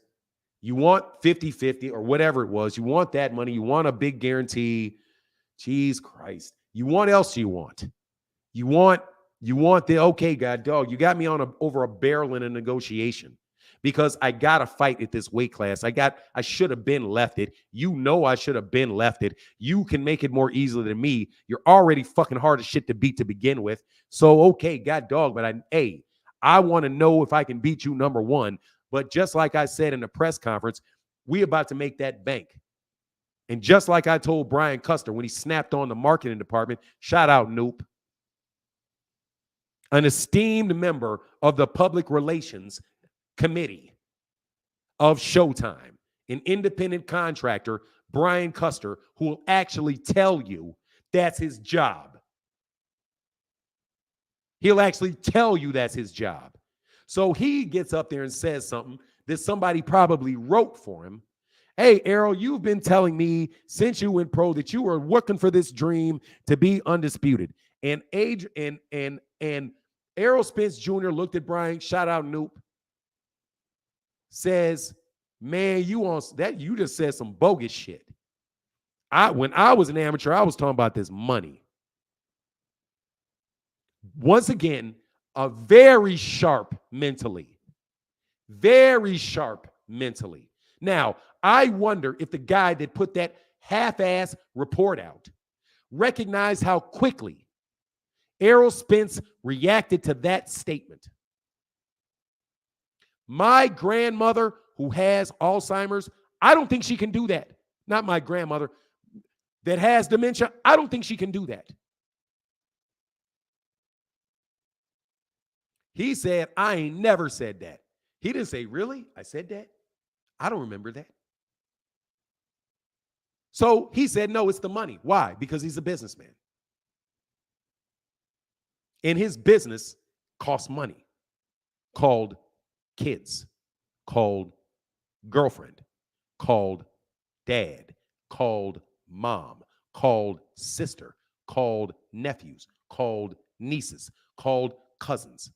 You want 50-50 or whatever it was. You want that money. You want a big guarantee. Jeez Christ. What else do you want? You want the, okay, God, dog, you got me on over a barrel in a negotiation because I got to fight at this weight class. I should have been left it. You know I should have been left it. You can make it more easily than me. You're already fucking hard as shit to beat to begin with. So, okay, God, dog, but I want to know if I can beat you, number one. But just like I said in the press conference, we about to make that bank. And just like I told Brian Custer when he snapped on the marketing department, shout out, Noop, an esteemed member of the public relations committee of Showtime, an independent contractor, Brian Custer, who will actually tell you that's his job. He'll actually tell you that's his job. So he gets up there and says something that somebody probably wrote for him. Hey, Errol, you've been telling me since you went pro that you were working for this dream to be undisputed. And Errol Spence Jr. looked at Brian, shout out Noop, says, man, you just said some bogus shit. When I was an amateur, I was talking about this money. Once again, a very sharp mentally. Very sharp mentally. Now, I wonder if the guy that put that half-ass report out recognized how quickly Errol Spence reacted to that statement. My grandmother, who has Alzheimer's, I don't think she can do that. Not my grandmother that has dementia. I don't think she can do that. He said, I ain't never said that. He didn't say, really? I said that? I don't remember that. So he said, no, it's the money. Why? Because he's a businessman. And his business costs money, called kids, called girlfriend, called dad, called mom, called sister, called nephews, called nieces, called cousins.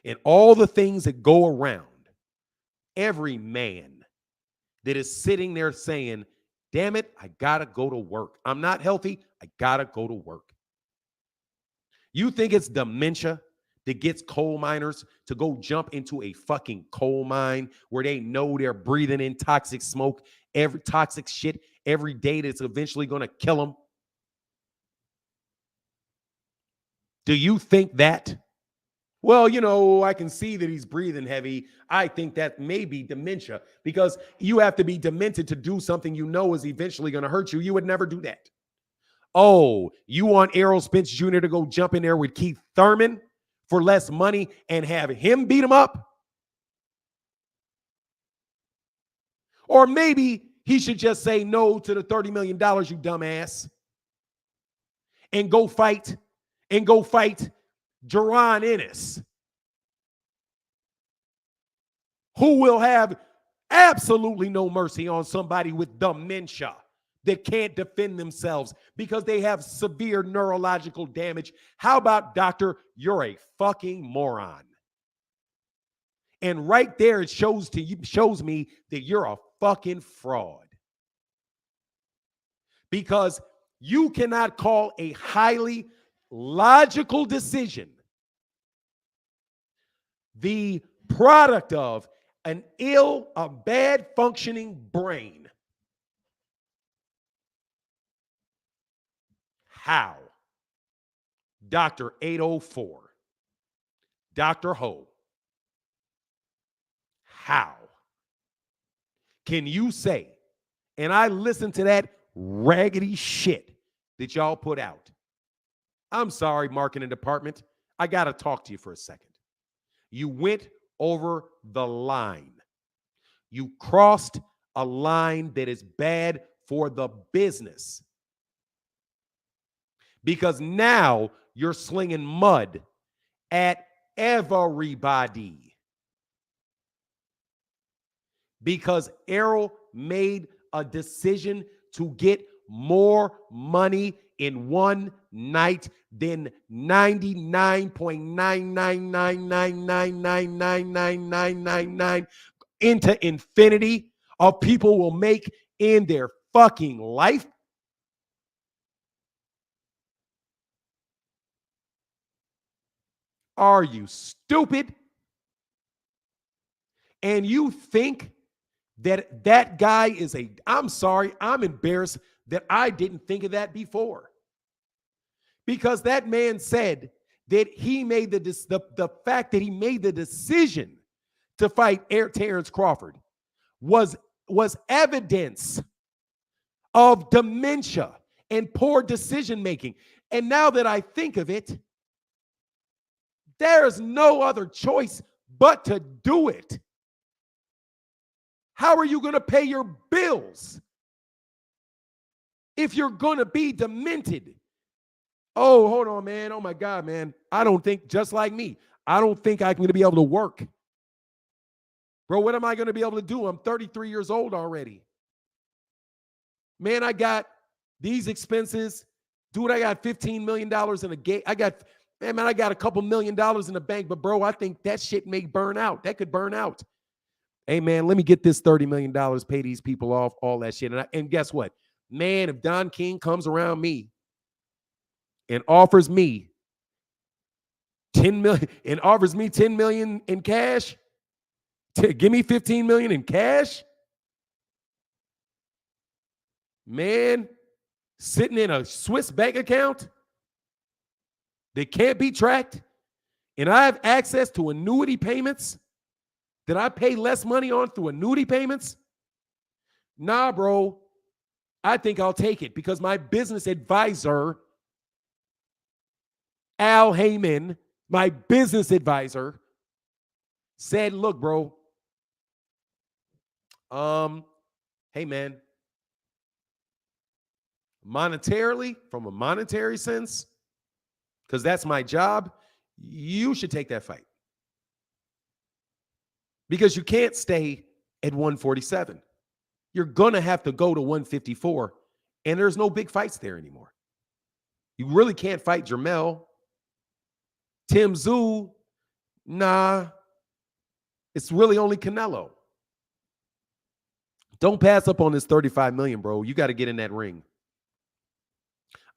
And all the things that go around every man that is sitting there saying, damn it, I gotta go to work. I'm not healthy. I gotta go to work. You think it's dementia that gets coal miners to go jump into a fucking coal mine where they know they're breathing in toxic smoke, toxic shit every day that's eventually going to kill them? Do you think that? Well, you know, I can see that he's breathing heavy. I think that may be dementia because you have to be demented to do something you know is eventually going to hurt you. You would never do that. Oh, you want Errol Spence Jr. to go jump in there with Keith Thurman for less money and have him beat him up? Or maybe he should just say no to the $30 million, you dumbass, and go fight Jaron Ennis, who will have absolutely no mercy on somebody with dementia that can't defend themselves because they have severe neurological damage. How about, doctor, you're a fucking moron? And right there, it shows me that you're a fucking fraud. Because you cannot call a highly logical decision the product of a bad functioning brain. How? Dr. 804. Dr. Ho. How can you say, and I listened to that raggedy shit that y'all put out. I'm sorry, marketing department. I got to talk to you for a second. You went over the line. You crossed a line that is bad for the business. because now you're slinging mud at everybody. Because Errol made a decision to get more money in one night than 99.999999999 into infinity of people will make in their fucking life. Are you stupid? And you think that that guy is I'm sorry, I'm embarrassed that I didn't think of that before. Because that man said that he made the fact that he made the decision to fight Terrence Crawford was evidence of dementia and poor decision making. And now that I think of it, there's no other choice but to do it. How are you going to pay your bills if you're going to be demented? Oh, hold on, man. Oh, my God, man. I don't think, just like me, I don't think I'm going to be able to work. Bro, what am I going to be able to do? I'm 33 years old already. Man, I got these expenses. Dude, I got $15 million in a gate. I got a couple $1 million in the bank. But, bro, I think that shit may burn out. That could burn out. Hey, man, let me get this $30 million, pay these people off, all that shit. And guess what? Man, if Don King comes around me and offers me 10 million and offers me 10 million in cash, give me 15 million in cash, man, sitting in a Swiss bank account that can't be tracked, and I have access to annuity payments that I pay less money on through annuity payments, nah, bro, I think I'll take it because my business advisor, Al Heyman, my business advisor, said, look, bro, hey, man, monetarily, from a monetary sense, because that's my job, you should take that fight. Because you can't stay at 147. You're going to have to go to 154, and there's no big fights there anymore. You really can't fight Jermell. Tim Tszyu, nah. It's really only Canelo. Don't pass up on this 35 million, bro. You got to get in that ring.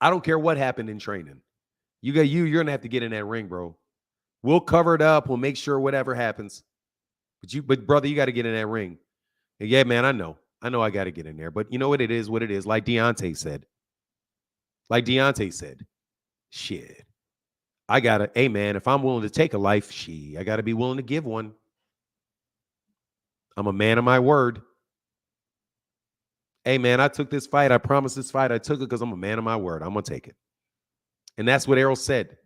I don't care what happened in training. You're going to have to get in that ring, bro. We'll cover it up. We'll make sure whatever happens. But brother, you got to get in that ring. And yeah, man, I know I got to get in there. But you know what it is? Like Deontay said. Shit. Hey, man, if I'm willing to take a life, I got to be willing to give one. I'm a man of my word. Hey, man, I took this fight. I promised this fight. I took it because I'm a man of my word. I'm going to take it. And that's what Errol said.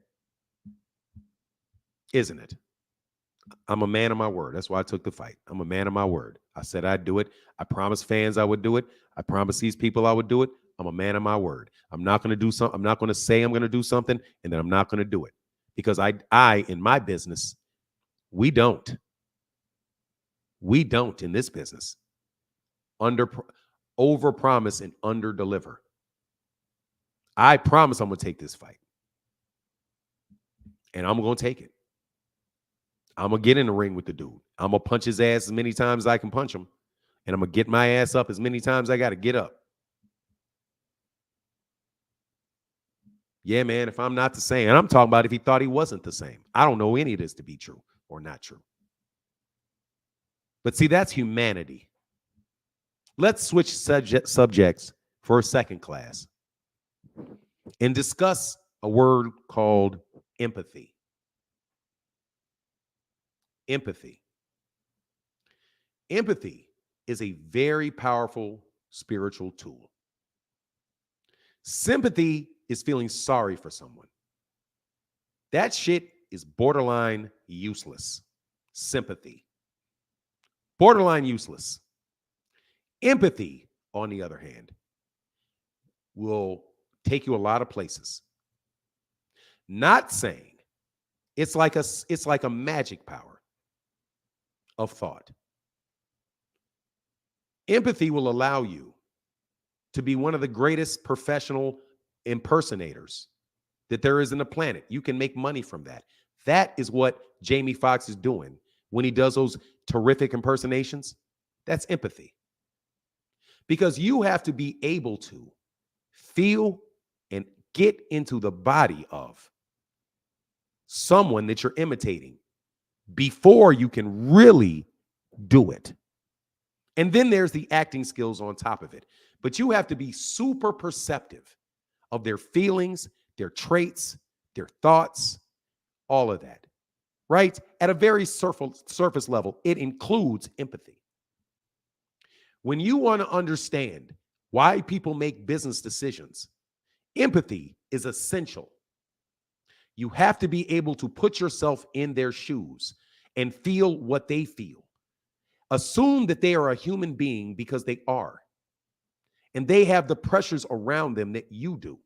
Isn't it? I'm a man of my word. That's why I took the fight. I'm a man of my word. I said I'd do it. I promised fans I would do it. I promised these people I would do it. I'm a man of my word. I'm not going to do something. I'm not going to say I'm going to do something and then I'm not going to do it. Because I in my business, we don't in this business over promise and under deliver. I promise I'm going to take this fight. And I'm going to take it. I'm going to get in the ring with the dude. I'm going to punch his ass as many times as I can punch him. And I'm going to get my ass up as many times as I got to get up. Yeah, man, if I'm not the same. And I'm talking about if he thought he wasn't the same. I don't know any of this to be true or not true. But see, that's humanity. Let's switch subjects for a second class and discuss a word called empathy. Empathy. Empathy is a very powerful spiritual tool. Sympathy is feeling sorry for someone. That shit is borderline useless. Sympathy. Borderline useless. Empathy, on the other hand, will take you a lot of places. Not saying it's like a magic power of thought. Empathy will allow you to be one of the greatest professional impersonators that there is in the planet. You can make money from that. That is what Jamie Foxx is doing when he does those terrific impersonations. That's empathy. Because you have to be able to feel and get into the body of someone that you're imitating before you can really do it. And then there's the acting skills on top of it. But you have to be super perceptive of their feelings, their traits, their thoughts, all of that, right? At a very surface level, it includes empathy. When you want to understand why people make business decisions, empathy is essential. You have to be able to put yourself in their shoes and feel what they feel. Assume that they are a human being because they are. And they have the pressures around them that you do.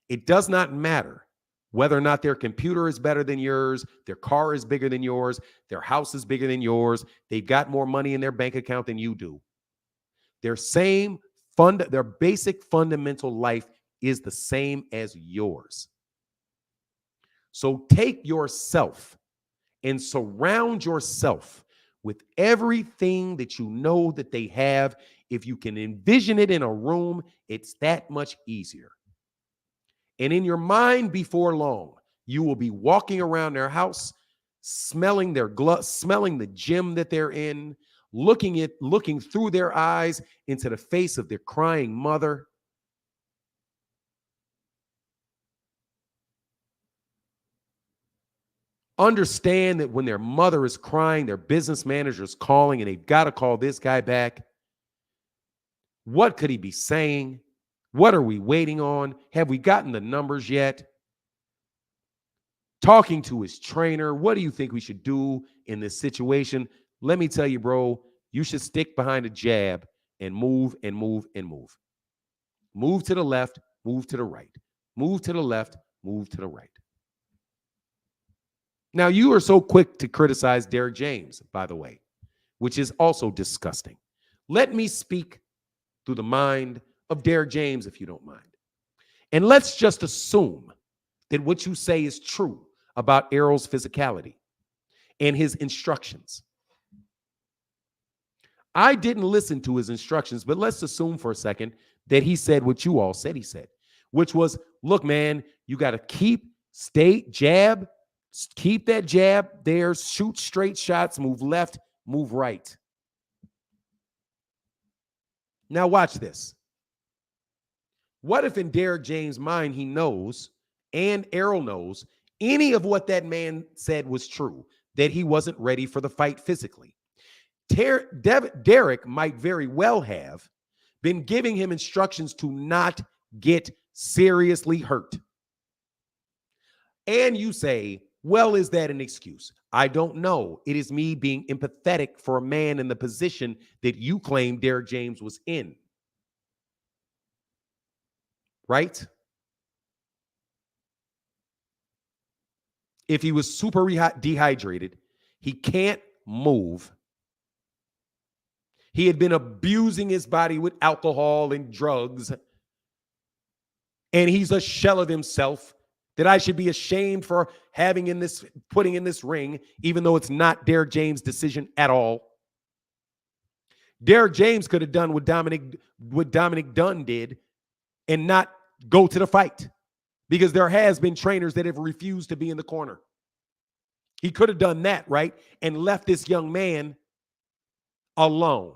It does not matter whether or not their computer is better than yours, their car is bigger than yours, their house is bigger than yours, they've got more money in their bank account than you do. Their basic fundamental life is the same as yours. So take yourself and surround yourself with everything that you know that they have. If you can envision it in a room, it's that much easier. And in your mind, before long, you will be walking around their house, smelling their gloves, smelling the gym that they're in, looking through their eyes into the face of their crying mother. Understand that when their mother is crying, their business manager is calling and they've got to call this guy back. What could he be saying? What are we waiting on? Have we gotten the numbers yet? Talking to his trainer. What do you think we should do in this situation? Let me tell you, bro, you should stick behind a jab and move and move and move. Move to the left, move to the right. Move to the left, move to the right. Now, you are so quick to criticize Derrick James, by the way, which is also disgusting. Let me speak through the mind of Derrick James, if you don't mind. And let's just assume that what you say is true about Errol's physicality and his instructions. I didn't listen to his instructions, but let's assume for a second that he said what you all said he said, which was, look, man, you got to stay jab, keep that jab there, shoot straight shots, move left, move right. Now watch this. What if in Derrick James' mind he knows, and Errol knows, any of what that man said was true, that he wasn't ready for the fight physically? Derrick might very well have been giving him instructions to not get seriously hurt. And you say, well, is that an excuse? I don't know. It is me being empathetic for a man in the position that you claim Derrick James was in. Right? If he was super dehydrated, he can't move. He had been abusing his body with alcohol and drugs. And he's a shell of himself that I should be ashamed for putting in this ring, even though it's not Derrick James' decision at all. Derrick James could have done what Dominic Dunn did and not go to the fight, because there has been trainers that have refused to be in the corner. He could have done that, right? And left this young man alone.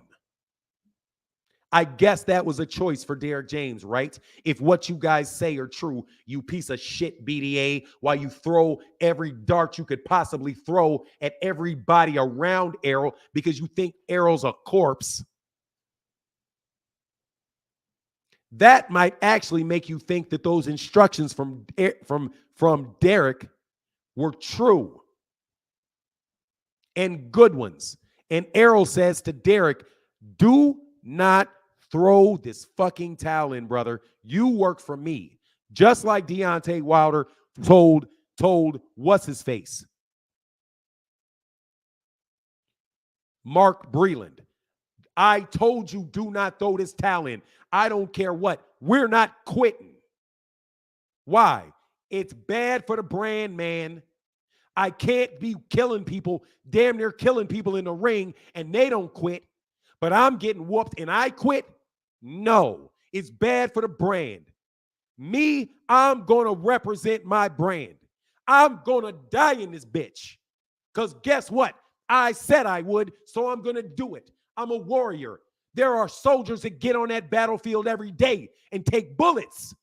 I guess that was a choice for Derrick James, right? If what you guys say are true, you piece of shit BDA, while you throw every dart you could possibly throw at everybody around Errol because you think Errol's a corpse. That might actually make you think that those instructions from Derrick were true and good ones. And Errol says to Derrick, do not throw this fucking towel in, brother. You work for me. Just like Deontay Wilder told what's his face? Mark Breland. I told you, do not throw this towel in. I don't care what. We're not quitting. Why? It's bad for the brand, man. I can't be killing people, damn near killing people in the ring, and they don't quit, but I'm getting whooped and I quit? No, it's bad for the brand. Me, I'm going to represent my brand. I'm going to die in this bitch. Because guess what? I said I would, so I'm going to do it. I'm a warrior. There are soldiers that get on that battlefield every day and take bullets.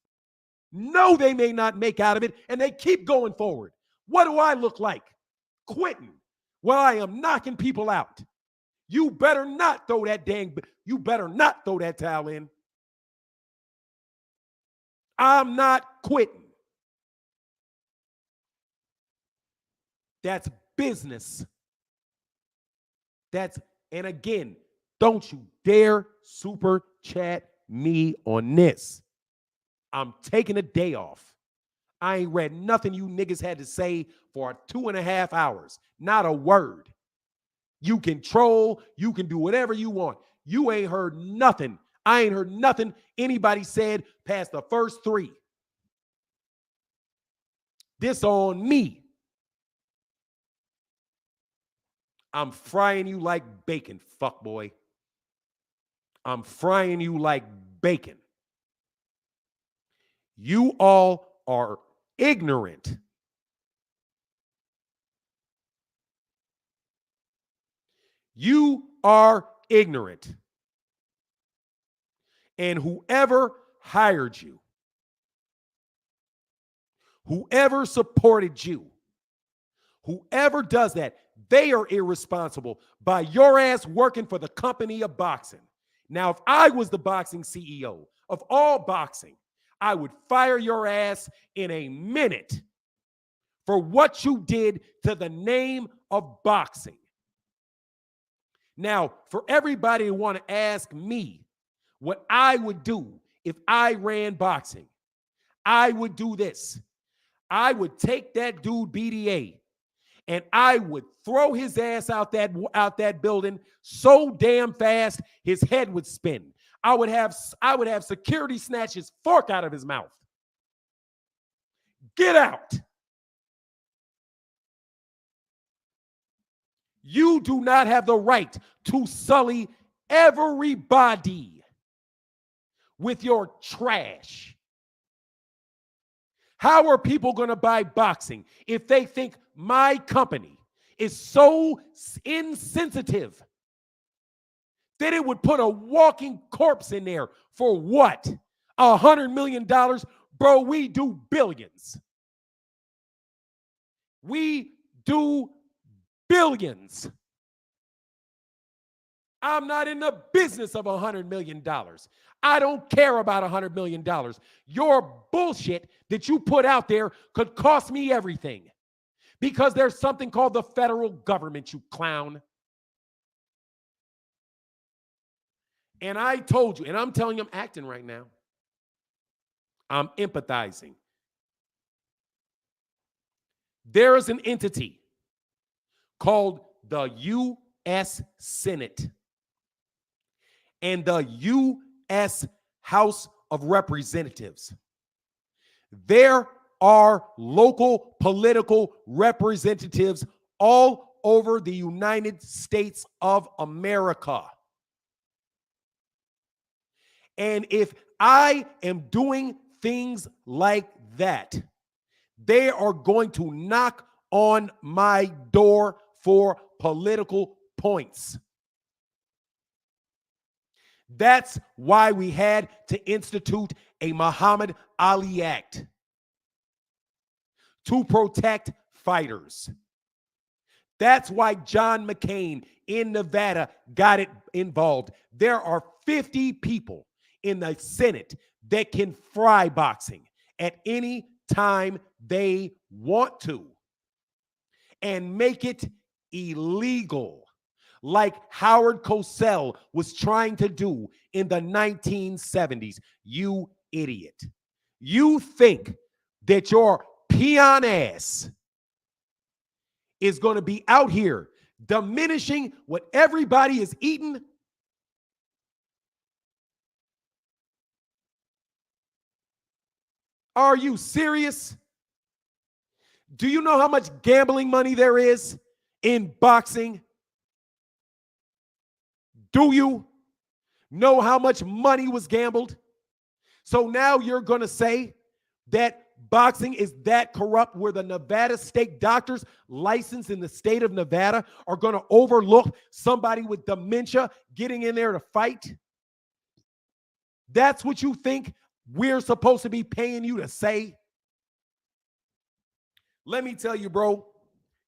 No, they may not make out of it, and they keep going forward. What do I look like? Quitting. Well, I am knocking people out. You better not throw that towel in. I'm not quitting. That's business. And again, don't you dare super chat me on this. I'm taking a day off. I ain't read nothing you niggas had to say for 2.5 hours. Not a word. You can troll. You can do whatever you want. You ain't heard nothing. I ain't heard nothing anybody said past the first 3. This on me. I'm frying you like bacon, fuckboy. I'm frying you like bacon. You all are ignorant. You are ignorant. And whoever hired you, whoever supported you, whoever does that, they are irresponsible by your ass working for the company of boxing. Now, if I was the boxing CEO of all boxing, I would fire your ass in a minute for what you did to the name of boxing. Now, for everybody who want to ask me what I would do if I ran boxing, I would do this. I would take that dude BDA and I would throw his ass out that building so damn fast his head would spin. I would have security snatch his fork out of his mouth. Get out. You do not have the right to sully everybody with your trash. How are people going to buy boxing if they think my company is so insensitive that it would put a walking corpse in there for what? $100 million? Bro, we do billions. We do billions. I'm not in the business of $100 million. I don't care about $100 million. Your bullshit that you put out there could cost me everything because there's something called the federal government, you clown. And I told you, and I'm telling you, I'm acting right now. I'm empathizing. There is an entity called the U.S. Senate and the U.S. House of Representatives. There are local political representatives all over the United States of America. And if I am doing things like that, they are going to knock on my door for political points. That's why we had to institute a Muhammad Ali Act to protect fighters. That's why John McCain in Nevada got it involved. There are 50 people in the Senate that can fry boxing at any time they want to and make it illegal, like Howard Cosell was trying to do in the 1970s. You idiot. You think that your peon ass is going to be out here diminishing what everybody is eating? Are you serious? Do you know how much gambling money there is in boxing? Do you know how much money was gambled? So now you're going to say that boxing is that corrupt where the Nevada state doctors licensed in the state of Nevada are going to overlook somebody with dementia getting in there to fight? That's what you think we're supposed to be paying you to say? Let me tell you, bro,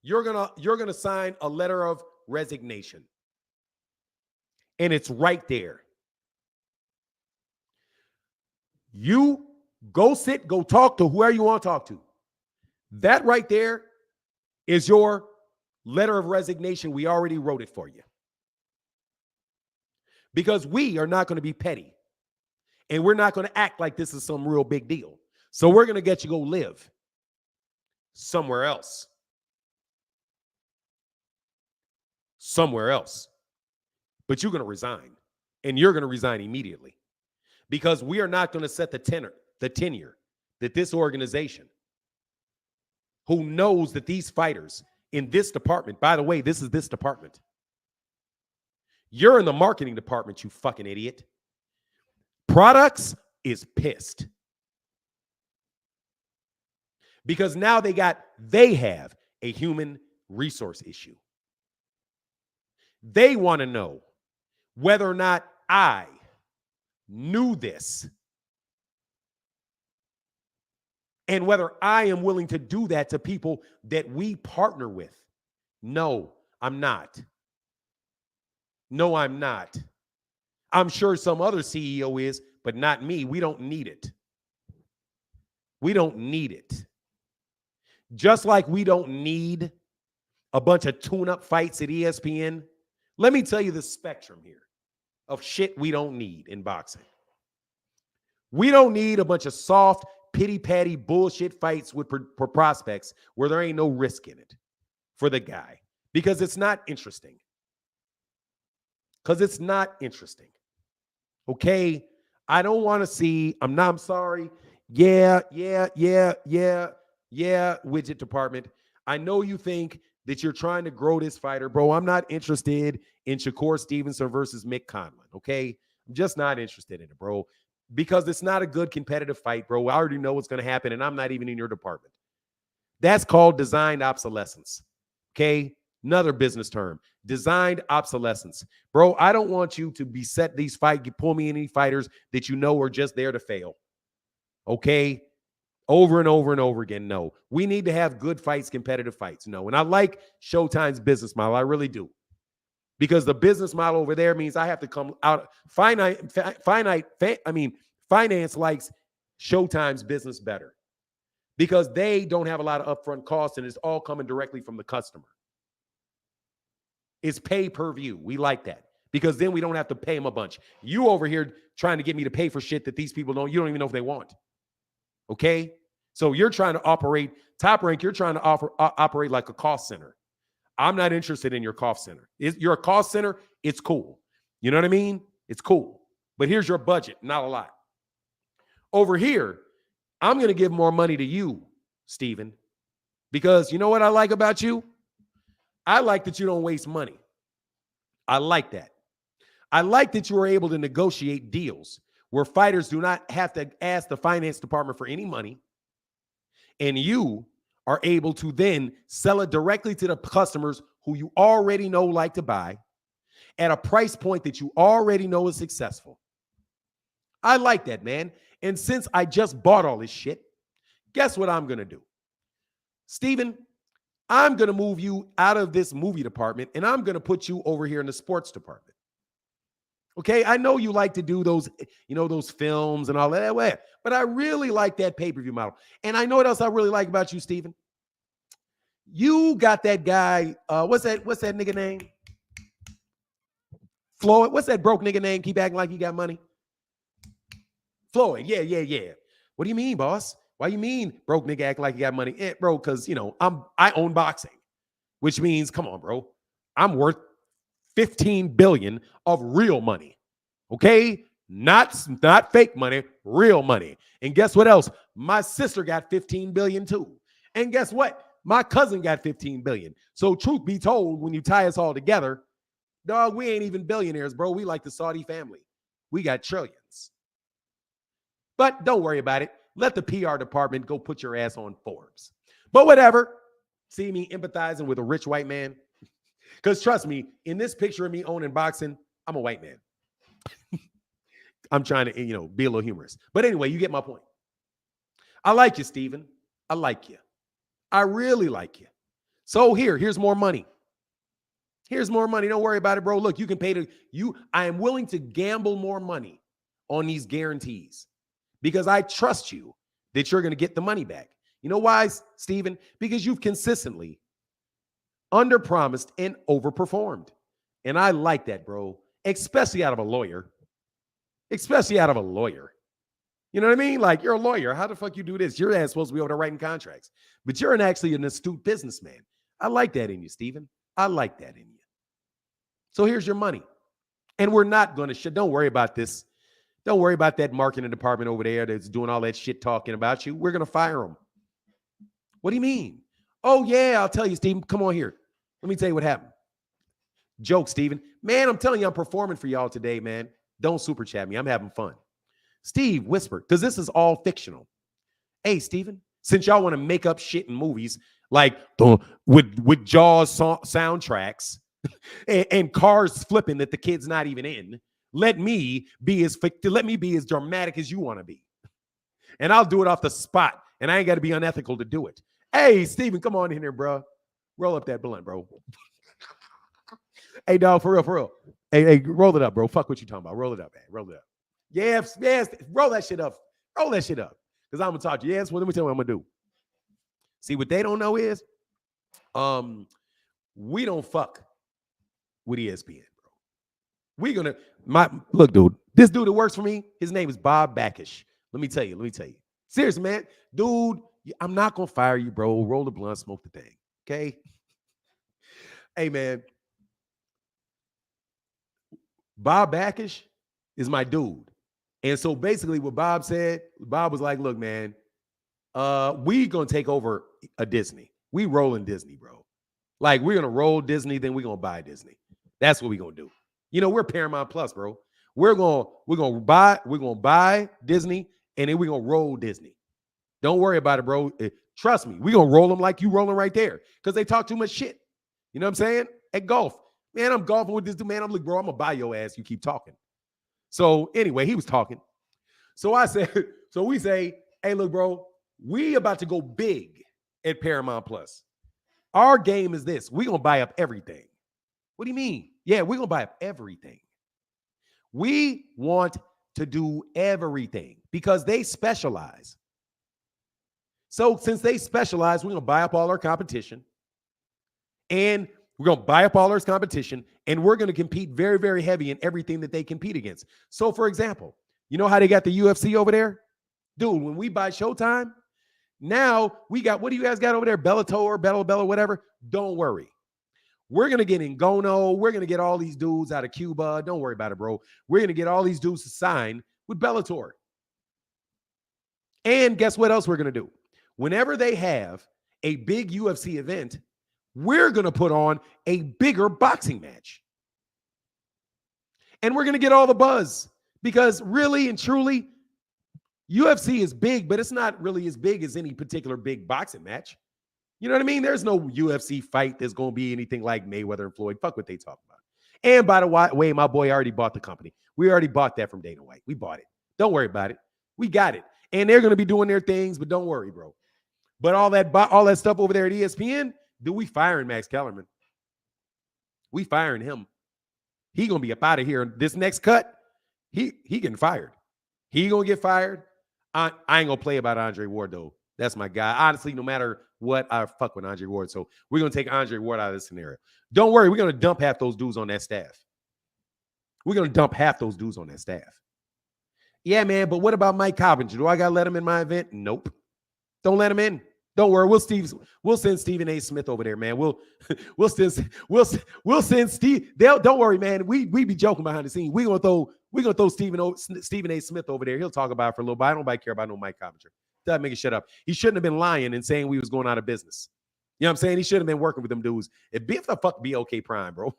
you're gonna sign a letter of resignation. And it's right there. You go talk to whoever you want to talk to. That right there is your letter of resignation. We already wrote it for you. Because we are not going to be petty. And we're not going to act like this is some real big deal. So we're going to get you go live somewhere else. Somewhere else. But you're going to resign. And you're going to resign immediately. Because we are not going to set the tenure that this organization, who knows that these fighters in this department, by the way, this is this department. You're in the marketing department, you fucking idiot. Products is pissed. Because now they have a human resource issue. They want to know whether or not I knew this and whether I am willing to do that to people that we partner with. No, I'm not. No, I'm not. I'm sure some other CEO is, but not me. We don't need it. We don't need it. Just like we don't need a bunch of tune-up fights at ESPN. Let me tell you the spectrum here of shit we don't need in boxing. We don't need a bunch of soft, pity-patty bullshit fights with prospects where there ain't no risk in it for the guy. Because it's not interesting. Because it's not interesting. Okay? I don't want to see, I'm sorry. Yeah, widget department. I know you think that you're trying to grow this fighter, bro. I'm not interested in Shakur Stevenson versus Mick Conlan, okay? I'm just not interested in it, bro, because it's not a good competitive fight, bro. I already know what's going to happen, and I'm not even in your department. That's called designed obsolescence, okay? Another business term, designed obsolescence. Bro, I don't want you to be set these fights, pull me in any fighters that you know are just there to fail, okay? Over and over and over again, no. We need to have good fights, competitive fights, no. And I like Showtime's business model. I really do. Because the business model over there means I have to come out. Finance likes Showtime's business better. Because they don't have a lot of upfront costs and it's all coming directly from the customer. It's pay per view. We like that. Because then we don't have to pay them a bunch. You over here trying to get me to pay for shit that these people you don't even know if they want. Okay? So you're trying to operate, Top Rank, you're trying to operate like a cost center. I'm not interested in your cost center. You're a cost center, it's cool. You know what I mean? It's cool. But here's your budget, not a lot. Over here, I'm going to give more money to you, Steven, because you know what I like about you? I like that you don't waste money. I like that. I like that you are able to negotiate deals where fighters do not have to ask the finance department for any money, and you are able to then sell it directly to the customers who you already know like to buy at a price point that you already know is successful. I like that, man. And since I just bought all this shit, guess what I'm going to do? Steven, I'm going to move you out of this movie department, and I'm going to put you over here in the sports department. Okay, I know you like to do those, those films and all that, but I really like that pay-per-view model. And I know what else I really like about you, Steven. You got that guy, what's that nigga name? Floyd, what's that broke nigga name? Keep acting like you got money. Floyd, yeah. What do you mean, boss? Why you mean broke nigga act like you got money? Bro, because, you know, I own boxing, which means, come on, bro, I'm worth 15 billion of real money. Okay? Not fake money, real money. And guess what else? My sister got 15 billion too. And guess what? My cousin got 15 billion. So truth be told, when you tie us all together, dog, we ain't even billionaires, bro. We like the Saudi family. We got trillions. But don't worry about it. Let the PR department go put your ass on Forbes. But whatever. See me empathizing with a rich white man? Because trust me, in this picture of me owning boxing, I'm a white man. I'm trying to, you know, be a little humorous. But anyway, you get my point. I like you, Steven. I like you. I really like you. So here's more money. Here's more money. Don't worry about it, bro. Look, you can pay I am willing to gamble more money on these guarantees because I trust you that you're going to get the money back. You know why, Steven? Because you've consistently underpromised and overperformed. And I like that, bro, especially out of a lawyer. Especially out of a lawyer. You know what I mean? Like, you're a lawyer. How the fuck you do this? Your ass supposed to be able to writing contracts. But you're actually an astute businessman. I like that in you, Steven. I like that in you. So here's your money. And we're not going to don't worry about this. Don't worry about that marketing department over there that's doing all that shit talking about you. We're going to fire them. What do you mean? Oh, yeah, I'll tell you, Steven. Come on here. Let me tell you what happened. Joke, Steven. Man, I'm telling you, I'm performing for y'all today, man. Don't super chat me. I'm having fun. Steve whispered, because this is all fictional. Hey, Steven, since y'all want to make up shit in movies, like with Jaws soundtracks and cars flipping that the kid's not even in, let me be as dramatic as you want to be. And I'll do it off the spot. And I ain't got to be unethical to do it. Hey, Steven, come on in here, bro. Roll up that blunt, bro. Hey, dog, for real. Hey, roll it up, bro. Fuck what you talking about. Roll it up, man. Roll it up. Yes, roll that shit up. Roll that shit up. Because I'm going to talk to you. Yes, well, let me tell you what I'm going to do. See, what they don't know is we don't fuck with ESPN, bro. We're going to, look, dude, this dude that works for me, his name is Bob Backish. Let me tell you. Seriously, man. Dude, I'm not going to fire you, bro. Roll the blunt, smoke the thing. Okay? Hey, man. Bob Backish is my dude. And so basically what Bob said, Bob was like, look, man, we going to take over a Disney. We rolling Disney, bro. Like, we're going to roll Disney, then we're going to buy Disney. That's what we're going to do. You know, we're Paramount Plus, bro. We're going to buy Disney, and then we're going to roll Disney. Don't worry about it, bro. Trust me, we're going to roll them like you rolling right there because they talk too much shit. You know what I'm saying? At golf. Man, I'm golfing with this dude, man. I'm like, bro, I'm going to buy your ass. You keep talking. So anyway, he was talking. So we say, hey, look, bro, we about to go big at Paramount Plus. Our game is this. We're going to buy up everything. What do you mean? Yeah, we're going to buy up everything. We want to do everything because they specialize. So since they specialize, we're going to buy up all our competition. And we're going to buy up all our competition. And we're going to compete very, very heavy in everything that they compete against. So, for example, you know how they got the UFC over there? Dude, when we buy Showtime, now we got, what do you guys got over there? Bellator, Bella, whatever. Don't worry. We're going to get Ngannou. We're going to get all these dudes out of Cuba. Don't worry about it, bro. We're going to get all these dudes to sign with Bellator. And guess what else we're going to do? Whenever they have a big UFC event, we're going to put on a bigger boxing match. And we're going to get all the buzz because really and truly, UFC is big, but it's not really as big as any particular big boxing match. You know what I mean? There's no UFC fight that's going to be anything like Mayweather and Floyd. Fuck what they talk about. And by the way, my boy already bought the company. We already bought that from Dana White. We bought it. Don't worry about it. We got it. And they're going to be doing their things, but don't worry, bro. But all that stuff over there at ESPN, dude, we firing Max Kellerman. We firing him. He going to be up out of here. This next cut, he getting fired. He going to get fired. I ain't going to play about Andre Ward, though. That's my guy. Honestly, no matter what, I fuck with Andre Ward. So we're going to take Andre Ward out of this scenario. Don't worry. We're going to dump half those dudes on that staff. We're going to dump half those dudes on that staff. Yeah, man, but what about Mike Coppinger? Do I got to let him in my event? Nope. Don't let him in. Don't worry. We'll send Stephen A. Smith over there, man. We'll send Steve. Don't worry, man. We be joking behind the scenes. We're gonna throw Stephen A. Smith over there. He'll talk about it for a little bit. I don't care about no Mike Coppinger. Doesn't make it shut up. He shouldn't have been lying and saying we was going out of business. You know what I'm saying? He should have been working with them dudes. If the fuck be okay prime, bro.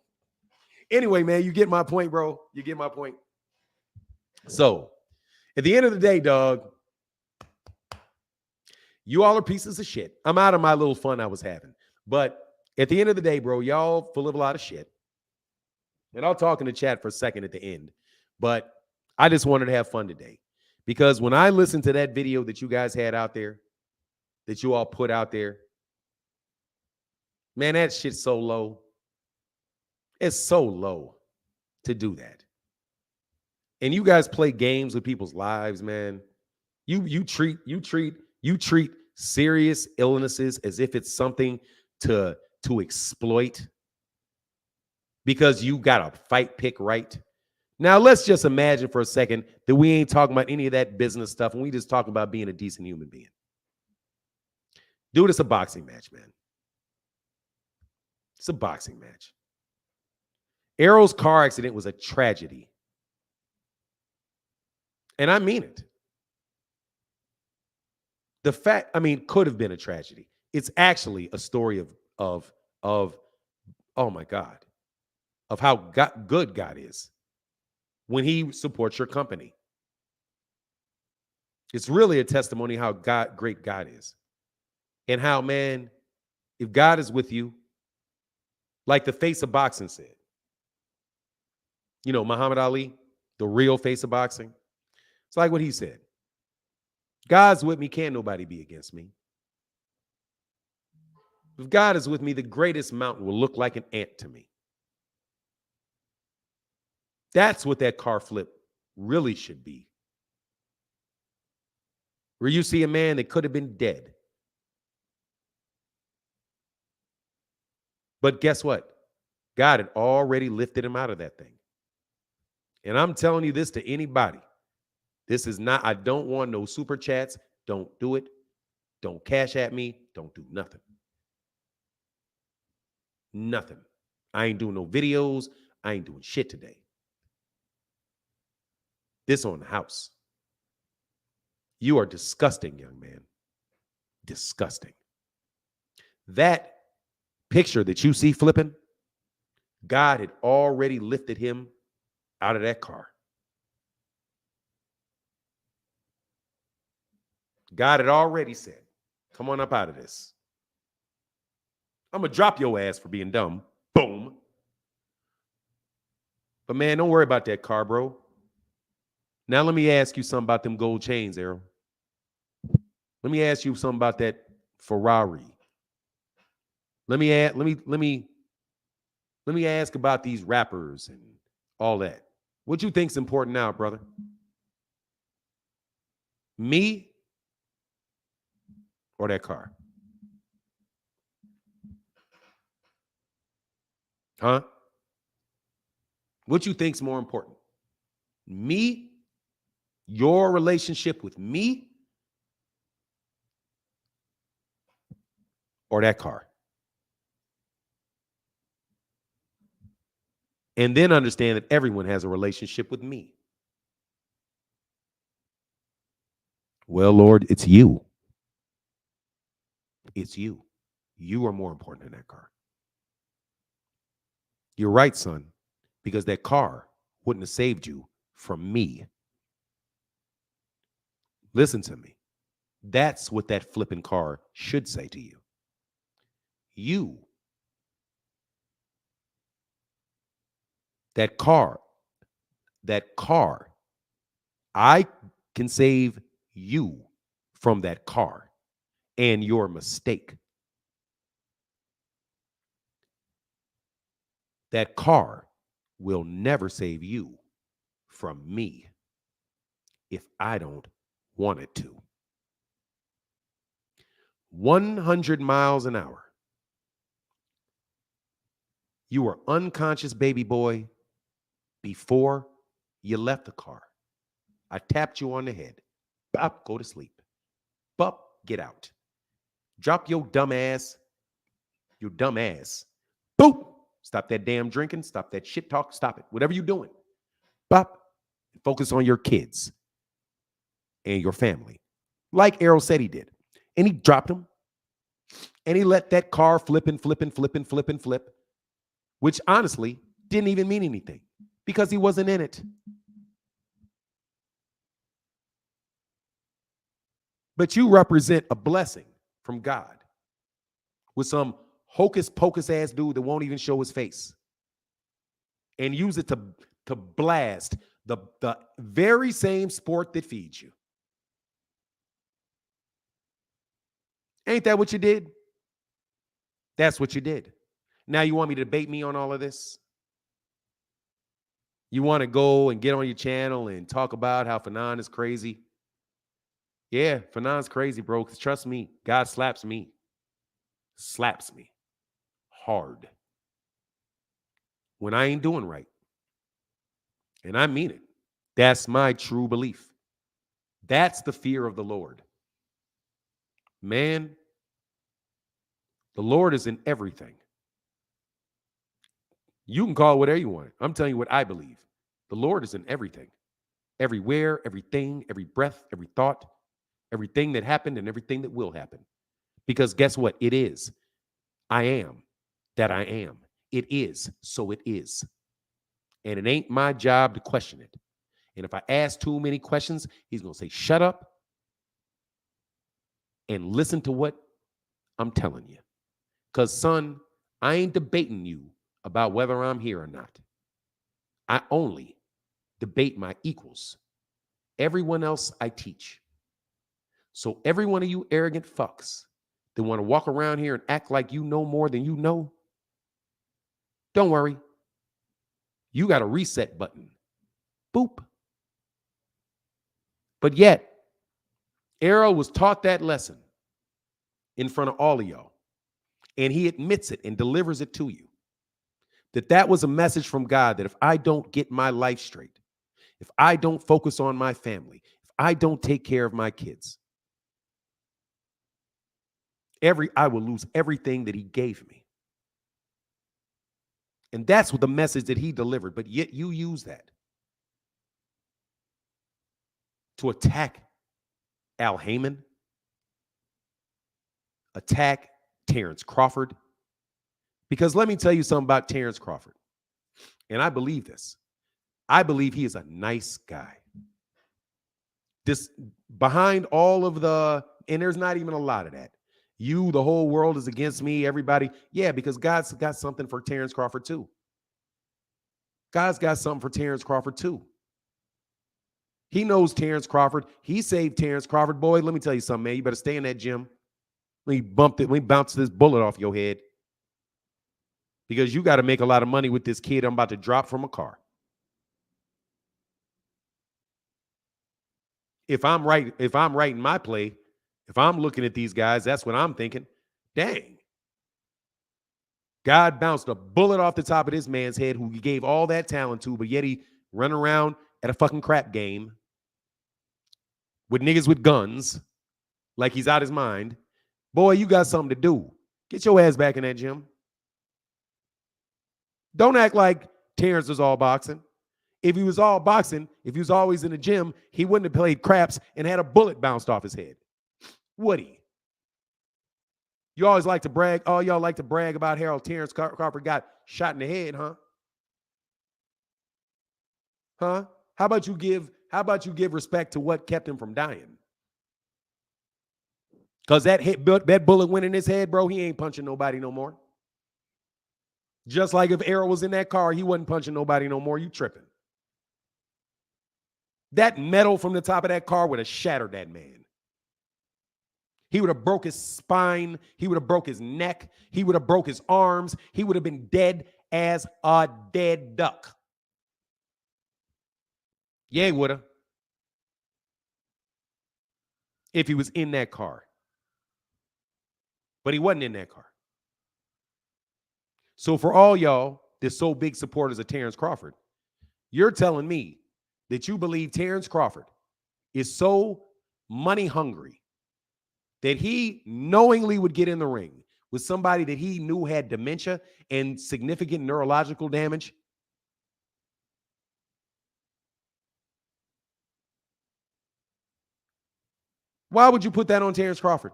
Anyway, man, you get my point, bro. You get my point. So, at the end of the day, dog, you all are pieces of shit. I'm out of my little fun I was having. But at the end of the day, bro, y'all full of a lot of shit. And I'll talk in the chat for a second at the end. But I just wanted to have fun today. Because when I listened to that video that you guys had out there, that you all put out there, man, that shit's so low. It's so low to do that. And you guys play games with people's lives, man. You treat serious illnesses as if it's something to exploit because you got a fight pick right. Now, let's just imagine for a second that we ain't talking about any of that business stuff and we just talking about being a decent human being. Dude, it's a boxing match, man. It's a boxing match. Errol's car accident was a tragedy. And I mean it. The fact, could have been a tragedy. It's actually a story of oh my God, of how good God is when he supports your company. It's really a testimony how great God is. And how, man, if God is with you, like the face of boxing said, you know, Muhammad Ali, the real face of boxing. It's like what he said. God's with me, can't nobody be against me. If God is with me, the greatest mountain will look like an ant to me. That's what that car flip really should be. Where you see a man that could have been dead. But guess what? God had already lifted him out of that thing. And I'm telling you this to anybody. This is not, I don't want no super chats. Don't do it. Don't cash at me. Don't do nothing. Nothing. I ain't doing no videos. I ain't doing shit today. This on the house. You are disgusting, young man. Disgusting. That picture that you see flipping, God had already lifted him out of that car. God had already said, come on up out of this. I'm going to drop your ass for being dumb. Boom. But man, don't worry about that car, bro. Now let me ask you something about them gold chains, Errol. Let me ask you something about that Ferrari. Let me ask about these rappers and all that. What you think's important now, brother? Me or that car? Huh? What you think's more important? Me? Your relationship with me? Or that car? And then understand that everyone has a relationship with me. Well, Lord, it's you. It's you. You are more important than that car. You're right, son, because that car wouldn't have saved you from me. Listen to me. That's what that flipping car should say to you. You. That car, I can save you from that car and your mistake. That car will never save you from me if I don't want it to. 100 miles an hour. You were unconscious, baby boy, before you left the car. I tapped you on the head. Bop, go to sleep. Bop, get out. Drop your dumb ass. Your dumb ass. Boop. Stop that damn drinking. Stop that shit talk. Stop it. Whatever you're doing. Bop. Focus on your kids and your family. Like Errol said he did. And he dropped him. And he let that car flip and flip and flip and flip and flip, which honestly didn't even mean anything because he wasn't in it. But you represent a blessing from God with some hocus pocus ass dude that won't even show his face and use it to blast the very same sport that feeds you. Ain't that what you did? That's what you did. Now you want me to debate me on all of this? You want to go and get on your channel and talk about how Fanon is crazy? Yeah, Fanon's crazy, bro. Because trust me, God slaps me. Slaps me hard when I ain't doing right. And I mean it. That's my true belief. That's the fear of the Lord. Man, the Lord is in everything. You can call it whatever you want. I'm telling you what I believe. The Lord is in everything. Everywhere, everything, every breath, every thought, everything that happened and everything that will happen. Because guess what? It is. I am that I am. It is, so it is. And it ain't my job to question it. And if I ask too many questions, he's going to say, shut up and listen to what I'm telling you. Because, son, I ain't debating you about whether I'm here or not. I only debate my equals. Everyone else I teach. So every one of you arrogant fucks that want to walk around here and act like you know more than you know, don't worry. You got a reset button. Boop. But yet, Errol was taught that lesson in front of all of y'all. And he admits it and delivers it to you. That was a message from God that if I don't get my life straight, if I don't focus on my family, if I don't take care of my kids, I will lose everything that he gave me. And that's what the message that he delivered. But yet you use that to attack Al Heyman, attack Terrence Crawford. Because let me tell you something about Terrence Crawford. And I believe this. I believe he is a nice guy. This behind all of and there's not even a lot of that. The whole world is against me, everybody. Yeah, because God's got something for Terrence Crawford too. God's got something for Terrence Crawford too. He knows Terrence Crawford. He saved Terrence Crawford. Boy, let me tell you something, man. You better stay in that gym. Let me bounce this bullet off your head. Because you got to make a lot of money with this kid I'm about to drop from a car. If I'm right in my play, if I'm looking at these guys, that's what I'm thinking. Dang. God bounced a bullet off the top of this man's head who he gave all that talent to, but yet he run around at a fucking crap game with niggas with guns like he's out his mind. Boy, you got something to do. Get your ass back in that gym. Don't act like Terrence was all boxing. If he was all boxing, if he was always in the gym, he wouldn't have played craps and had a bullet bounced off his head. Would he? You always like to brag. Oh, y'all like to brag about how Terrence Crawford got shot in the head, huh? Huh? How about you give respect to what kept him from dying? Because that bullet went in his head, bro, he ain't punching nobody no more. Just like if Errol was in that car, he wasn't punching nobody no more. You tripping. That metal from the top of that car would have shattered that man. He would have broke his spine. He would have broke his neck. He would have broke his arms. He would have been dead as a dead duck. Yeah, he would have. If he was in that car. But he wasn't in that car. So for all y'all that's so big supporters of Terrence Crawford, you're telling me that you believe Terrence Crawford is so money hungry that he knowingly would get in the ring with somebody that he knew had dementia and significant neurological damage? Why would you put that on Terrence Crawford?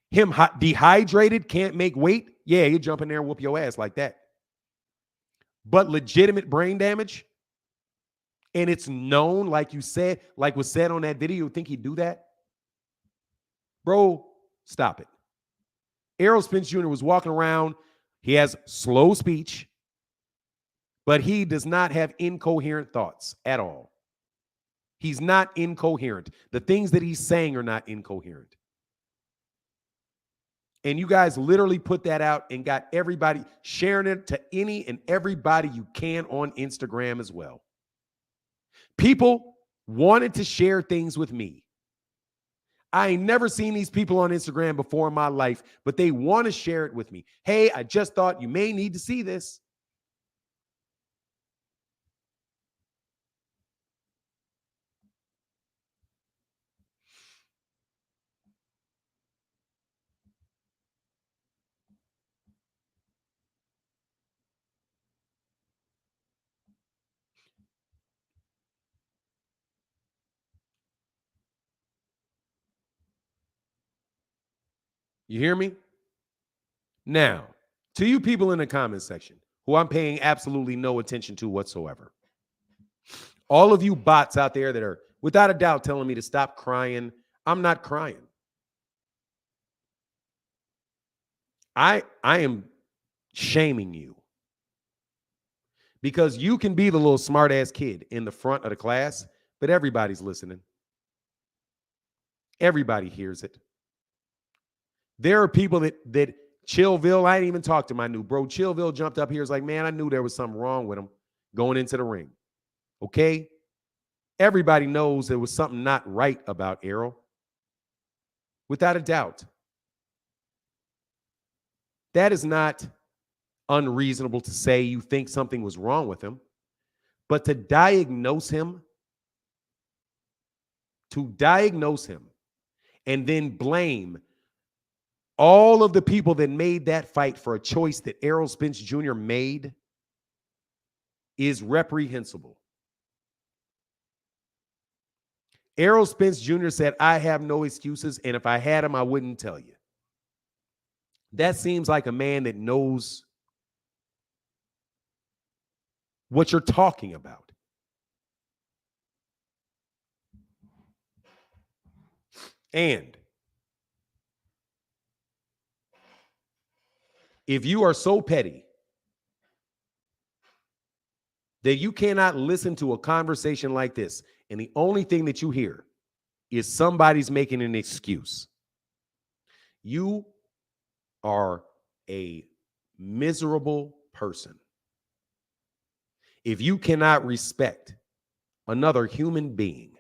Him dehydrated, can't make weight? Yeah, you jump in there and whoop your ass like that. But legitimate brain damage, and it's known, like you said, like was said on that video, you think he'd do that? Bro, stop it. Errol Spence Jr. was walking around. He has slow speech, but he does not have incoherent thoughts at all. He's not incoherent. The things that he's saying are not incoherent. And you guys literally put that out and got everybody sharing it to any and everybody you can on Instagram as well. People wanted to share things with me. I ain't never seen these people on Instagram before in my life, but they want to share it with me. Hey, I just thought you may need to see this. You hear me? Now, to you people in the comment section, who I'm paying absolutely no attention to whatsoever, all of you bots out there that are without a doubt telling me to stop crying, I'm not crying. I am shaming you because you can be the little smart ass kid in the front of the class, but everybody's listening. Everybody hears it. There are people that Chillville, I ain't even talked to my new bro. Chillville jumped up here. Is like, man, I knew there was something wrong with him going into the ring. Okay. Everybody knows there was something not right about Errol. Without a doubt. That is not unreasonable to say you think something was wrong with him, but to diagnose him and then blame all of the people that made that fight for a choice that Errol Spence Jr. made is reprehensible. Errol Spence Jr. said, I have no excuses, and if I had them, I wouldn't tell you. That seems like a man that knows what you're talking about. And if you are so petty that you cannot listen to a conversation like this, and the only thing that you hear is somebody's making an excuse, you are a miserable person. If you cannot respect another human being's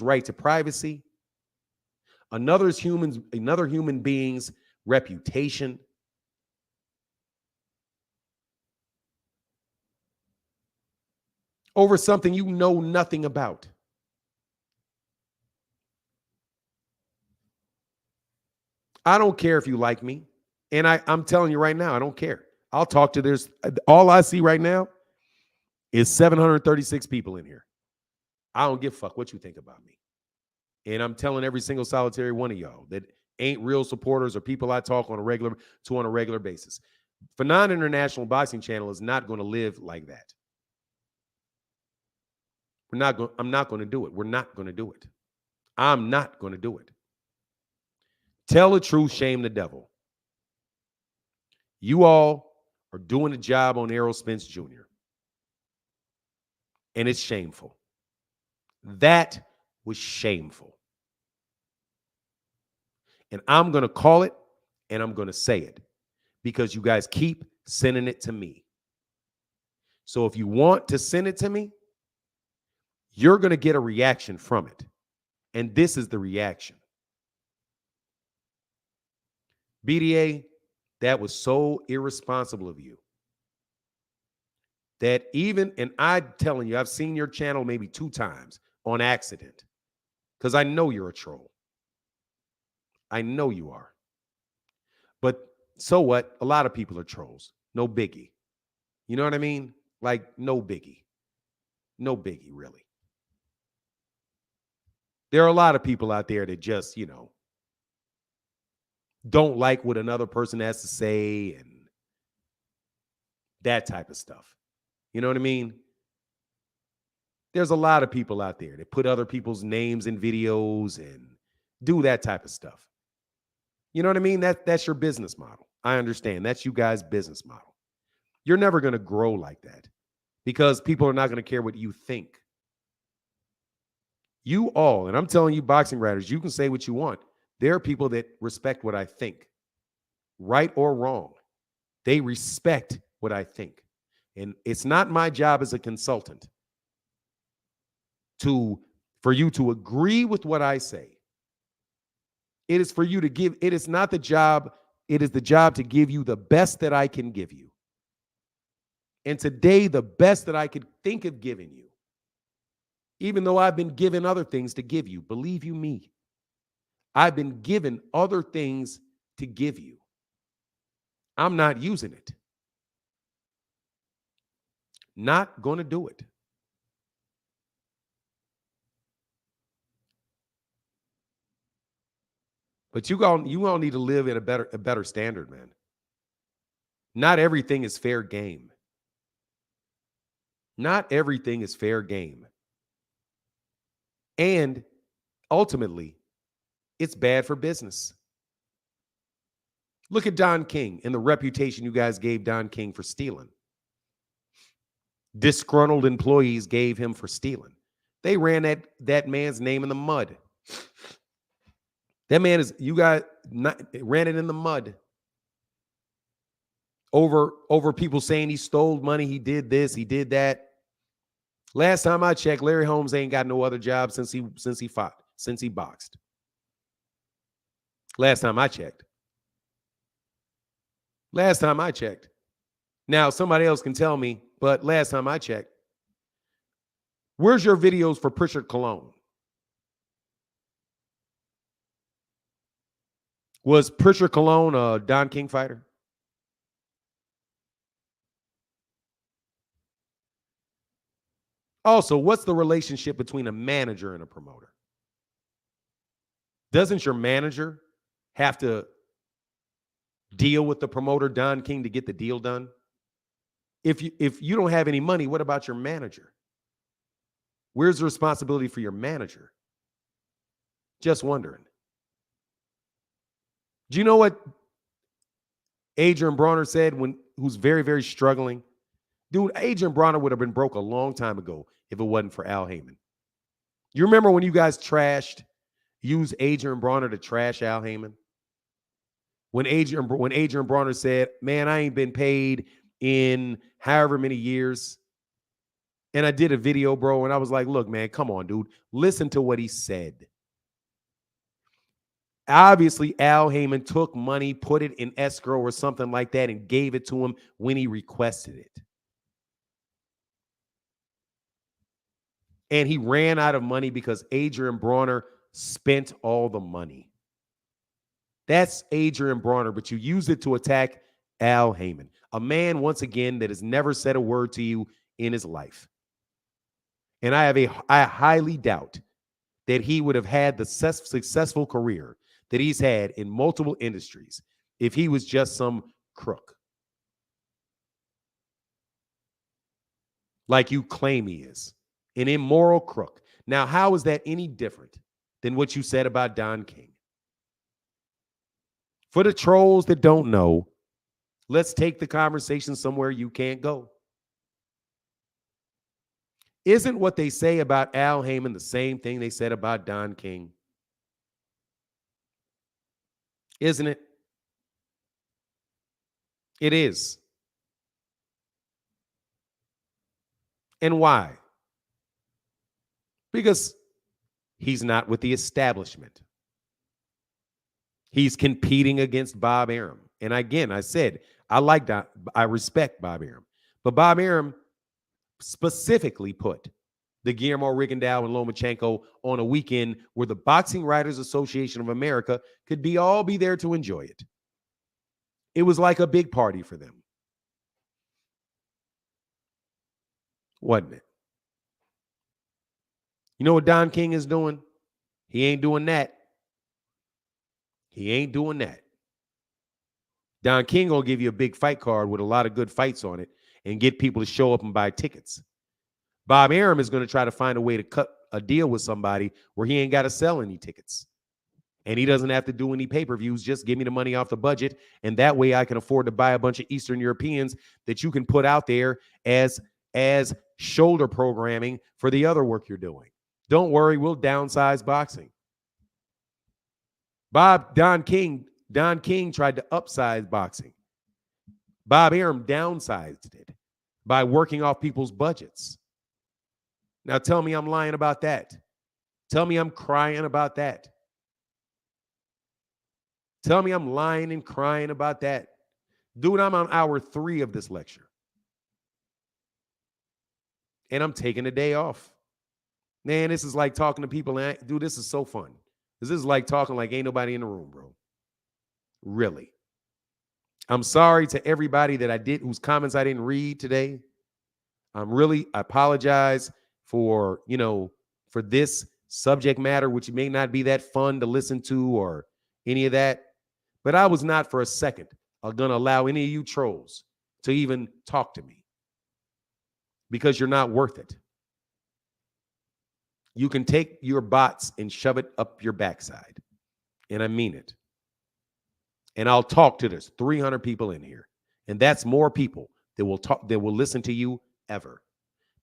right to privacy, another human being's reputation, over something you know nothing about. I don't care if you like me. And I'm telling you right now, I don't care. I'll talk to this. All I see right now is 736 people in here. I don't give a fuck what you think about me. And I'm telling every single solitary one of y'all that ain't real supporters or people I talk on a regular basis. Fanon International Boxing Channel is not going to live like that. I'm not going to do it. We're not going to do it. I'm not going to do it. Tell the truth, shame the devil. You all are doing a job on Errol Spence Jr. And it's shameful. That was shameful. And I'm going to call it and I'm going to say it because you guys keep sending it to me. So if you want to send it to me, you're going to get a reaction from it. And this is the reaction. BDA, that was so irresponsible of you. That even, and I'm telling you, I've seen your channel maybe 2 times on accident. because I know you're a troll. I know you are. But so what? A lot of people are trolls. No biggie. You know what I mean? Like, no biggie. No biggie, really. There are a lot of people out there that just, don't like what another person has to say and that type of stuff. You know what I mean? There's a lot of people out there that put other people's names in videos and do that type of stuff. You know what I mean? That's your business model. I understand. That's you guys' business model. You're never going to grow like that because people are not going to care what you think. You all, and I'm telling you, boxing writers, you can say what you want. There are people that respect what I think, right or wrong. They respect what I think. And it's not my job as a consultant for you to agree with what I say. It is for you to give. It is not the job. It is the job to give you the best that I can give you. And today, the best that I could think of giving you, even though I've been given other things to give you, believe you me, I've been given other things to give you. I'm not using it. Not going to do it. But you all need to live at a better standard, man. Not everything is fair game. Not everything is fair game. And ultimately, it's bad for business. Look at Don King and the reputation you guys gave Don King for stealing. Disgruntled employees gave him for stealing. They ran that man's name in the mud. That man ran it in the mud over people saying he stole money, he did this, he did that. Last time I checked, Larry Holmes ain't got no other job since he boxed. Last time I checked. Now, somebody else can tell me, but last time I checked. Where's your videos for Pritchard Cologne? Was Pritchard Cologne a Don King fighter? Also, what's the relationship between a manager and a promoter? Doesn't your manager have to deal with the promoter, Don King, to get the deal done? If you don't have any money, what about your manager? Where's the responsibility for your manager? Just wondering. Do you know what Adrian Bronner said who's very, very struggling? Dude, Adrian Bronner would have been broke a long time ago if it wasn't for Al Heyman. You remember when you guys used Adrian Bronner to trash Al Heyman? When Adrian Bronner said, man, I ain't been paid in however many years. And I did a video, bro, and I was like, look, man, come on, dude. Listen to what he said. Obviously, Al Heyman took money, put it in escrow or something like that, and gave it to him when he requested it. And he ran out of money because Adrian Bronner spent all the money. That's Adrian Bronner, but you used it to attack Al Heyman, a man, once again, that has never said a word to you in his life. And I highly doubt that he would have had the successful career that he's had in multiple industries if he was just some crook. Like you claim he is. An immoral crook. Now, how is that any different than what you said about Don King? For the trolls that don't know, let's take the conversation somewhere you can't go. Isn't what they say about Al Heyman the same thing they said about Don King? Isn't it? It is. And why? Because he's not with the establishment. He's competing against Bob Arum. And again, I said, I respect Bob Arum. But Bob Arum specifically put the Guillermo Rigondeaux and Lomachenko on a weekend where the Boxing Writers Association of America could all be there to enjoy it. It was like a big party for them. Wasn't it? You know what Don King is doing? He ain't doing that. He ain't doing that. Don King gonna give you a big fight card with a lot of good fights on it and get people to show up and buy tickets. Bob Arum is going to try to find a way to cut a deal with somebody where he ain't got to sell any tickets. And he doesn't have to do any pay-per-views. Just give me the money off the budget. And that way I can afford to buy a bunch of Eastern Europeans that you can put out there as shoulder programming for the other work you're doing. Don't worry, we'll downsize boxing. Don King tried to upsize boxing. Bob Arum downsized it by working off people's budgets. Now tell me I'm lying about that. Tell me I'm crying about that. Tell me I'm lying and crying about that. Dude, I'm on hour 3 of this lecture. And I'm taking a day off. Man, this is like talking to people. Dude, this is so fun. This is like talking like ain't nobody in the room, bro. Really. I'm sorry to everybody whose comments I didn't read today. I apologize for this subject matter, which may not be that fun to listen to or any of that. But I was not for a second going to allow any of you trolls to even talk to me because you're not worth it. You can take your bots and shove it up your backside. And I mean it. And I'll talk to this 300 people in here. And that's more people that will listen to you ever.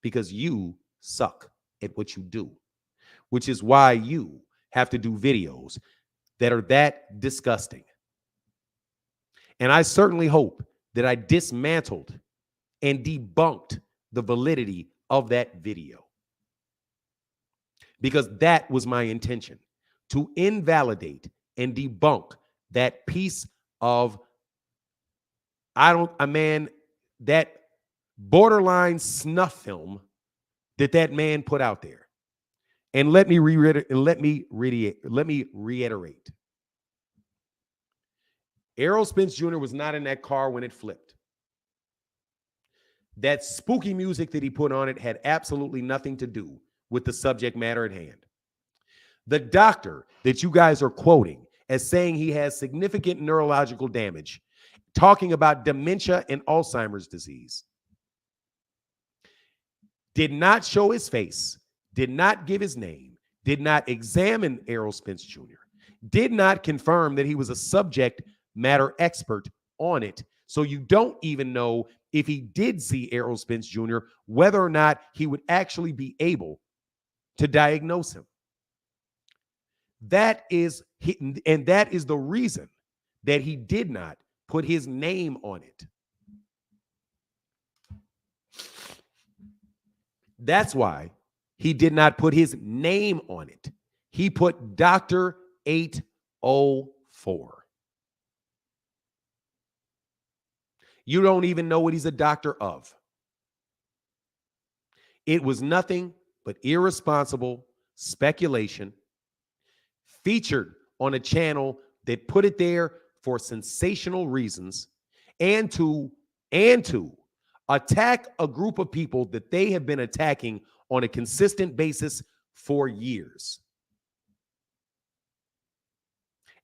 Because you suck at what you do. Which is why you have to do videos that are that disgusting. And I certainly hope that I dismantled and debunked the validity of that video. Because that was my intention, to invalidate and debunk that piece of, that borderline snuff film that man put out there. And let me reiterate. Errol Spence Jr. was not in that car when it flipped. That spooky music that he put on it had absolutely nothing to do with the subject matter at hand. The doctor that you guys are quoting as saying he has significant neurological damage, talking about dementia and Alzheimer's disease, did not show his face, did not give his name, did not examine Errol Spence Jr., did not confirm that he was a subject matter expert on it. So you don't even know if he did see Errol Spence Jr., whether or not he would actually be able to diagnose him. That is the reason that he did not put his name on it. That's why he did not put his name on it. He put Dr. 804. You don't even know what he's a doctor of. It was nothing but irresponsible speculation featured on a channel that put it there for sensational reasons and to attack a group of people that they have been attacking on a consistent basis for years.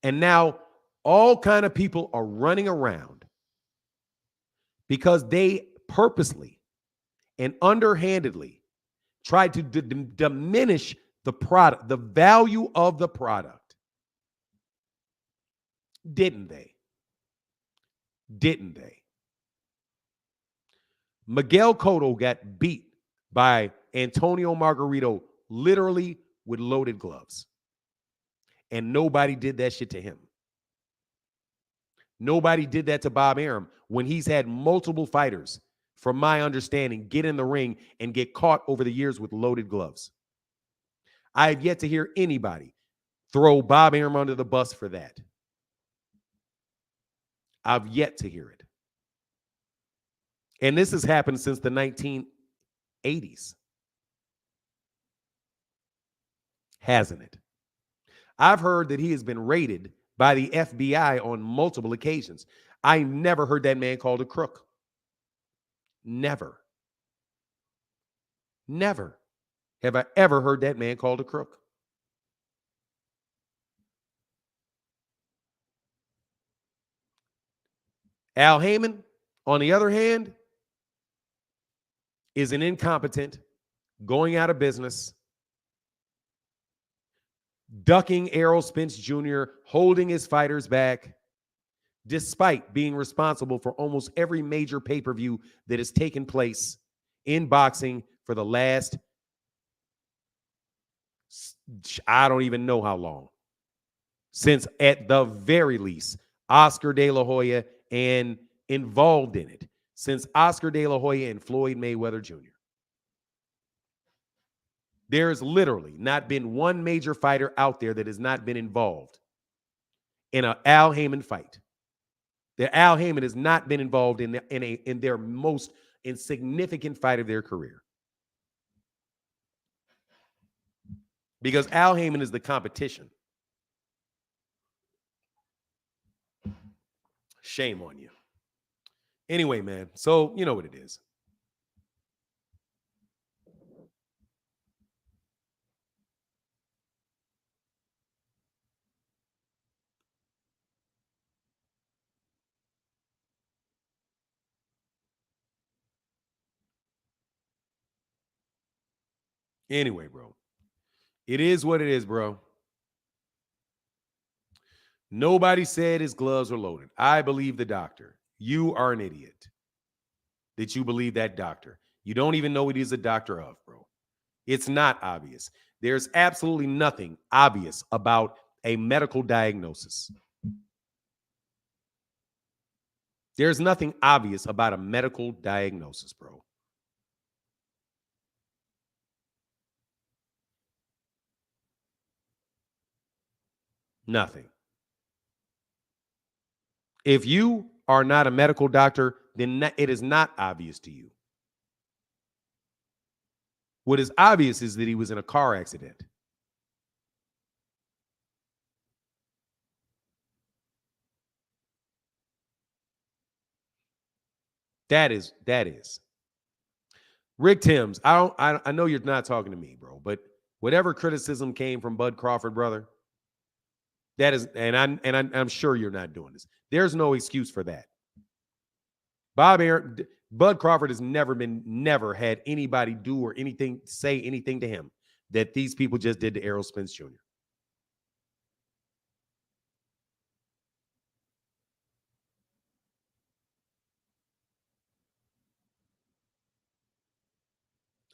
And now all kind of people are running around because they purposely and underhandedly tried to diminish the product, the value of the product. Didn't they? Didn't they? Miguel Cotto got beat by Antonio Margarito literally with loaded gloves. And nobody did that shit to him. Nobody did that to Bob Arum when he's had multiple fighters, from my understanding, get in the ring and get caught over the years with loaded gloves. I have yet to hear anybody throw Bob Arum under the bus for that. I've yet to hear it. And this has happened since the 1980s. hasn't it? I've heard that he has been raided by the FBI on multiple occasions. I never heard that man called a crook. Never. Never have I ever heard that man called a crook. Al Heyman, on the other hand, is an incompetent, going out of business, ducking Errol Spence Jr., holding his fighters back, despite being responsible for almost every major pay-per-view that has taken place in boxing for the last, I don't even know how long, since at the very least, Oscar De La Hoya and involved in it, since Oscar De La Hoya and Floyd Mayweather Jr. There's literally not been one major fighter out there that has not been involved in an Al Heyman fight. That Al Heyman has not been involved in their most insignificant fight of their career. Because Al Heyman is the competition. Shame on you. Anyway, man, so you know what it is. Anyway, bro. It is what it is, bro. Nobody said his gloves were loaded. I believe the doctor. You are an idiot that you believe that doctor. You don't even know what he's a doctor of, bro. It's not obvious. There's absolutely nothing obvious about a medical diagnosis. There's nothing obvious about a medical diagnosis, bro. Nothing. If you are not a medical doctor, then it is not obvious to you. What is obvious is that he was in a car accident. That is. Rick Timms, I know you're not talking to me, bro, but whatever criticism came from Bud Crawford, brother, that is, and I'm sure you're not doing this. There's no excuse for that. Bud Crawford has never had anybody do or say anything to him that these people just did to Errol Spence Jr.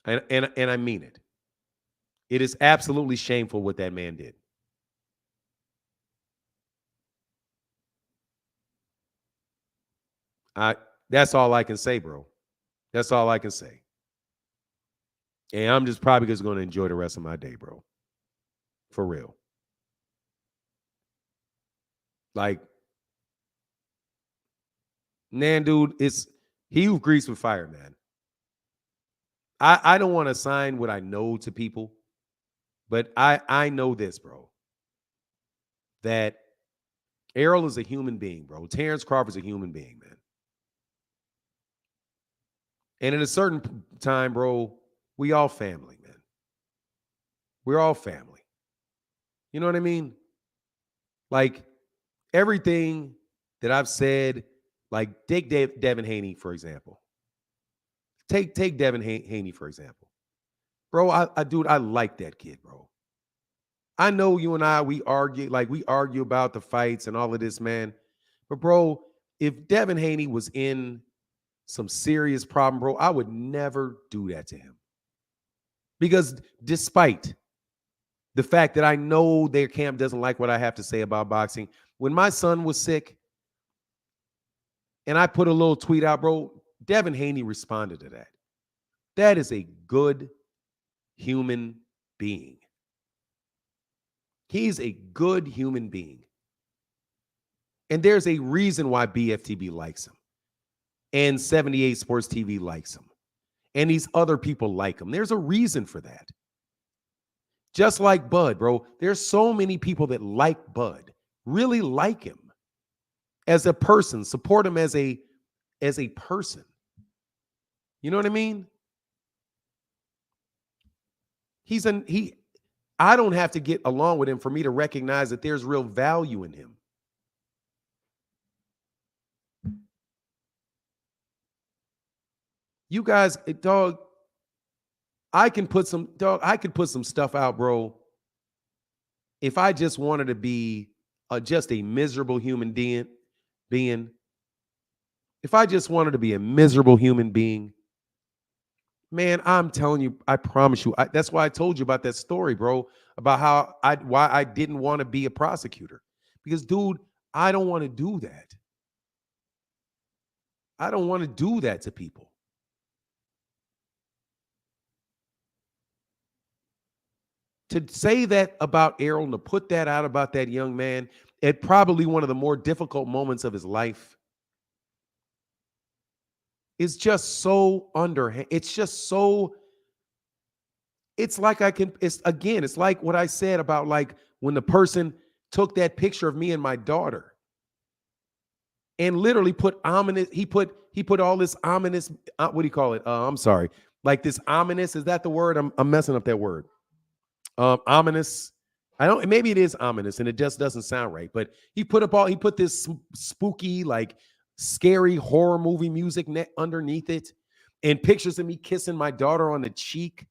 And I mean it. It is absolutely shameful what that man did. That's all I can say, bro. That's all I can say. And I'm just probably just going to enjoy the rest of my day, bro. For real. Like, man, dude, it's he who greets with fire, man. I don't want to assign what I know to people, but I know this, bro. That Errol is a human being, bro. Terrence Crawford's a human being, man. And at a certain time, bro, we all family, man. We're all family. You know what I mean? Like, everything that I've said, like, take Devin Haney, for example. Take Devin Haney, for example. Bro, I like that kid, bro. I know you and we argue about the fights and all of this, man. But, bro, if Devin Haney was in some serious problem, bro, I would never do that to him. Because despite the fact that I know their camp doesn't like what I have to say about boxing, when my son was sick and I put a little tweet out, bro, Devin Haney responded to that. That is a good human being. He's a good human being. And there's a reason why BFTB likes him. And 78 Sports TV likes him. And these other people like him. There's a reason for that. Just like Bud, bro. There's so many people that like Bud, really like him as a person, support him as a person. You know what I mean? I don't have to get along with him for me to recognize that there's real value in him. You guys, dog, I could put some stuff out, bro. If I just wanted to be just a miserable human being, if I just wanted to be a miserable human being, man, I'm telling you, I promise you, that's why I told you about that story, bro, about why I didn't want to be a prosecutor. Because, dude, I don't want to do that. I don't want to do that to people. To say that about Errol and to put that out about that young man at probably one of the more difficult moments of his life is just so underhand. It's just so, it's like it's like what I said about like when the person took that picture of me and my daughter and literally put ominous, he put all this ominous, what do you call it? I'm sorry. Like this ominous, is that the word? I'm messing up that word. Ominous. Maybe it is ominous and it just doesn't sound right, but he put this spooky, like scary horror movie music underneath it and pictures of me kissing my daughter on the cheek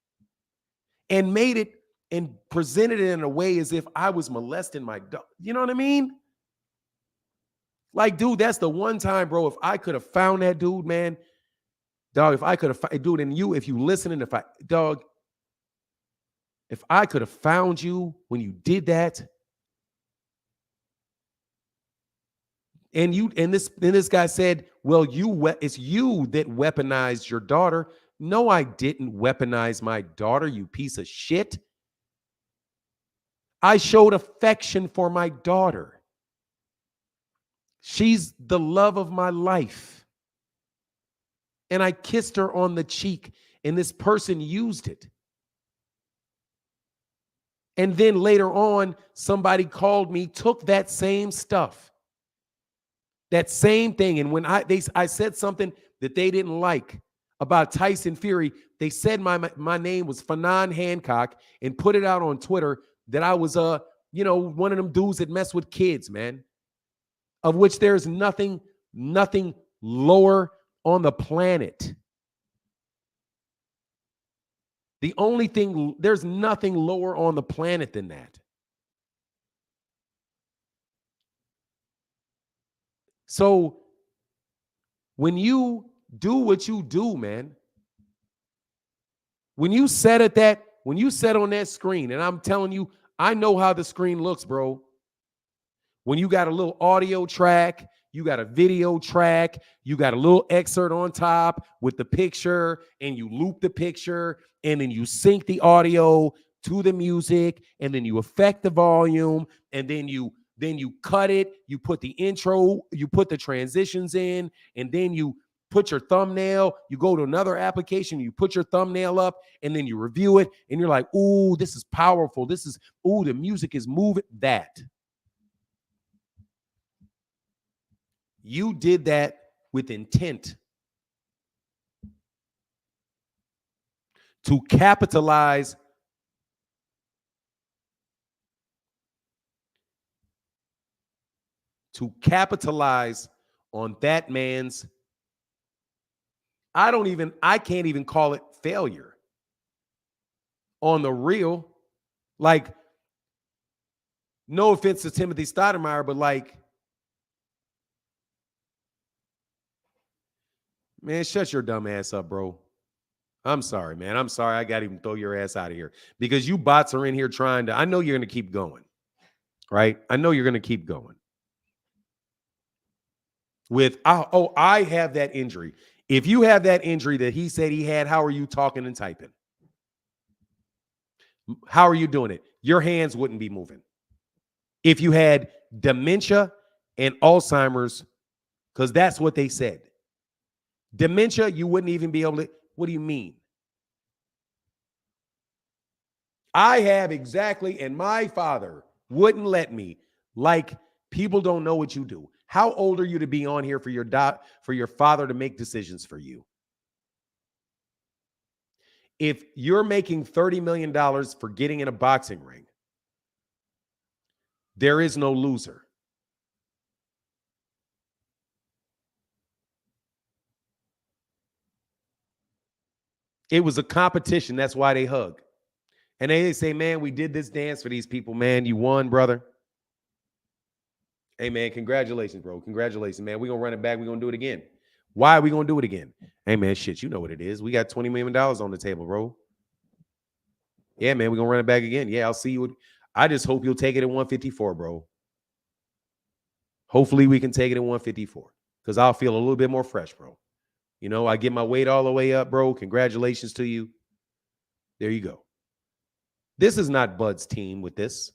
and made it and presented it in a way as if I was molesting my daughter. You know what I mean? Like, dude, that's the one time, bro, if I could have found that dude, man, dog, if I could have, dude, and you, if you listening, if I could have found you when you did that, and this guy said, well, it's you that weaponized your daughter. No, I didn't weaponize my daughter, you piece of shit. I showed affection for my daughter. She's the love of my life. And I kissed her on the cheek, and this person used it. And then later on, somebody called me, took that same stuff, that same thing. And when I said something that they didn't like about Tyson Fury, they said my name was Fanon Hancock and put it out on Twitter that I was one of them dudes that mess with kids, man. Of which there's nothing lower on the planet. There's nothing lower on the planet than that. So when you do what you do, man, when you set on that screen, and I'm telling you, I know how the screen looks, bro. When you got a little audio track, you got a video track, you got a little excerpt on top with the picture, and you loop the picture, and then you sync the audio to the music, and then you affect the volume, and then you cut it, you put the intro, you put the transitions in, and then you put your thumbnail, you go to another application, you put your thumbnail up, and then you review it, and you're like, ooh, this is powerful. The music is moving. That. You did that with intent to capitalize on that man's, I can't even call it failure. On the real, like, no offense to Timothy Stoudemire, but like, man, shut your dumb ass up, bro. I'm sorry, man. I'm sorry. I got to even throw your ass out of here because you bots are in here trying to, I know you're going to keep going, right? I know you're going to keep going. With, I have that injury. If you have that injury that he said he had, how are you talking and typing? How are you doing it? Your hands wouldn't be moving. If you had dementia and Alzheimer's, because that's what they said. Dementia, you wouldn't even be able to. What do you mean? I have exactly, and my father wouldn't let me. Like, people don't know what you do. How old are you to be on here for your father to make decisions for you? If you're making $30 million for getting in a boxing ring, there is no loser. It was a competition. That's why they hug. And they say, man, we did this dance for these people, man. You won, brother. Hey, man, congratulations, bro. Congratulations, man. We're going to run it back. We're going to do it again. Why are we going to do it again? Hey, man, shit, you know what it is. We got $20 million on the table, bro. Yeah, man, we're going to run it back again. Yeah, I'll see you. I just hope you'll take it at 154, bro. Hopefully we can take it at 154 because I'll feel a little bit more fresh, bro. You know, I get my weight all the way up, bro. Congratulations to you. There you go. This is not Bud's team with this.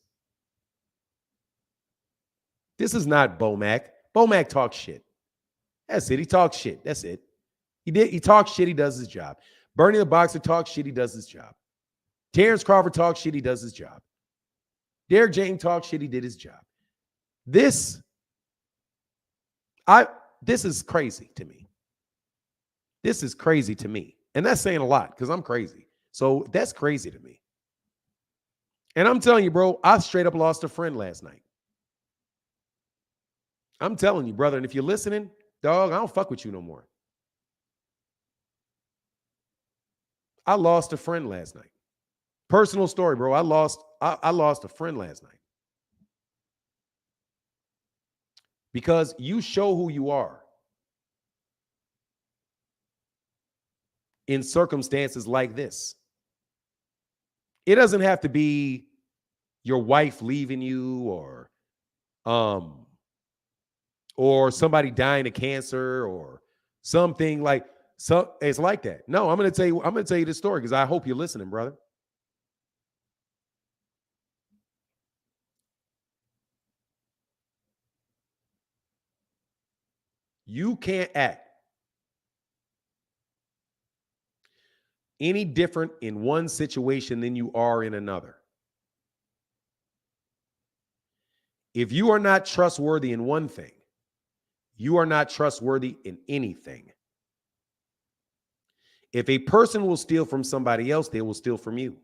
This is not Bomac. Bomac talks shit. That's it. He talks shit. That's it. He talks shit. He does his job. Bernie the Boxer talks shit. He does his job. Terrence Crawford talks shit. He does his job. Derek James talks shit. He did his job. This is crazy to me. This is crazy to me. And that's saying a lot because I'm crazy. So that's crazy to me. And I'm telling you, bro, I straight up lost a friend last night. I'm telling you, brother. And if you're listening, dog, I don't fuck with you no more. I lost a friend last night. Personal story, bro. I lost a friend last night. Because you show who you are in circumstances like this. It doesn't have to be your wife leaving you or somebody dying of cancer or something like it's like that. No, I'm going to tell you this story because I hope you're listening, brother. You can't act any different in one situation than you are in another. If you are not trustworthy in one thing, you are not trustworthy in anything. If a person will steal from somebody else, they will steal from you.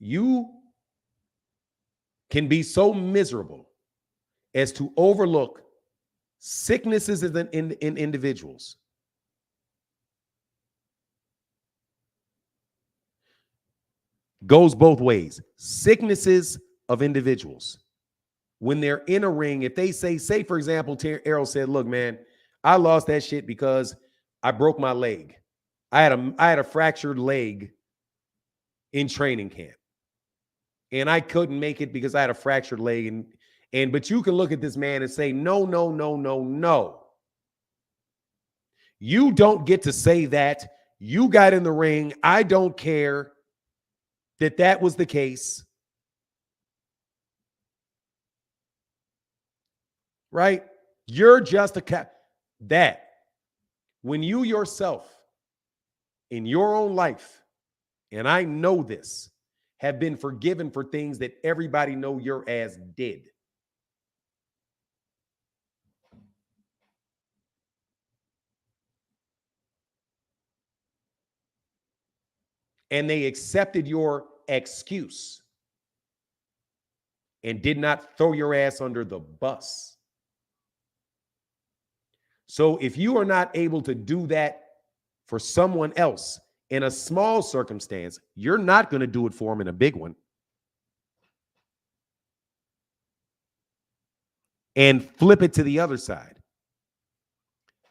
You can be so miserable as to overlook sicknesses in individuals. Goes both ways. Sicknesses of individuals. When they're in a ring, if they say for example, Errol said, look, man, I lost that shit because I broke my leg. I had a fractured leg in training camp. And I couldn't make it because I had a fractured leg. But you can look at this man and say, no, no, no, no, no. You don't get to say that. You got in the ring. I don't care that was the case. Right? You're just that. When you yourself in your own life, and I know this, have been forgiven for things that everybody know your ass did. And they accepted your excuse and did not throw your ass under the bus. So if you are not able to do that for someone else in a small circumstance, you're not going to do it for them in a big one. And flip it to the other side.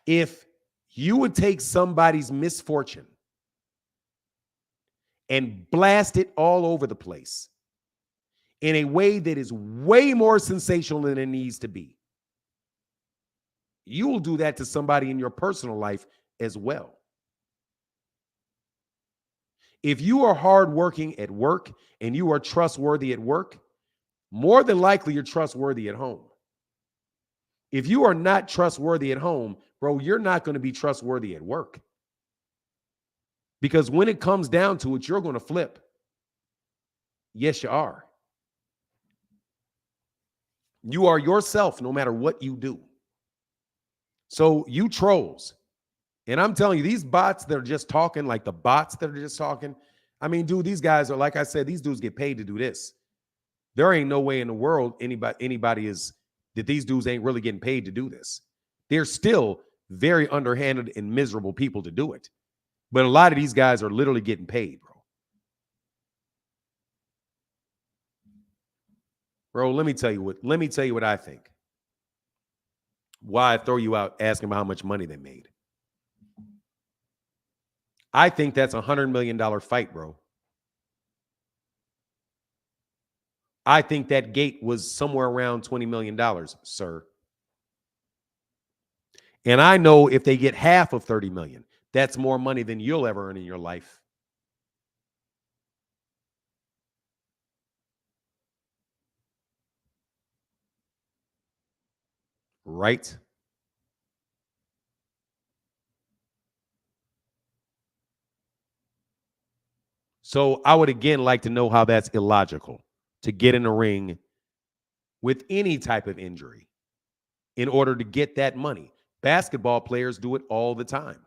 If you would take somebody's misfortune and blast it all over the place in a way that is way more sensational than it needs to be, you will do that to somebody in your personal life as well. If you are hardworking at work and you are trustworthy at work, more than likely you're trustworthy at home. If you are not trustworthy at home, bro, you're not going to be trustworthy at work. Because when it comes down to it, you're going to flip. Yes, you are. You are yourself no matter what you do. So you trolls, and I'm telling you, these bots that are just talking, like the bots that are just talking, I mean, dude, these guys are, like I said, these dudes get paid to do this. There ain't no way in the world anybody is, that these dudes ain't really getting paid to do this. They're still very underhanded and miserable people to do it. But a lot of these guys are literally getting paid, bro. Bro, let me tell you what I think. Why I throw you out asking them how much money they made. I think that's $100 million fight, bro. I think that gate was somewhere around $20 million, sir. And I know if they get half of 30 million, that's more money than you'll ever earn in your life. Right? So I would again like to know how that's illogical to get in a ring with any type of injury in order to get that money. Basketball players do it all the time.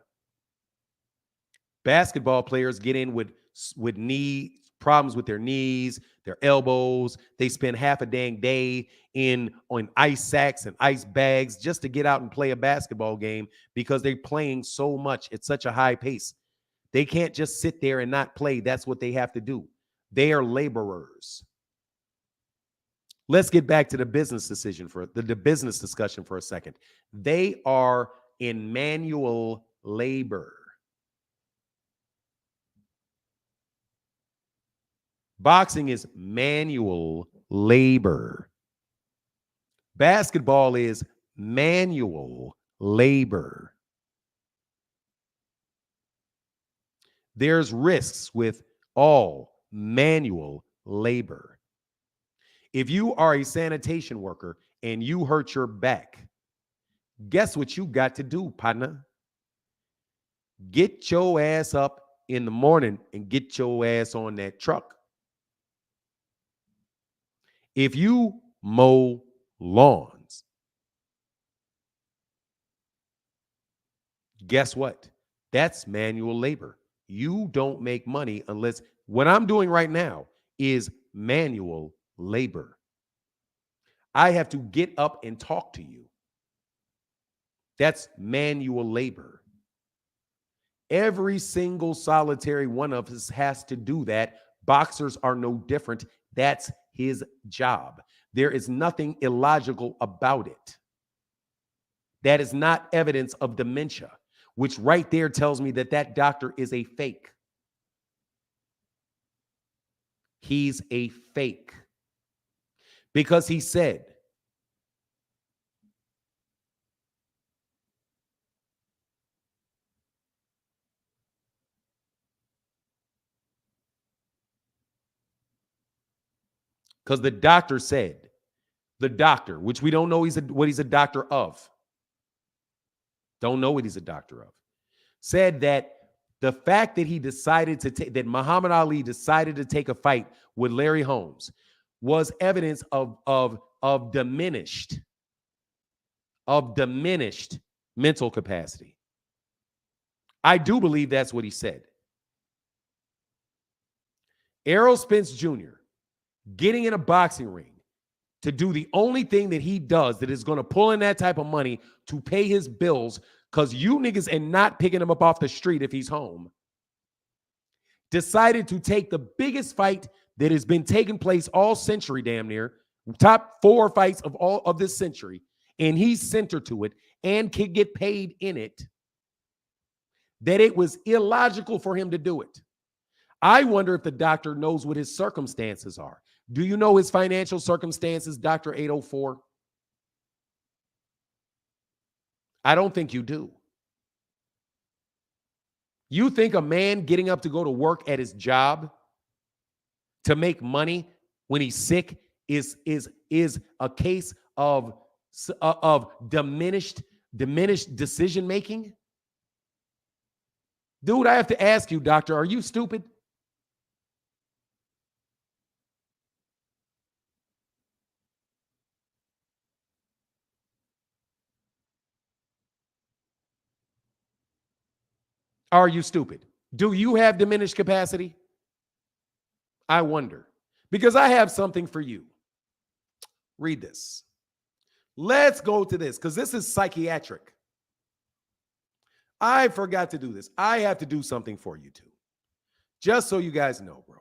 Basketball players get in with knee problems with their knees, their elbows. They spend half a dang day on ice sacks and ice bags just to get out and play a basketball game because they're playing so much at such a high pace. They can't just sit there and not play. That's what they have to do. They are laborers. Let's get back to the business discussion for a second. They are in manual labor. Boxing is manual labor. Basketball is manual labor. There's risks with all manual labor. If you are a sanitation worker and you hurt your back, guess what you got to do, partner? Get your ass up in the morning and get your ass on that truck. If you mow lawns, guess what? That's manual labor. You don't make money unless what I'm doing right now is manual labor. I have to get up and talk to you. That's manual labor. Every single solitary one of us has to do that. Boxers are no different. That's his job. There is nothing illogical about it. That is not evidence of dementia, which right there tells me that that doctor is a fake. He's a fake. Because he said, because the doctor said, the doctor, which we don't know what he's a doctor of, don't know what he's a doctor of, said that the fact that he decided to take, that Muhammad Ali decided to take a fight with Larry Holmes was evidence of diminished mental capacity. I do believe that's what he said. Errol Spence Jr. getting in a boxing ring to do the only thing that he does that is going to pull in that type of money to pay his bills, because you niggas and not picking him up off the street if he's home, decided to take the biggest fight that has been taking place all century, damn near, top 4 fights of all of this century, and he's center to it and can get paid in it, that it was illogical for him to do it. I wonder if the doctor knows what his circumstances are. Do you know his financial circumstances, Dr. 804? I don't think you do. You think a man getting up to go to work at his job to make money when he's sick is a case of of diminished decision making? Dude, I have to ask you, doctor, are you stupid? Are you stupid? Do you have diminished capacity? I wonder. Because I have something for you. Read this. Let's go to this because this is psychiatric. I forgot to do this. I have to do something for you too. Just so you guys know, bro.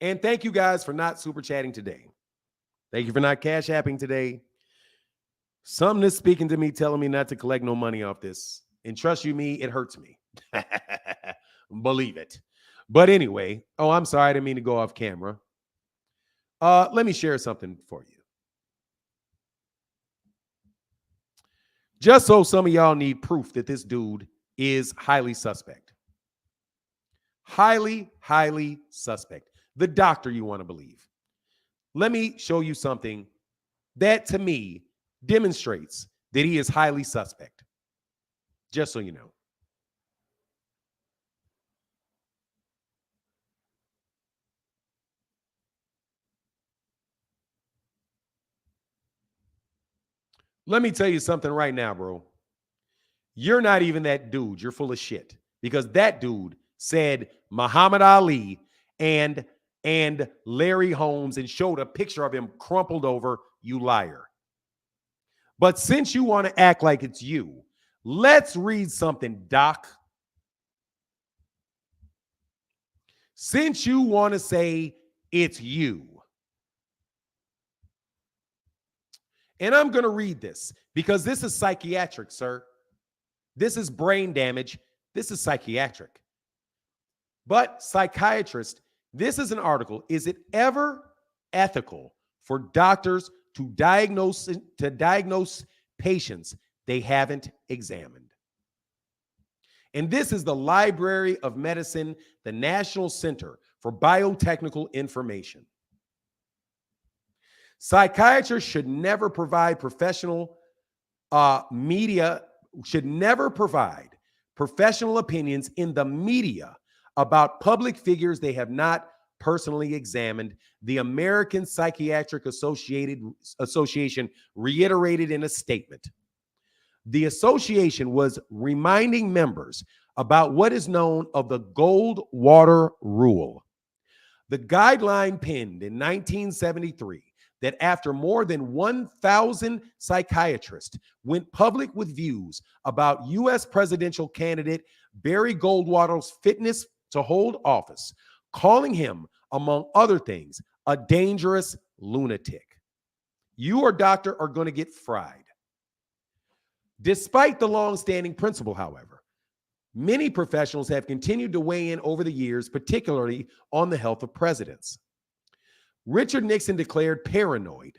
And thank you guys for not super chatting today. Thank you for not cash apping today. Something is speaking to me, telling me not to collect no money off this. And trust you me, it hurts me. Believe it. But anyway, oh, I'm sorry. I didn't mean to go off camera. Let me share something for you. Just so some of y'all need proof that this dude is highly suspect. Highly, highly suspect. The doctor you want to believe. Let me show you something that to me demonstrates that he is highly suspect. Just so you know. Let me tell you something right now, bro. You're not even that dude. You're full of shit. Because that dude said Muhammad Ali and Larry Holmes and showed a picture of him crumpled over, you liar. But since you want to act like it's you, let's read something, Doc. Since you want to say it's you. And I'm going to read this because this is psychiatric, sir. This is brain damage. This is psychiatric. But psychiatrist, this is an article. Is it ever ethical for doctors to diagnose patients they haven't examined? And this is the Library of Medicine, the National Center for Biotechnical Information. Psychiatrists should never provide professional opinions in the media about public figures they have not personally examined, the American Psychiatric Association reiterated in a statement. The association was reminding members about what is known of the Goldwater Rule. The guideline penned in 1973 that after more than 1,000 psychiatrists went public with views about U.S. presidential candidate Barry Goldwater's fitness to hold office, calling him, among other things, a dangerous lunatic. You or doctor are going to get fried. Despite the long-standing principle, however, many professionals have continued to weigh in over the years, particularly on the health of presidents. Richard Nixon declared paranoid.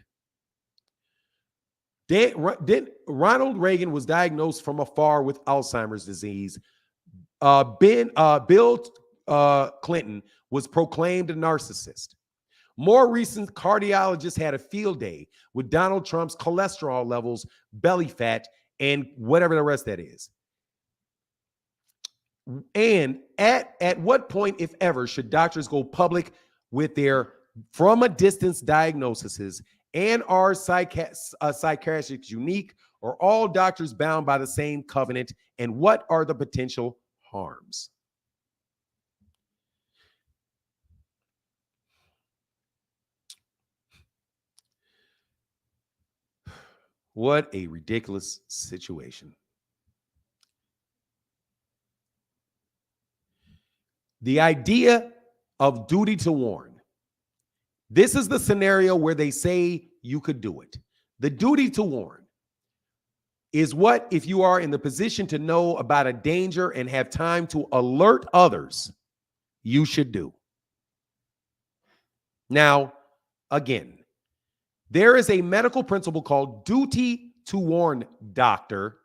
Ronald Reagan was diagnosed from afar with Alzheimer's disease. Bill Clinton was proclaimed a narcissist. More recent cardiologists had a field day with Donald Trump's cholesterol levels, belly fat, and whatever the rest that is. And at what point, if ever, should doctors go public with their from a distance diagnoses, and are psychiatrists unique, or all doctors bound by the same covenant, and what are the potential harms? What a ridiculous situation. The idea of duty to warn. This is the scenario where they say you could do it. The duty to warn is what, if you are in the position to know about a danger and have time to alert others, you should do. Now, again, there is a medical principle called duty to warn, doctor.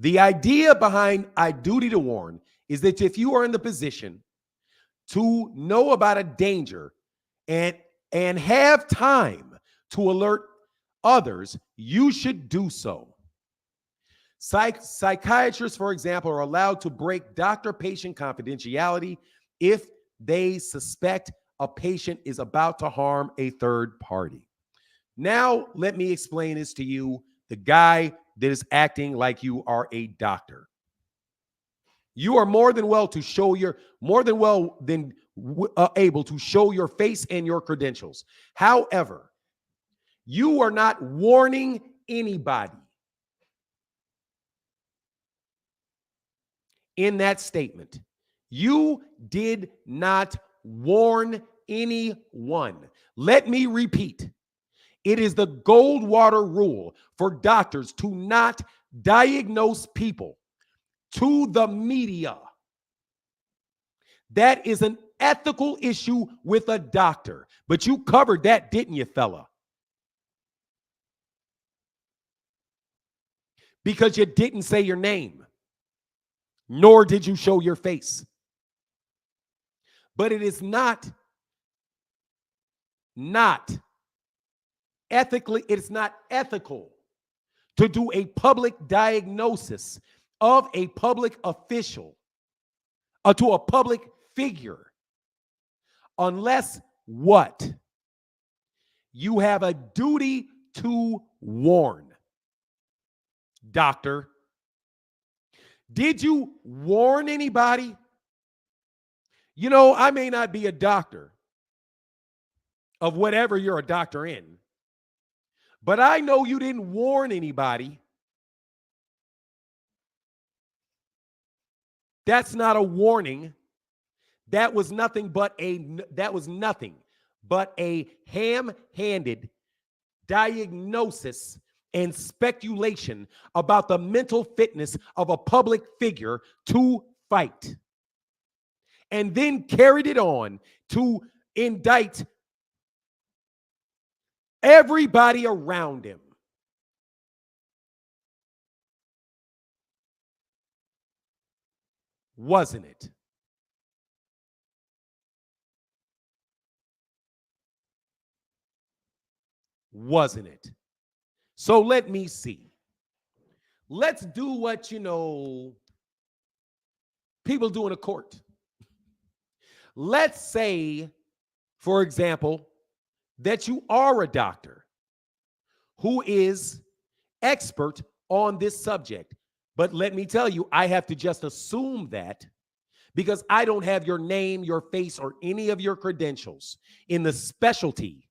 The idea behind a duty to warn is that if you are in the position to know about a danger and have time to alert others, you should do so. Psychiatrists, for example, are allowed to break doctor-patient confidentiality if they suspect a patient is about to harm a third party. Now, let me explain this to you, the guy that is acting like you are a doctor. You are more than able to show your face and your credentials. However, you are not warning anybody in that statement. You did not warn anyone. Let me repeat. It is the Goldwater rule for doctors to not diagnose people to the media. That is an ethical issue with a doctor. But you covered that, didn't you, fella? Because you didn't say your name, nor did you show your face. But it is not ethically, it's not ethical to do a public diagnosis of a public official to a public figure unless what? You have a duty to warn. Doctor, did you warn anybody? You know, I may not be a doctor of whatever you're a doctor in, but I know you didn't warn anybody. That's not a warning. That was nothing but a ham-handed diagnosis and speculation about the mental fitness of a public figure to fight. And then carried it on to indict everybody around him. Wasn't it? Wasn't it? So let me see. Let's do what, people do in a court. Let's say, for example, that you are a doctor who is expert on this subject. But let me tell you, I have to just assume that because I don't have your name, your face, or any of your credentials in the specialty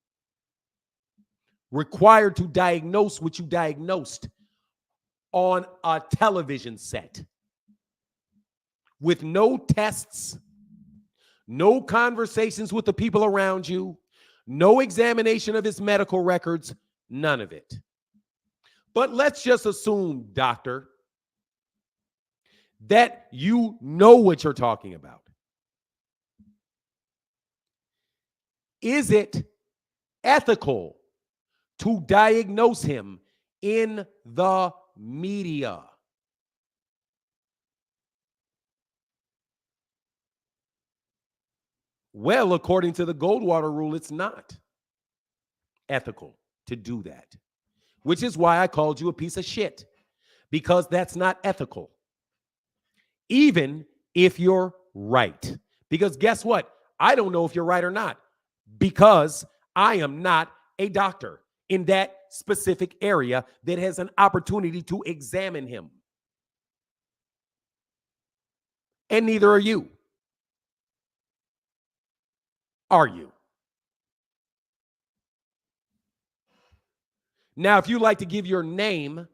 required to diagnose what you diagnosed on a television set with no tests, no conversations with the people around you, no examination of his medical records, none of it. But let's just assume, doctor, that you know what you're talking about. Is it ethical to diagnose him in the media? Well, according to the Goldwater rule, it's not ethical to do that, which is why I called you a piece of shit, because that's not ethical, even if you're right. Because guess what? I don't know if you're right or not, because I am not a doctor in that specific area that has an opportunity to examine him. And neither are you. Are you? Now, if you like to give your name,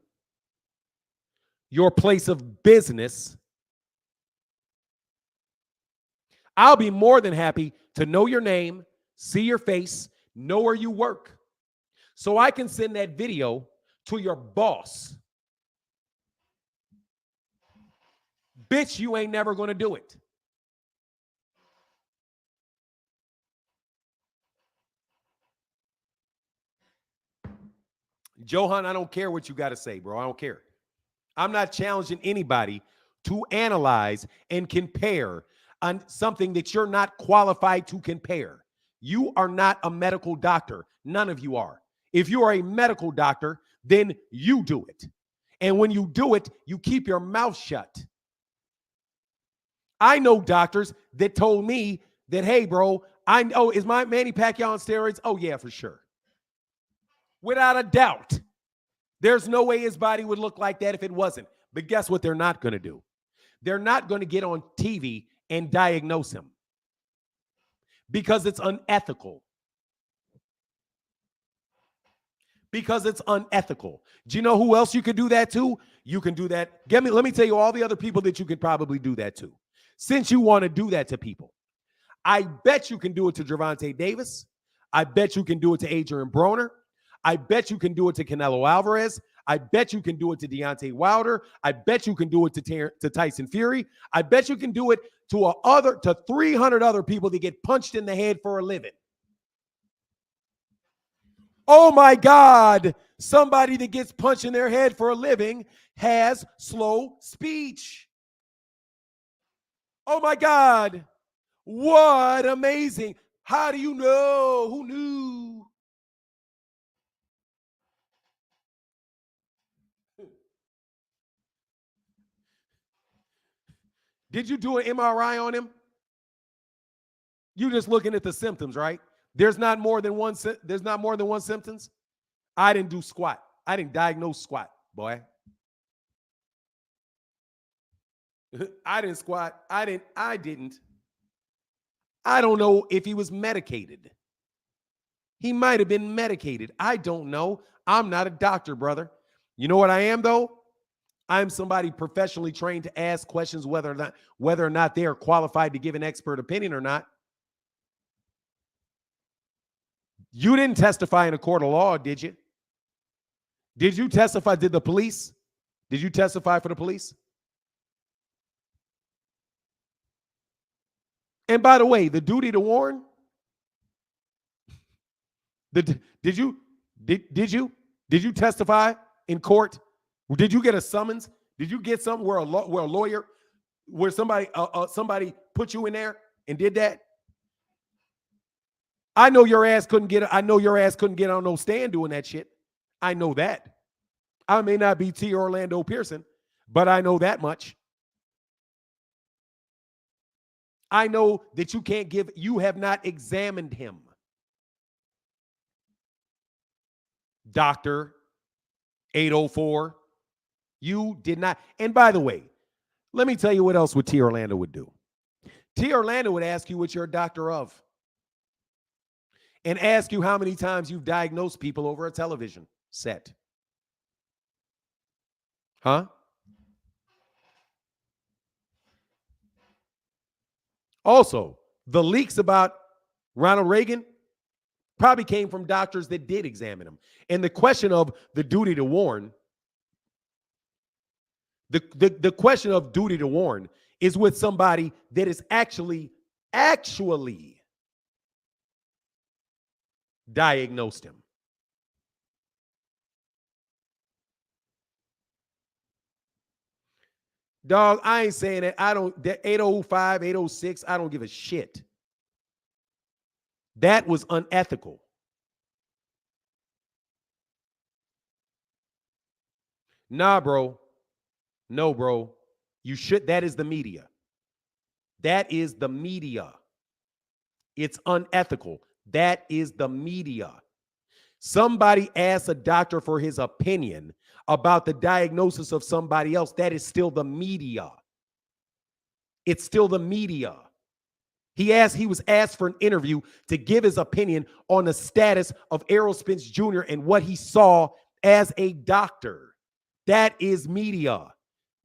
your place of business, I'll be more than happy to know your name, see your face, know where you work, so I can send that video to your boss. Bitch, you ain't never going to do it. Johan, I don't care what you got to say, bro. I don't care. I'm not challenging anybody to analyze and compare on something that you're not qualified to compare. You are not a medical doctor. None of you are. If you are a medical doctor, then you do it. And when you do it, you keep your mouth shut. I know doctors that told me that, hey, bro, is my Manny Pacquiao on steroids? Oh, yeah, for sure. Without a doubt. There's no way his body would look like that if it wasn't. But guess what they're not going to do? They're not going to get on TV and diagnose him because it's unethical. Because it's unethical. Do you know who else you could do that to? You can do that. Let me tell you all the other people that you could probably do that to. Since you want to do that to people, I bet you can do it to Gervonta Davis. I bet you can do it to Adrian Broner. I bet you can do it to Canelo Alvarez. I bet you can do it to Deontay Wilder. I bet you can do it to Tyson Fury. I bet you can do it to 300 other people that get punched in the head for a living. Oh my God, somebody that gets punched in their head for a living has slow speech. Oh my God, what amazing. How do you know? Who knew? Did you do an MRI on him? You just looking at the symptoms, right? There's not more than one symptoms. I didn't do squat. I didn't diagnose squat, boy. I didn't squat. I didn't. I don't know if he was medicated. He might have been medicated. I don't know. I'm not a doctor, brother. You know what I am, though? I'm somebody professionally trained to ask questions whether or not they are qualified to give an expert opinion or not. You didn't testify in a court of law, did you? Did you testify? Did you testify for the police? And by the way, the duty to warn, did you testify in court? Did you get a summons? Did you get something where somebody put you in there and did that? I know your ass couldn't get on no stand doing that shit. I know that. I may not be T. Orlando Pearson, but I know that much. I know that you have not examined him. Dr. 804, you did not. And by the way, let me tell you what else T. Orlando would do. T. Orlando would ask you what you're a doctor of and ask you how many times you've diagnosed people over a television set. Huh? Also, the leaks about Ronald Reagan probably came from doctors that did examine him. And the question of the duty to warn, the question of duty to warn is with somebody that is actually diagnosed him. Dog, I ain't saying that. That 805, 806, I don't give a shit. That was unethical. Nah, bro. No, bro. You should. That is the media. That is the media. It's unethical. That is the media. Somebody asks a doctor for his opinion about the diagnosis of somebody else. That is still the media. It's still the media. He was asked for an interview to give his opinion on the status of Errol Spence Jr. and what he saw as a doctor. That is media.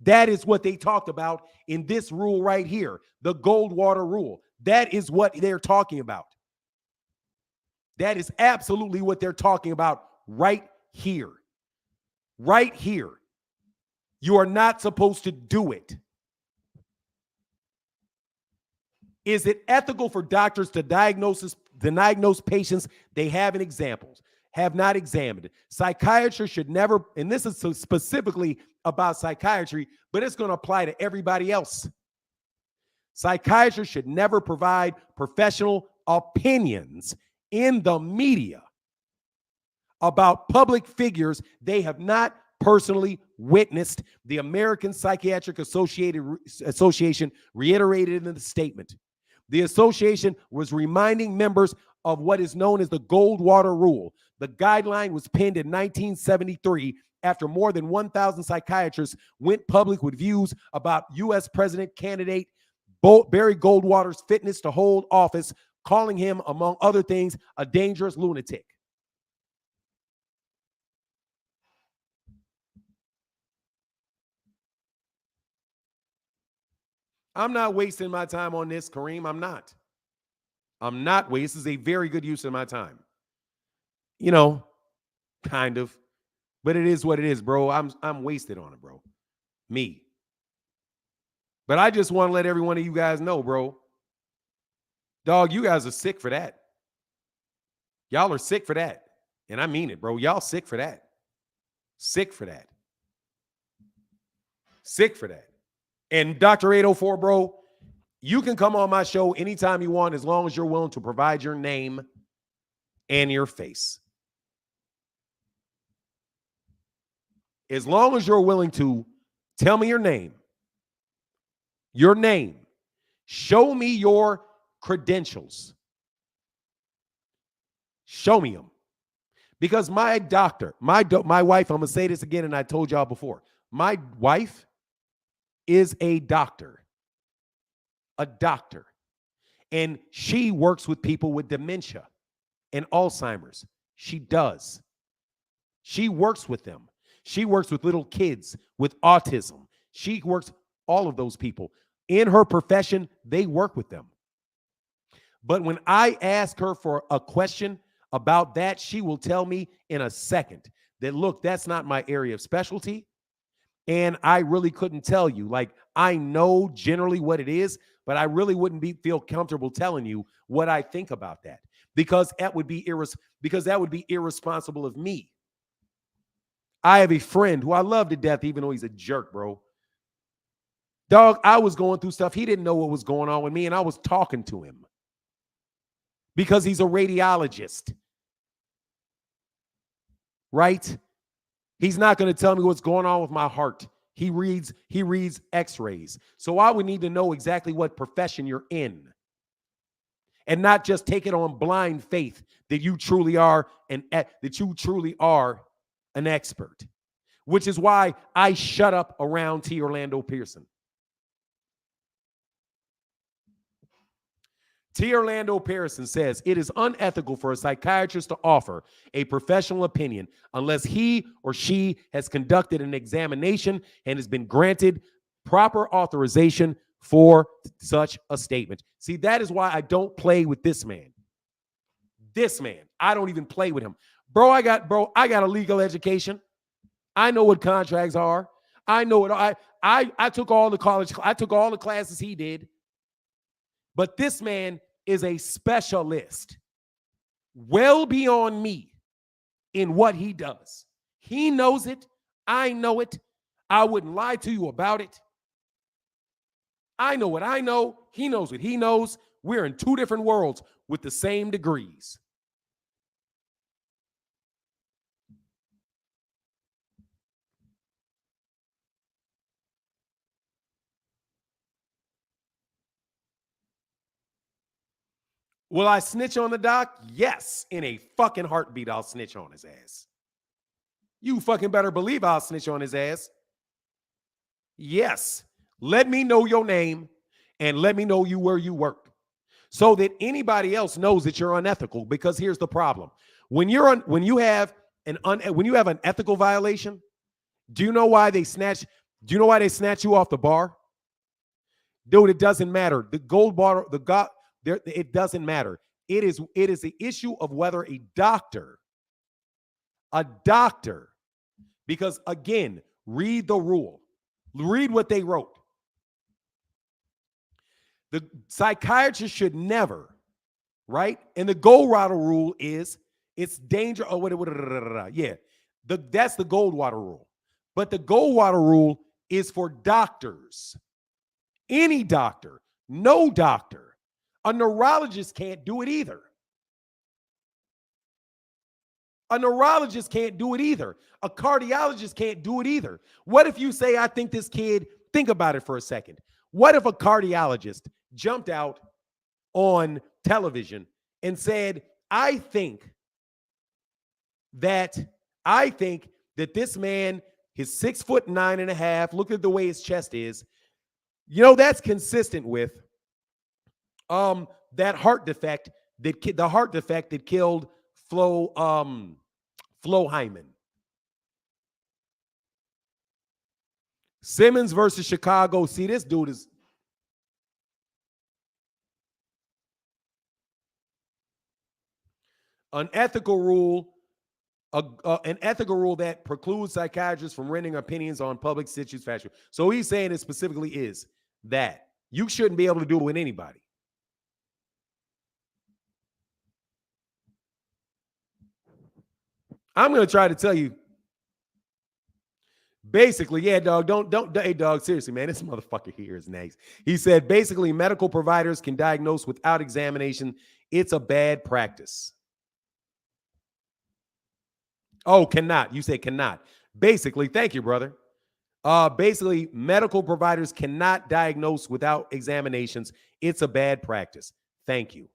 That is what they talked about in this rule right here, the Goldwater rule. That is what they're talking about. That is absolutely what they're talking about right here. Right here. You are not supposed to do it. Is it ethical for doctors to diagnose patients they haven't have not examined? Psychiatrists should never, and this is specifically about psychiatry, but it's going to apply to everybody else. Psychiatrists should never provide professional opinions in the media about public figures they have not personally witnessed, the American Psychiatric Association reiterated in the statement. The association was reminding members of what is known as the Goldwater Rule. The guideline was penned in 1973 after more than 1,000 psychiatrists went public with views about U.S. President candidate Barry Goldwater's fitness to hold office, calling him, among other things, a dangerous lunatic. I'm not wasting my time on this, Kareem. I'm not. This is a very good use of my time. You know, kind of. But it is what it is, bro. I'm wasted on it, bro. Me. But I just want to let every one of you guys know, bro. Dog, you guys are sick for that. Y'all are sick for that. And I mean it, bro. Y'all sick for that. Sick for that. Sick for that. And Dr. 804, bro, you can come on my show anytime you want as long as you're willing to provide your name and your face. As long as you're willing to tell me your name, show me your credentials. Show me them. Because my doctor, my wife, I'm going to say this again, and I told y'all before, my wife is a doctor. And she works with people with dementia and Alzheimer's. She does. She works with them. She works with little kids with autism. She works all of those people. In her profession, they work with them. But when I ask her for a question about that, she will tell me in a second that, look, that's not my area of specialty. And I really couldn't tell you. Like, I know generally what it is, but I really wouldn't feel comfortable telling you what I think about that, because that would be irresponsible of me. I have a friend who I love to death, even though he's a jerk, bro. Dog, I was going through stuff. He didn't know what was going on with me, and I was talking to him because he's a radiologist, right? He's not going to tell me what's going on with my heart. He reads x-rays. So I would need to know exactly what profession you're in and not just take it on blind faith that you truly are an expert, which is why I shut up around T. Orlando Pearson. T. Orlando Pearson says it is unethical for a psychiatrist to offer a professional opinion unless he or she has conducted an examination and has been granted proper authorization for such a statement. See, that is why I don't play with this man. I don't even play with him. Bro, I got a legal education. I know what contracts are. I know it. I took all the classes he did. But this man is a specialist, well beyond me in what he does. He knows it. I know it. I wouldn't lie to you about it. I know what I know. He knows what he knows. We're in two different worlds with the same degrees. Will I snitch on the doc? Yes. In a fucking heartbeat, I'll snitch on his ass. You fucking better believe I'll snitch on his ass. Yes. Let me know your name and let me know where you work so that anybody else knows that you're unethical. Because here's the problem. When you have an ethical violation, do you know why they snatch you off the bar? Dude, it doesn't matter. The gold bar, it doesn't matter. It is the issue of whether a doctor, because again, read the rule. Read what they wrote. The psychiatrist should never, right? And the Goldwater rule is it's danger. That's the Goldwater rule. But the Goldwater rule is for doctors. Any doctor, no doctor. A neurologist can't do it either. A neurologist can't do it either. A cardiologist can't do it either. What if you say, I think this kid, think about it for a second. What if a cardiologist jumped out on television and said, I think that this man, his 6'9.5", look at the way his chest is. You know, that's consistent with that heart defect that killed Flo Hyman. Simmons versus Chicago. See, this dude is an ethical rule that precludes psychiatrists from rendering opinions on public issues factual. So he's saying it specifically is that you shouldn't be able to do it with anybody. I'm going to try to tell you. Basically, yeah, dog, don't, hey, dog, seriously, man, this motherfucker here is nice. He said, basically, medical providers can diagnose without examination. It's a bad practice. Oh, cannot. You say cannot. Basically, thank you, brother. Basically, medical providers cannot diagnose without examinations. It's a bad practice. Thank you.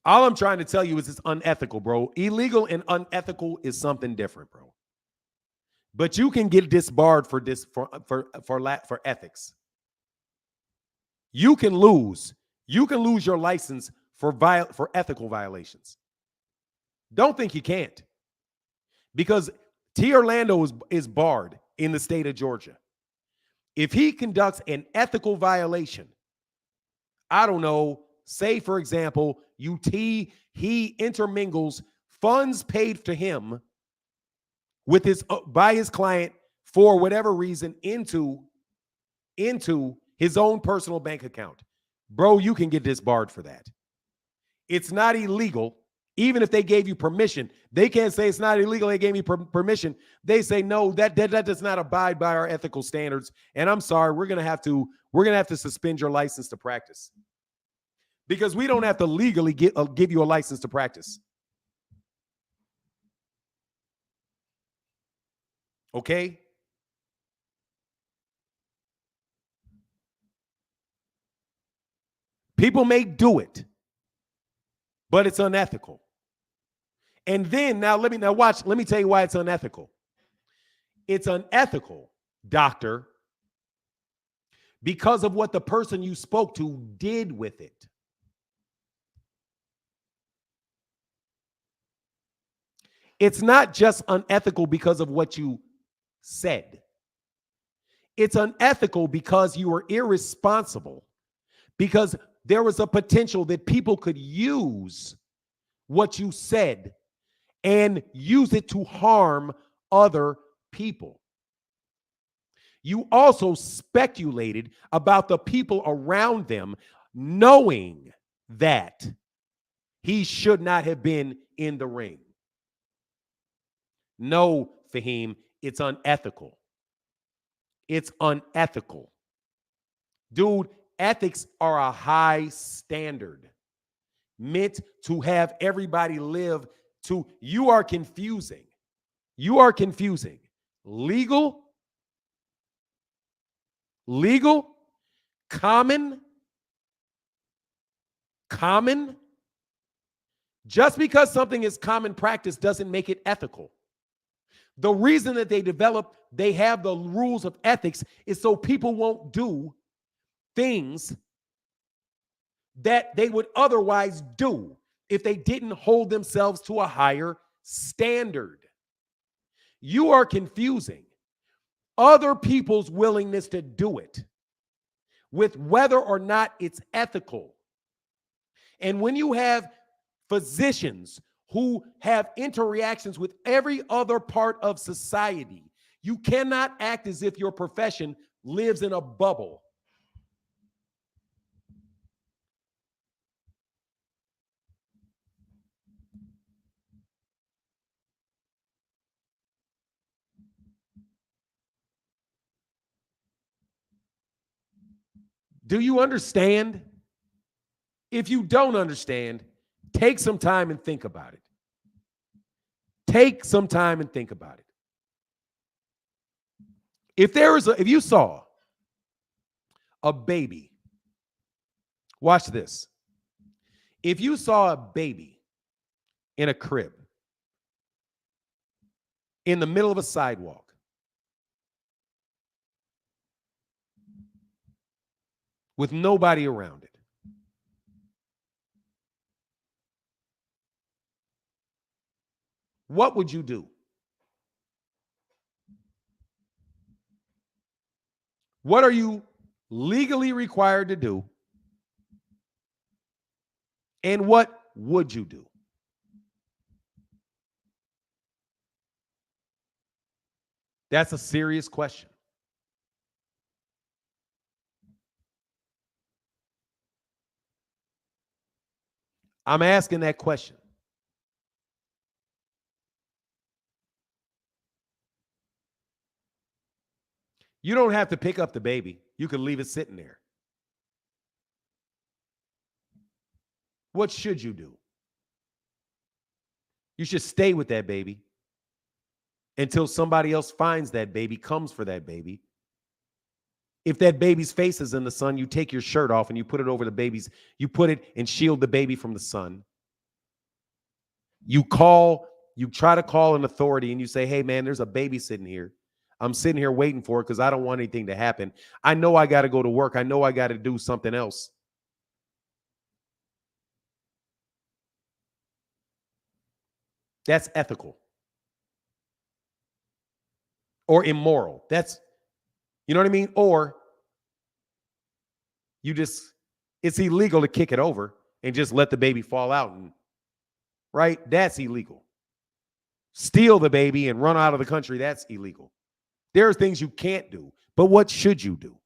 All I'm trying to tell you is it's unethical, bro. Illegal and unethical is something different, bro. But you can get disbarred for ethics. You can lose your license for ethical violations. Don't think you can't. Because T. Orlando is barred in the state of Georgia. If he conducts an ethical violation, I don't know, say, for example, he intermingles funds paid to him with by his client for whatever reason into his own personal bank account. Bro, you can get disbarred for that. It's not illegal. Even if they gave you permission, they can't say it's not illegal. They gave me permission. They say, no, that does not abide by our ethical standards. And I'm sorry, we're going to have to suspend your license to practice. Because we don't have to legally give you a license to practice. Okay? People may do it, but it's unethical. And then let me tell you why it's unethical. It's unethical, doctor, because of what the person you spoke to did with it. It's not just unethical because of what you said. It's unethical because you were irresponsible, because there was a potential that people could use what you said and use it to harm other people. You also speculated about the people around them, knowing that he should not have been in the ring. No, Fahim, it's unethical. It's unethical. Dude, ethics are a high standard meant to have everybody live to. You are confusing. Legal, common. Just because something is common practice doesn't make it ethical. The reason that they have the rules of ethics is so people won't do things that they would otherwise do if they didn't hold themselves to a higher standard. You are confusing other people's willingness to do it with whether or not it's ethical. And when you have physicians who have interactions with every other part of society, you cannot act as if your profession lives in a bubble. Do you understand? If you don't understand, take some time and think about it. Take some time and think about it. If you saw a baby, watch this. If you saw a baby in a crib in the middle of a sidewalk, with nobody around it, what would you do? What are you legally required to do? And what would you do? That's a serious question. I'm asking that question. You don't have to pick up the baby. You can leave it sitting there. What should you do? You should stay with that baby until somebody else finds that baby, comes for that baby. If that baby's face is in the sun, you take your shirt off and you put it over the baby's, you put it and shield the baby from the sun. You try to call an authority and you say, hey man, there's a baby sitting here. I'm sitting here waiting for it because I don't want anything to happen. I know I got to go to work. I know I got to do something else. That's ethical or immoral. That's, you know what I mean? Or it's illegal to kick it over and just let the baby fall out. And right? That's illegal. Steal the baby and run out of the country. That's illegal. There are things you can't do, but what should you do?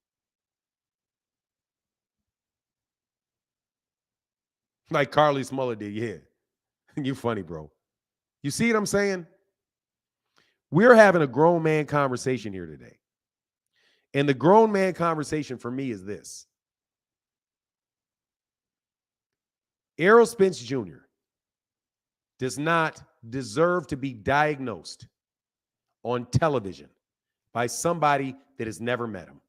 Like Carly Smuller did, yeah. You funny, bro. You see what I'm saying? We're having a grown man conversation here today. And the grown man conversation for me is this. Errol Spence Jr. does not deserve to be diagnosed on television by somebody that has never met him.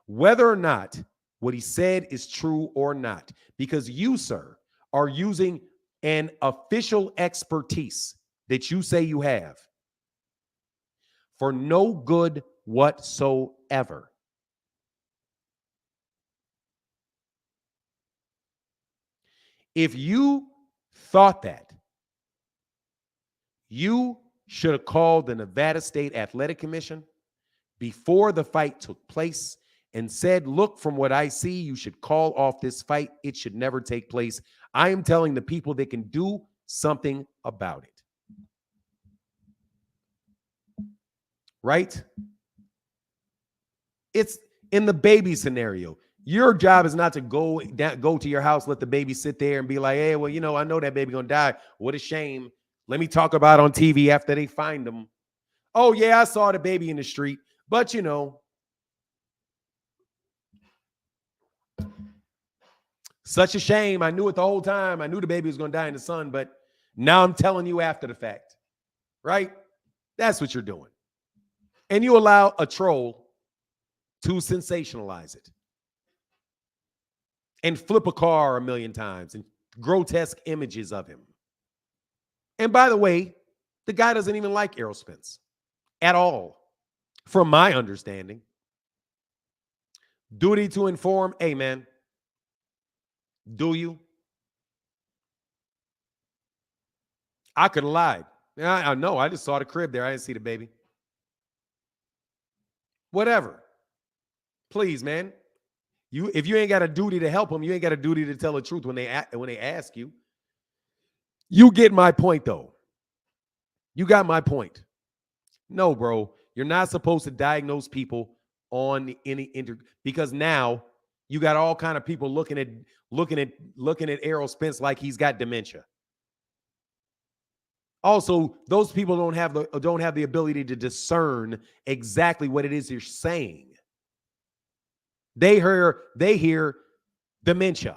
Whether or not what he said is true or not, because you, sir, are using an official expertise that you say you have for no good whatsoever. If you thought that, you should have called the Nevada State Athletic Commission before the fight took place and said, look, from what I see, you should call off this fight. It should never take place. I am telling the people they can do something about it. Right? It's in the baby scenario. Your job is not to go to your house, let the baby sit there and be like, hey, well, you know, I know that baby gonna die. What a shame. Let me talk about it on TV after they find them. Oh, yeah, I saw the baby in the street. But, you know, such a shame. I knew it the whole time. I knew the baby was going to die in the sun, but now I'm telling you after the fact. Right? That's what you're doing. And you allow a troll to sensationalize it and flip a car a million times and grotesque images of him. And by the way, the guy doesn't even like Errol Spence at all, from my understanding. Duty to inform, hey, man, do you? I could have lied. I know, I just saw the crib there. I didn't see the baby. Whatever. Please, man. If you ain't got a duty to help them, you ain't got a duty to tell the truth when they ask you. You get my point, though. You got my point. No, bro, you're not supposed to diagnose people on any because now you got all kind of people looking at Errol Spence like he's got dementia. Also, those people don't have the ability to discern exactly what it is you're saying. They hear dementia.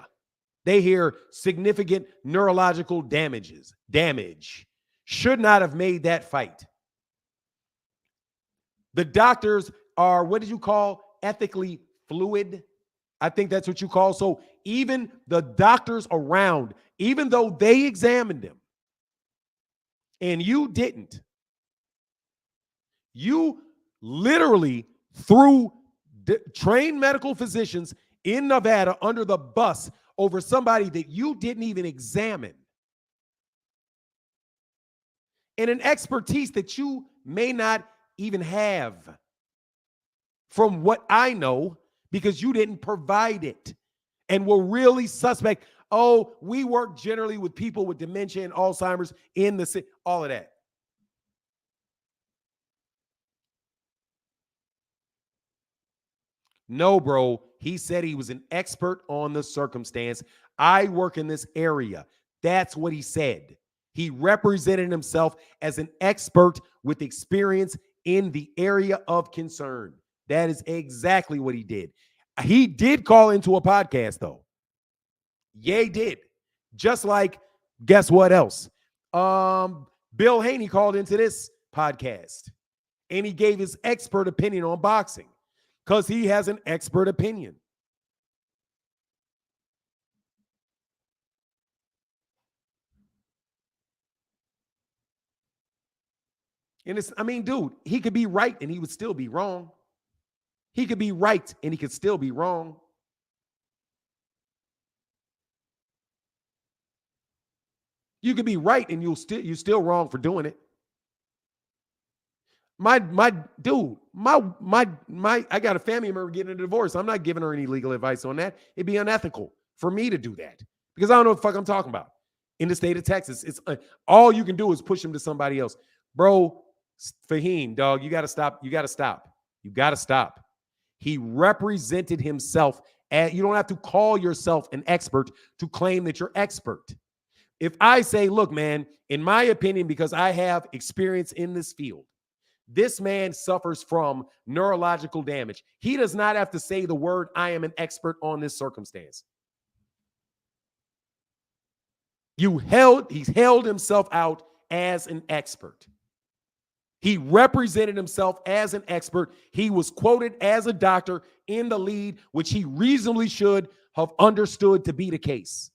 They hear significant neurological damage. Should not have made that fight. The doctors are, what did you call, ethically fluid? I think that's what you call. So even the doctors around, even though they examined him and you didn't, you literally threw trained medical physicians in Nevada under the bus over somebody that you didn't even examine, and an expertise that you may not even have, from what I know, because you didn't provide it and were really suspect. Oh, we work generally with people with dementia and Alzheimer's in the city, all of that. No, bro. He said he was an expert on the circumstance. I work in this area. That's what he said. He represented himself as an expert with experience in the area of concern. That is exactly what he did. He did call into a podcast, though. Yeah, he did. Just like, guess what else? Bill Haney called into this podcast, and he gave his expert opinion on boxing because he has an expert opinion. And it's, I mean, dude, he could be right and he would still be wrong. He could be right and he could still be wrong. You could be right and you're still wrong for doing it. My dude, I got a family member getting a divorce. I'm not giving her any legal advice on that. It'd be unethical for me to do that because I don't know what the fuck I'm talking about. In the state of Texas, it's all you can do is push him to somebody else. Bro, Fahim, dog, you got to stop. You got to stop. You got to stop. He represented himself. You don't have to call yourself an expert to claim that you're expert. If I say, look, man, in my opinion, because I have experience in this field, this man suffers from neurological damage. He does not have to say the word, I am an expert on this circumstance. He's held himself out as an expert. He represented himself as an expert. He was quoted as a doctor in the lead, which he reasonably should have understood to be the case.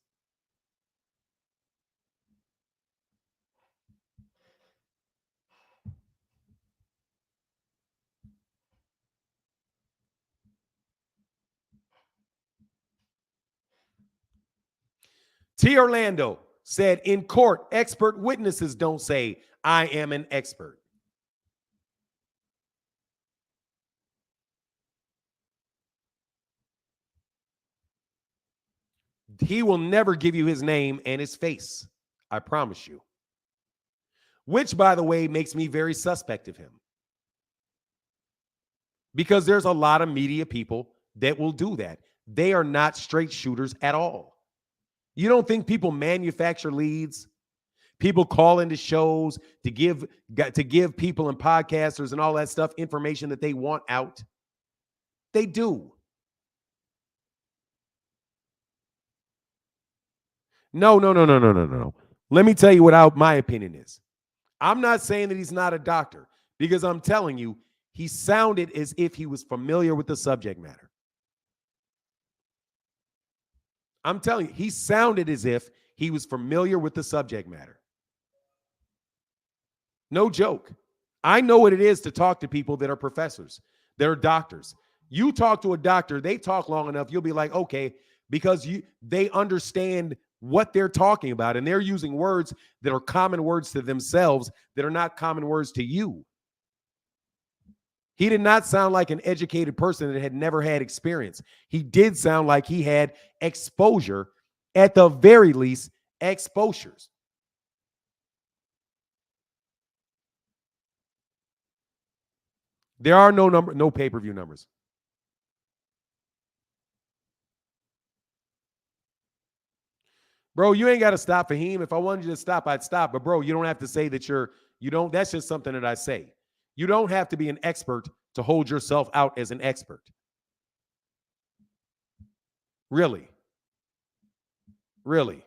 T. Orlando said, in court, expert witnesses don't say, I am an expert. He will never give you his name and his face. I promise you. Which, by the way, makes me very suspect of him. Because there's a lot of media people that will do that. They are not straight shooters at all. You don't think people manufacture leads? People call into shows to give people and podcasters and all that stuff information that they want out. They do. No. Let me tell you what my opinion is. I'm not saying that he's not a doctor, because I'm telling you, he sounded as if he was familiar with the subject matter. I'm telling you, he sounded as if he was familiar with the subject matter. No joke. I know what it is to talk to people that are professors, that are doctors. You talk to a doctor, they talk long enough, you'll be like, okay, because they understand what they're talking about, and they're using words that are common words to themselves that are not common words to you. He did not sound like an educated person that had never had experience. He did sound like he had exposure, at the very least, exposures. There are no pay-per-view numbers. Bro, you ain't got to stop Fahim. If I wanted you to stop, I'd stop. But bro, you don't have to say that that's just something that I say. You don't have to be an expert to hold yourself out as an expert. Really. Really?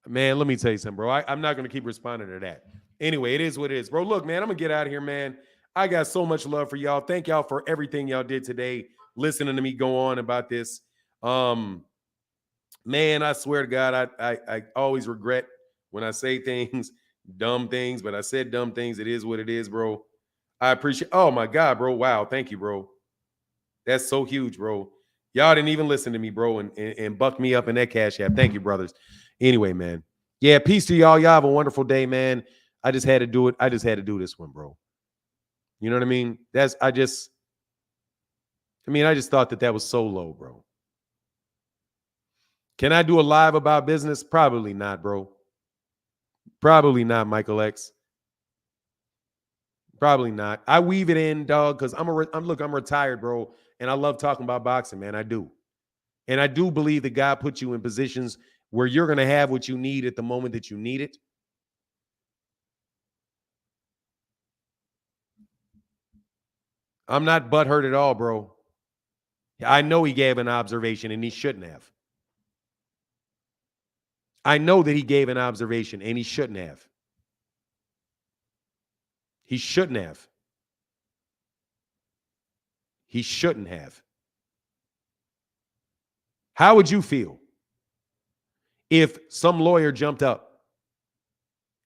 Man, let me tell you something, bro. I'm not going to keep responding to that. Anyway, it is what it is, bro. Look, man, I'm going to get out of here, man. I got so much love for y'all. Thank y'all for everything y'all did today, listening to me go on about this. Man, I swear to God, I always regret when I say things, dumb things, but I said dumb things. It is what it is, bro. I appreciate. Oh my God, bro. Wow. Thank you, bro. That's so huge, bro. Y'all didn't even listen to me, bro, and buck me up in that cash app. Thank you, brothers. Anyway, man. Yeah, peace to y'all. Y'all have a wonderful day, man. I just had to do it. I just had to do this one, bro. You know what I mean? I just thought that was so low, bro. Can I do a live about business? Probably not, bro. Probably not, Michael X. Probably not. I weave it in, dog, because I'm retired, bro, and I love talking about boxing, man. I do. And I do believe that God put you in positions where you're going to have what you need at the moment that you need it. I'm not butthurt at all, bro. I know he gave an observation and he shouldn't have. I know that he gave an observation and he shouldn't have. He shouldn't have. He shouldn't have. How would you feel if some lawyer jumped up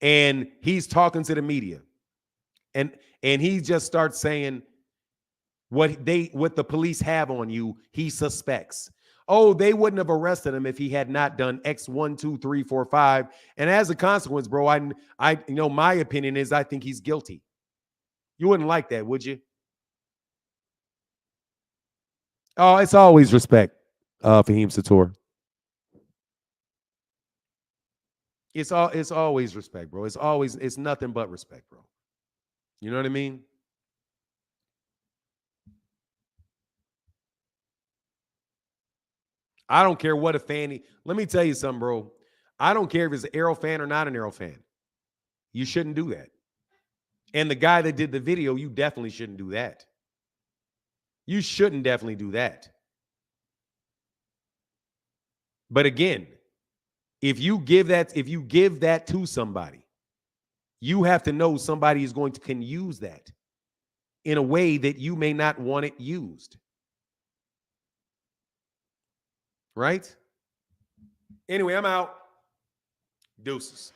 and he's talking to the media and he just starts saying what the police have on you, he suspects. Oh, they wouldn't have arrested him if he had not done X 1, 2, 3, 4, 5. And as a consequence, bro, my opinion is I think he's guilty. You wouldn't like that, would you? Oh, it's always respect, Fahim Sator. It's always respect, bro. It's nothing but respect, bro. You know what I mean? I don't care what a fan. Let me tell you something, bro. I don't care if it's an Errol fan or not an Errol fan. You shouldn't do that. And the guy that did the video, you definitely shouldn't do that. You shouldn't definitely do that. But again, if you give that to somebody, you have to know somebody is going to can use that in a way that you may not want it used. Right? Anyway, I'm out. Deuces.